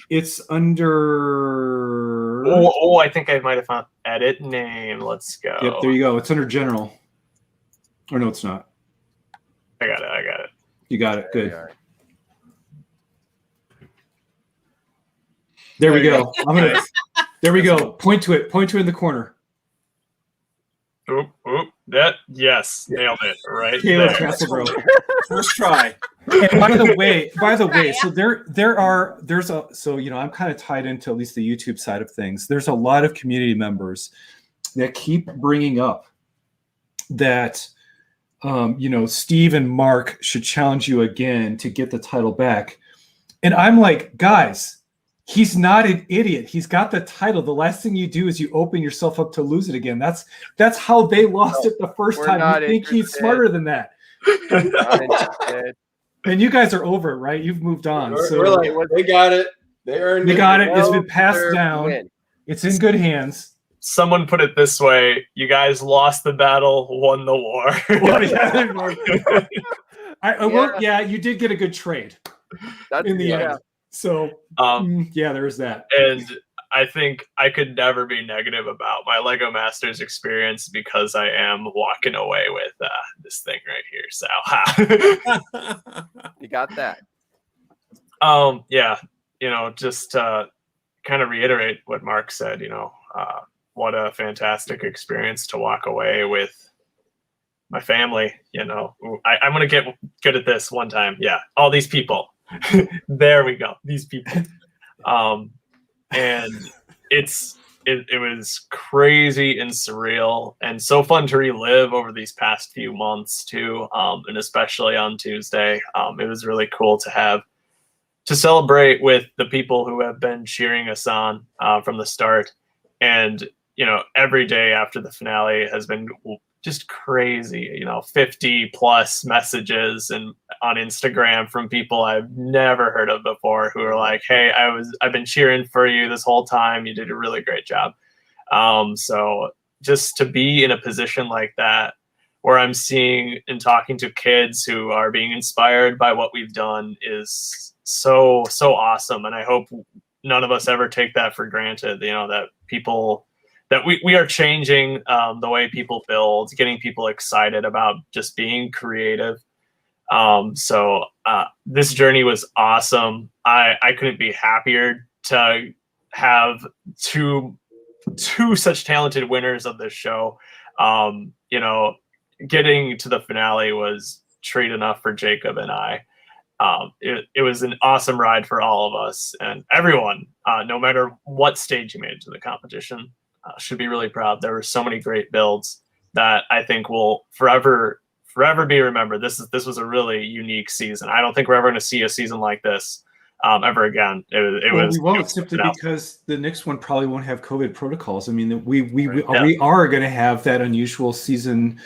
it's under. Oh, I think I might have found edit name. Let's go. Yep. There you go. It's under general. Or no, it's not. I got it. You got it. Good. There we go. There we go. Point to it. Point to it in the corner. Oop. Yes. Nailed it. Right Caleb there. Castlebro. First try. And by the way, so I'm kind of tied into at least the YouTube side of things. There's a lot of community members that keep bringing up that, Steve and Mark should challenge you again to get the title back. And I'm like, guys, he's not an idiot. He's got the title. The last thing you do is you open yourself up to lose it again. That's how they lost it the first time. You think he's smarter than that. And you guys are over it, right? You've moved on. We're like, they got it. They earned it. They got it. It's been passed down. It's in good hands. Someone put it this way: you guys lost the battle, won the war. You did get a good trade in the end. So there is that. And I think I could never be negative about my Lego Masters experience because I am walking away with this thing right here. So you got that. Just kind of reiterate what Mark said. What a fantastic experience to walk away with my family. I'm gonna get good at this one time. Yeah, all these people. There we go. These people. And it was crazy and surreal and so fun to relive over these past few months too. And especially on Tuesday, it was really cool to celebrate with the people who have been cheering us on from the start. And, every day after the finale has been just crazy, 50 plus messages and on Instagram from people I've never heard of before who are like, hey, I've been cheering for you this whole time. You did a really great job. So just to be in a position like that, where I'm seeing and talking to kids who are being inspired by what we've done is so awesome. And I hope none of us ever take that for granted, that people, that we are changing the way people build, getting people excited about just being creative. So this journey was awesome. I couldn't be happier to have two such talented winners of this show. Getting to the finale was treat enough for Jacob and I. It was an awesome ride for all of us and everyone, no matter what stage you made it to the competition. Should be really proud. There were so many great builds that I think will forever be remembered. This was a really unique season. I don't think we're ever going to see a season like this ever again. We won't, simply because the next one probably won't have COVID protocols. I mean, we are going to have that unusual season,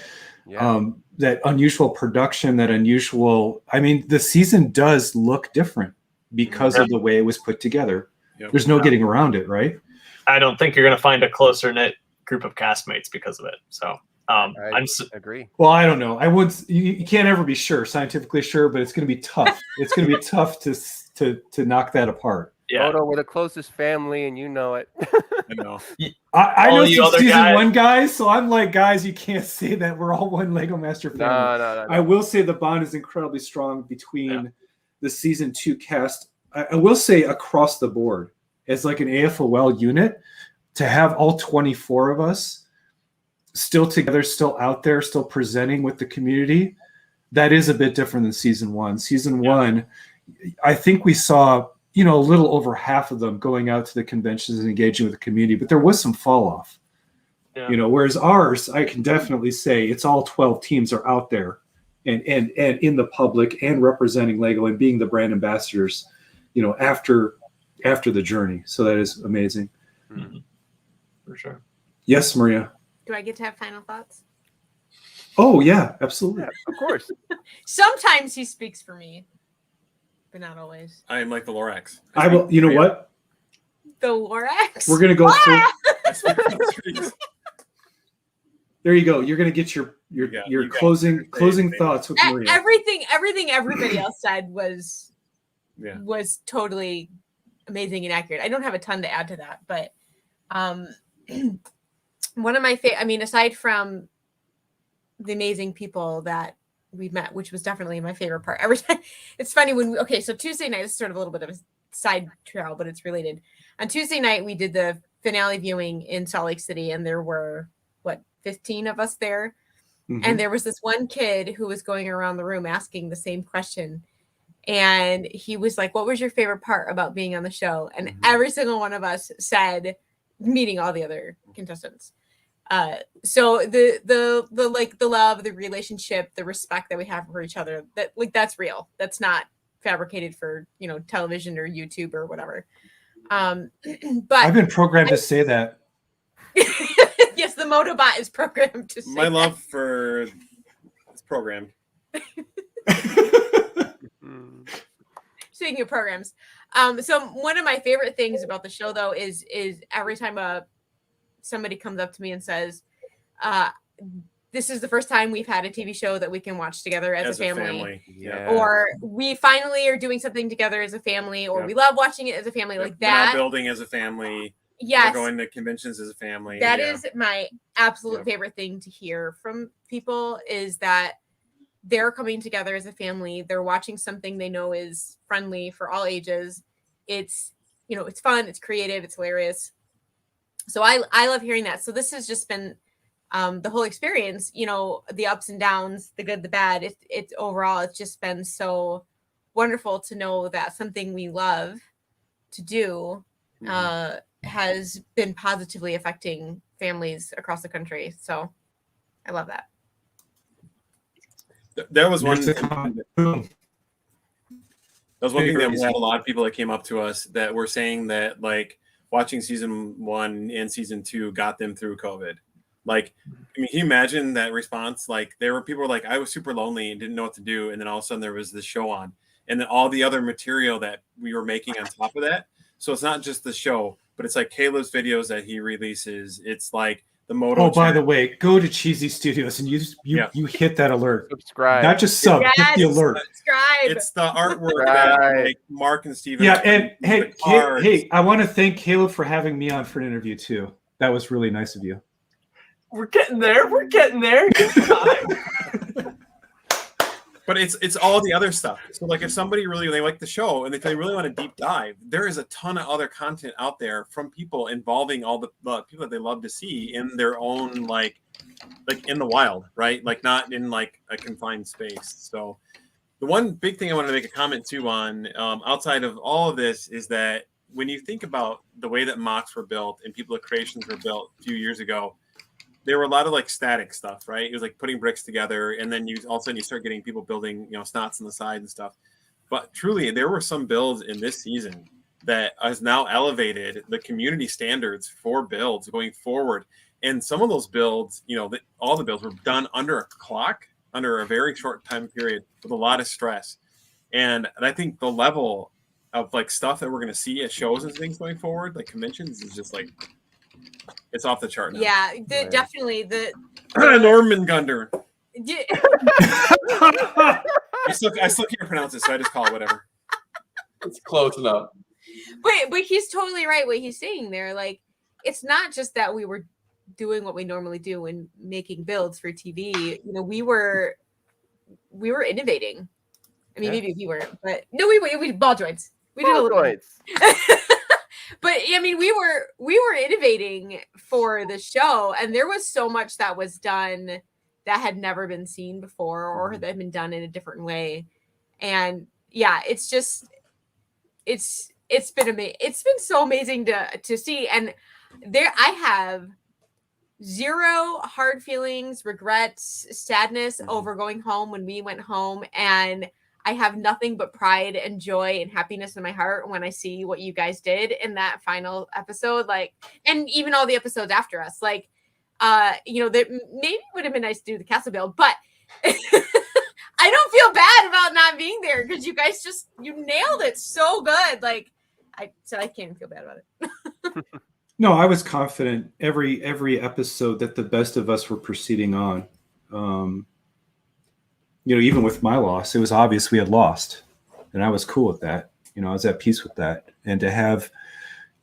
that unusual production, that unusual. I mean, the season does look different because of the way it was put together. There's no getting around it, right? I don't think you're going to find a closer knit group of castmates because of it. So I I'm agree. Well, I don't know. I wouldn't. You can't ever be sure, scientifically sure, but it's going to be tough. It's going to be tough to knock that apart. yeah. Moto, we're the closest family, and you know it. I know. I All know you some other season guys- 1 guys, so I'm like, guys, you can't say that we're all one Lego Master family. No. I will say the bond is incredibly strong between the season 2 cast. I will say across the board, as like an AFOL unit, to have all 24 of us still together, still out there, still presenting with the community, that is a bit different than season 1. Season 1, I think we saw, a little over half of them going out to the conventions and engaging with the community, but there was some fall off. Yeah. Whereas ours, I can definitely say it's all 12 teams are out there and in the public and representing Lego and being the brand ambassadors, after the journey. So that is amazing. Mm-hmm. For sure. Yes, Maria. Do I get to have final thoughts? Oh yeah, absolutely. Yeah, of course. Sometimes he speaks for me, but not always. I am like the Lorax. I will. You know what? The Lorax. We're gonna go through. I speak for the trees. There you go. You're gonna get your you got closing it. closing thoughts with Maria. Everything everybody else said was Yeah. totally amazing and accurate. I don't have a ton to add to that, but one of my aside from the amazing people that we've met, which was definitely my favorite part. Every time, it's funny so Tuesday night is sort of a little bit of a side trail, but it's related. On Tuesday night, we did the finale viewing in Salt Lake City, and there were 15 of us there. Mhm. And there was this one kid who was going around the room asking the same question. And he was like, what was your favorite part about being on the show? And every single one of us said, meeting all the other contestants. So the love, the relationship, the respect that we have for each other, that's real. That's not fabricated for, television or YouTube or whatever. But I've been programmed to say that. yes, the Motobot is programmed to say My love for it's programmed. Speaking of programs, so one of my favorite things about the show though is every time somebody comes up to me and says, this is the first time we've had a TV show that we can watch together as a family. Yeah. Or we finally are doing something together as a family, or we love watching it as a family, like We're now that. building as a family. Yes. We're going to conventions as a family. That is my absolute favorite thing to hear from people, is that they're coming together as a family. They're watching something they know is friendly for all ages. It's, it's fun, it's creative, it's hilarious. So I love hearing that. So this has just been the whole experience, the ups and downs, the good, the bad. It's overall, it's just been so wonderful to know that something we love to do has been positively affecting families across the country. So I love that. There was one. There's the comment. Boom. That was one thing that we Crazy. had a lot of people that came up to us that were saying that watching season 1 and season 2 got them through COVID. Can you imagine that response? There were people I was super lonely and didn't know what to do, and then all of a sudden there was this show on, and then all the other material that we were making on top of that. So it's not just the show, but it's Caleb's videos that he releases. It's the Moto. Oh, by the way, go to Cheesy Studios and you hit that alert. Subscribe. Not just sub, hit the alert. Subscribe. It's the artwork that Mark and Steven. Yeah, and hey, the cards. hey, I want to thank Caleb for having me on for an interview too. That was really nice of you. We're getting there. We're getting there. But it's all the other stuff. So if somebody they like the show and they really want to deep dive, there is a ton of other content out there from people involving all the people that they love to see in their own in the wild, right? Not in a confined space. So the one big thing I wanted to make a comment too on outside of all of this is that when you think about the way that mocks were built and People of Creations were built a few years ago, there were a lot of static stuff, right? It was putting bricks together, and then all of a sudden you start getting people building, snots on the side and stuff. But truly, there were some builds in this season that has now elevated the community standards for builds going forward. And some of those builds, all the builds were done under a clock, under a very short time period with a lot of stress. And I think the level of stuff that we're going to see at shows and things going forward, conventions, is just It's off the chart now. Yeah, Right. definitely the Norman Gunder. yeah, I still can't pronounce it, so I just call it whatever. It's close enough. but he's totally right what he's saying there. Like, it's not just that we were doing what we normally do when making builds for TV. You know, we were innovating. I mean, maybe we weren't, but no, we ball joints. We did a little bit. But I mean, we were innovating for the show, and there was so much that was done that had never been seen before, or that had been done in a different way. And yeah, it's just it's been amazing. It's been so amazing to see. And there, I have zero hard feelings, regrets, sadness over going home when we went home, and I have nothing but pride and joy and happiness in my heart when I see what you guys did in that final episode. Like, and even all the episodes after us, like, you know, that maybe would have been nice to do the castle build, but I don't feel bad about not being there because you guys you nailed it so good. Like, I can't even feel bad about it. No, I was confident every episode that the best of us were proceeding on. You know, even with my loss, it was obvious we had lost, and I was cool with that. You know, I was at peace with that. And to have,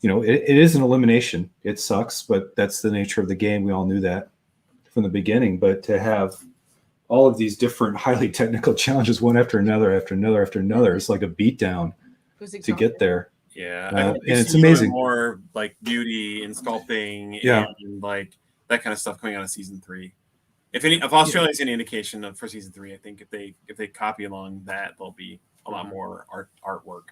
you know, it is an elimination. It sucks, but that's the nature of the game. We all knew that from the beginning. But to have all of these different highly technical challenges, one after another, after another, after another, it's like a beatdown to get there. Yeah, and it's amazing. More like beauty and sculpting, and like that kind of stuff coming out of season 3. If Australia is any indication for season 3, I think if they copy along that, there'll be a lot more artwork.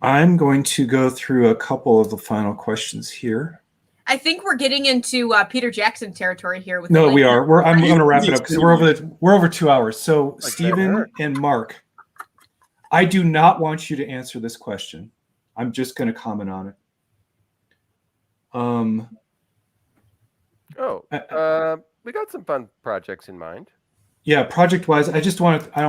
I'm going to go through a couple of the final questions here. I think we're getting into Peter Jackson territory here. With No, we are. I'm going to wrap it up because we're over 2 hours. So Stephen and Mark, I do not want you to answer this question. I'm just going to comment on it. We got some fun projects in mind. Yeah, project-wise, I don't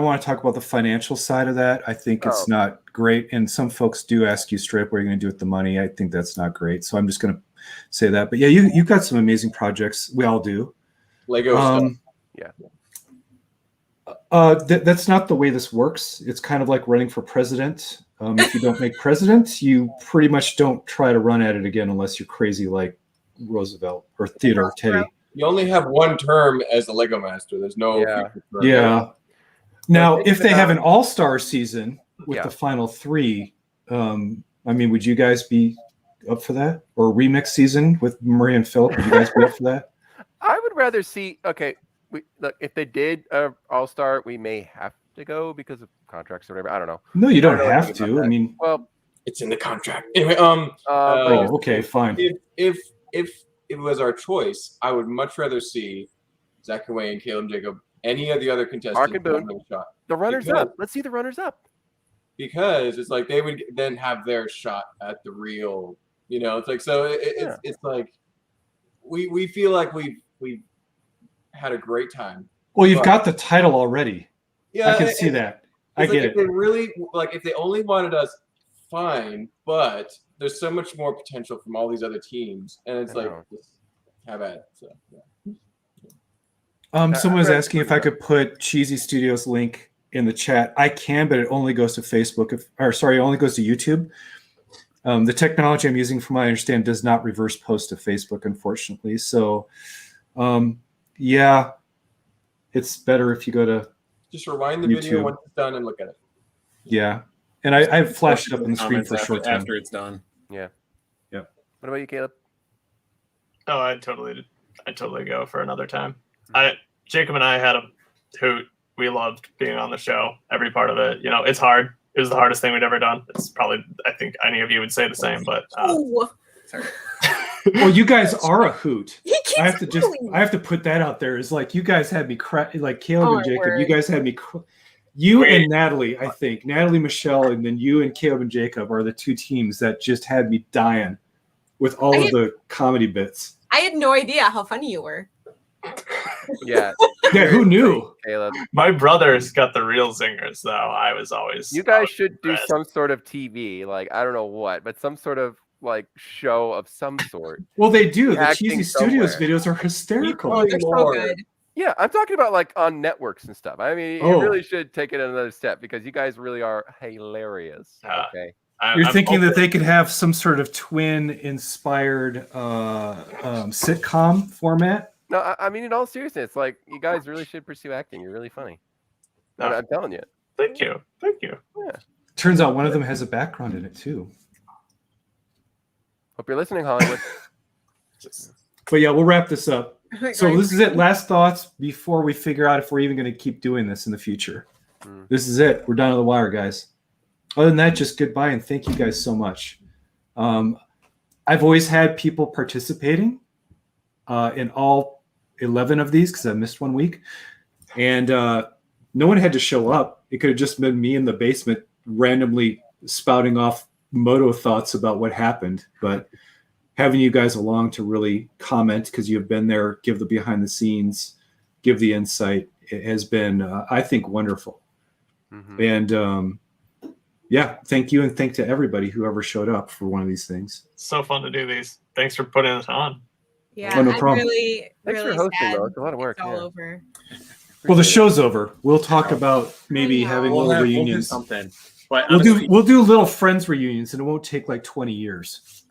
want to talk about the financial side of that. I think it's not great. And some folks do ask you straight, what are you going to do with the money? I think that's not great. So I'm just going to say that. But yeah, you've got some amazing projects. We all do. Lego stuff. Yeah. That's not the way this works. It's kind of like running for president. If you don't make president, you pretty much don't try to run at it again unless you're crazy like Roosevelt or Theodore Teddy. You only have one term as a Lego master. There's no. Yeah. Now, if they have an all-star season with the final 3, I mean, would you guys be up for that? Or a remix season with Maria and Philip? Would you guys be up for that? I would rather see. Okay, look, if they did all-star, we may have to go because of contracts or whatever. I don't know. No, you don't have to. I mean, well, it's in the contract. Anyway, okay, fine. If it was our choice, I would much rather see Zach and Wayne, Caleb Jacob, any of the other contestants. Mark and Boone, the runners up. Let's see the runners up. Because it's like they would then have their shot at the real, you know, it's like, so it's like we feel like we've had a great time. Well, you've got the title already. Yeah, I can see that. I get it. If they really, like, if they only wanted us, fine, but there's so much more potential from all these other teams, and it's like, just have at it. So, yeah. Someone was asking if I could put Cheesy Studios link in the chat. I can, but it only goes to Facebook. It only goes to YouTube. The technology I'm using, from what I understand, does not reverse post to Facebook, unfortunately. So, yeah, it's better if you go to just rewind the YouTube. video once it's done and look at it. Yeah, and I flashed it up on the screen for a short time. After it's done. Yeah. Yeah. What about you, Caleb? Oh, I'd totally go for another time. Jacob and I had a hoot. We loved being on the show, every part of it. You know, it's hard. It was the hardest thing we'd ever done. It's probably, I think any of you would say the same, but sorry. Well, you guys are a hoot. He keeps I have to put that out there. It's like you guys had me like Caleb and Jacob. word. You guys had me. And Natalie, I think Natalie, Michelle, and then you and Caleb and Jacob are the 2 teams that just had me dying with all of the comedy bits. I had no idea how funny you were. Yeah. Yeah, who knew? Caleb. my brother's got the real zingers, though. I was always. You guys should do some sort of TV, like I don't know what, but some sort of like show of some sort. Well, they do. The Acting Cheesy Studios somewhere. videos are hysterical. Oh, They're so Lord. good. Yeah, I'm talking about like on networks and stuff. I mean, Oh. you really should take it another step because you guys really are hilarious. Okay. You're I'm thinking that open- they could have some sort of twin-inspired sitcom format? No, I mean in all seriousness, like you guys really should pursue acting. You're really funny. No. I'm telling you. Thank you. Turns out one of them has a background in it too. Hope you're listening, Hollywood. But yeah, we'll wrap this up. So Guys, this is it. Last thoughts before we figure out if we're even going to keep doing this in the future. This is it. We're down to the wire, guys. Other than that, just goodbye and thank you guys so much. I've always had people participating in all 11 of these because I missed 1 week. And no one had to show up. It could have just been me in the basement randomly spouting off moto thoughts about what happened. But having you guys along to really comment because you've been there, give the behind the scenes, give the insight, it has been, I think, wonderful. And yeah, thank you. And thank to everybody who ever showed up for one of these things. So fun to do these. Thanks for putting us on. Yeah, Oh, no I'm problem. really, Thanks for really hosting, sad. though. It's a lot of work. It's all Yeah. over. Well, the show's over. We'll talk about maybe I know. having We'll little do reunions. something. But We'll honestly, do little friends reunions, and it won't take like 20 years.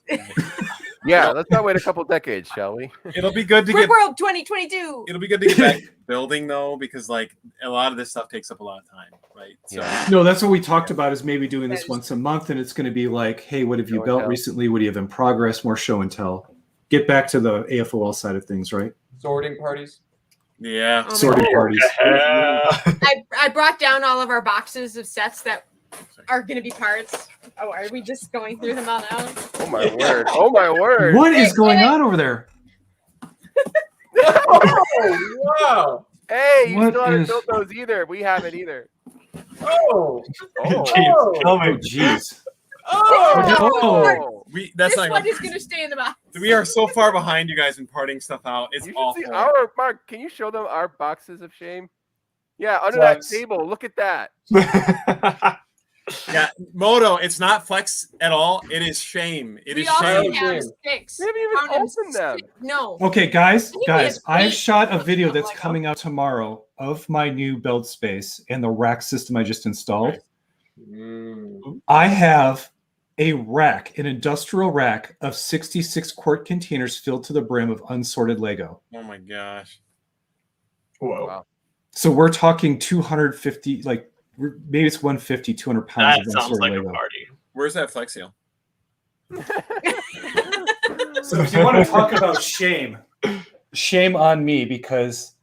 Yeah, let's not wait a couple decades, shall we? it'll be good to Brick get World 2022. it'll be good to get back building though, because like a lot of this stuff takes up a lot of time, right? So Yeah. No, that's what we talked about is maybe doing That this is- once a month, and it's going to be like, hey, what have you Show and built tell. recently? What do you have in progress? More show and tell. Get back to the AFOL side of things, right? Sorting parties. yeah. Oh my Sorting God. parties. I brought down all of our boxes of sets that are going to be parts. Oh, are we just going through them all now? Oh my word! Oh my word! What is going on over there? Oh, wow. Hey, you What still haven't is- built those either. We haven't either. Oh. Oh. Jeez, tell Oh, me. jeez. Oh. That's This not one gonna, is going to stay in the box. we are so far behind you guys in parting stuff out. It's You should awful. see our Mark. Can you show them our boxes of shame? Yeah, under that Flex. table. Look at that. Yeah, Moto, it's not flex at all. It is shame. It We is also shame. have Shame. sticks. We haven't even Found them opened them. No. Okay, guys, think we have I've 8 shot a video of that's Lego. coming out tomorrow of my new build space and the rack system I just installed. Mm. I have a rack, an industrial rack of 66 quart containers filled to the brim of unsorted Lego. Oh my gosh. Whoa. Wow. So we're talking 250, like maybe it's 150, 200 pounds That of sounds unsorted like a Lego. party. Where's that flex seal? So if you want to talk about shame, shame on me because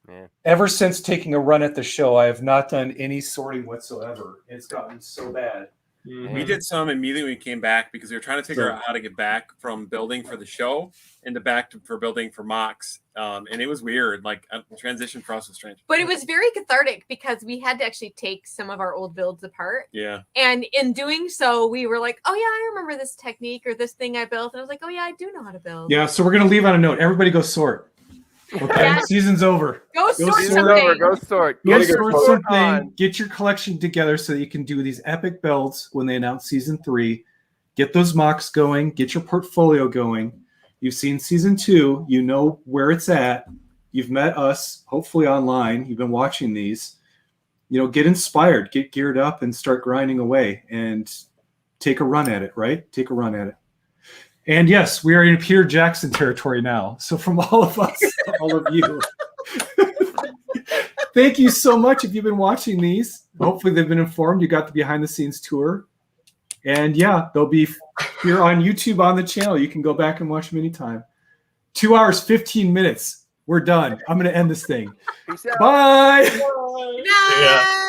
Yeah. ever since taking a run at the show, I have not done any sorting whatsoever. It's gotten so bad. We did some immediately when we came back because we were trying to figure out how to get back from building for the show into back for building for mocks. And it was weird. Like the transition for us was strange. But it was very cathartic because we had to actually take some of our old builds apart. Yeah. And in doing so, we were like, oh, yeah, I remember this technique or this thing I built. And I was like, oh, yeah, I do know how to build. Yeah, so we're going to leave on a note. Everybody go sort. Okay, Yeah. season's over. Go sort sort. Season's something. over. Go sort. Go Get your sort sort something. on. Get your collection together so that you can do these epic builds when they announce season 3. Get those mocks going. Get your portfolio going. You've seen season 2. You know where it's at. You've met us, hopefully online. You've been watching these. You know, get inspired, get geared up, and start grinding away and take a run at it, right? Take a run at it. And yes, we are in Peter Jackson territory now. So from all of us, to all of you, thank you so much if you've been watching these. Hopefully they've been informed. You got the behind the scenes tour. And yeah, they'll be here on YouTube on the channel. You can go back and watch them anytime. 2 hours, 15 minutes. We're done. I'm going to end this thing. Peace out. Bye. Good night. Yeah.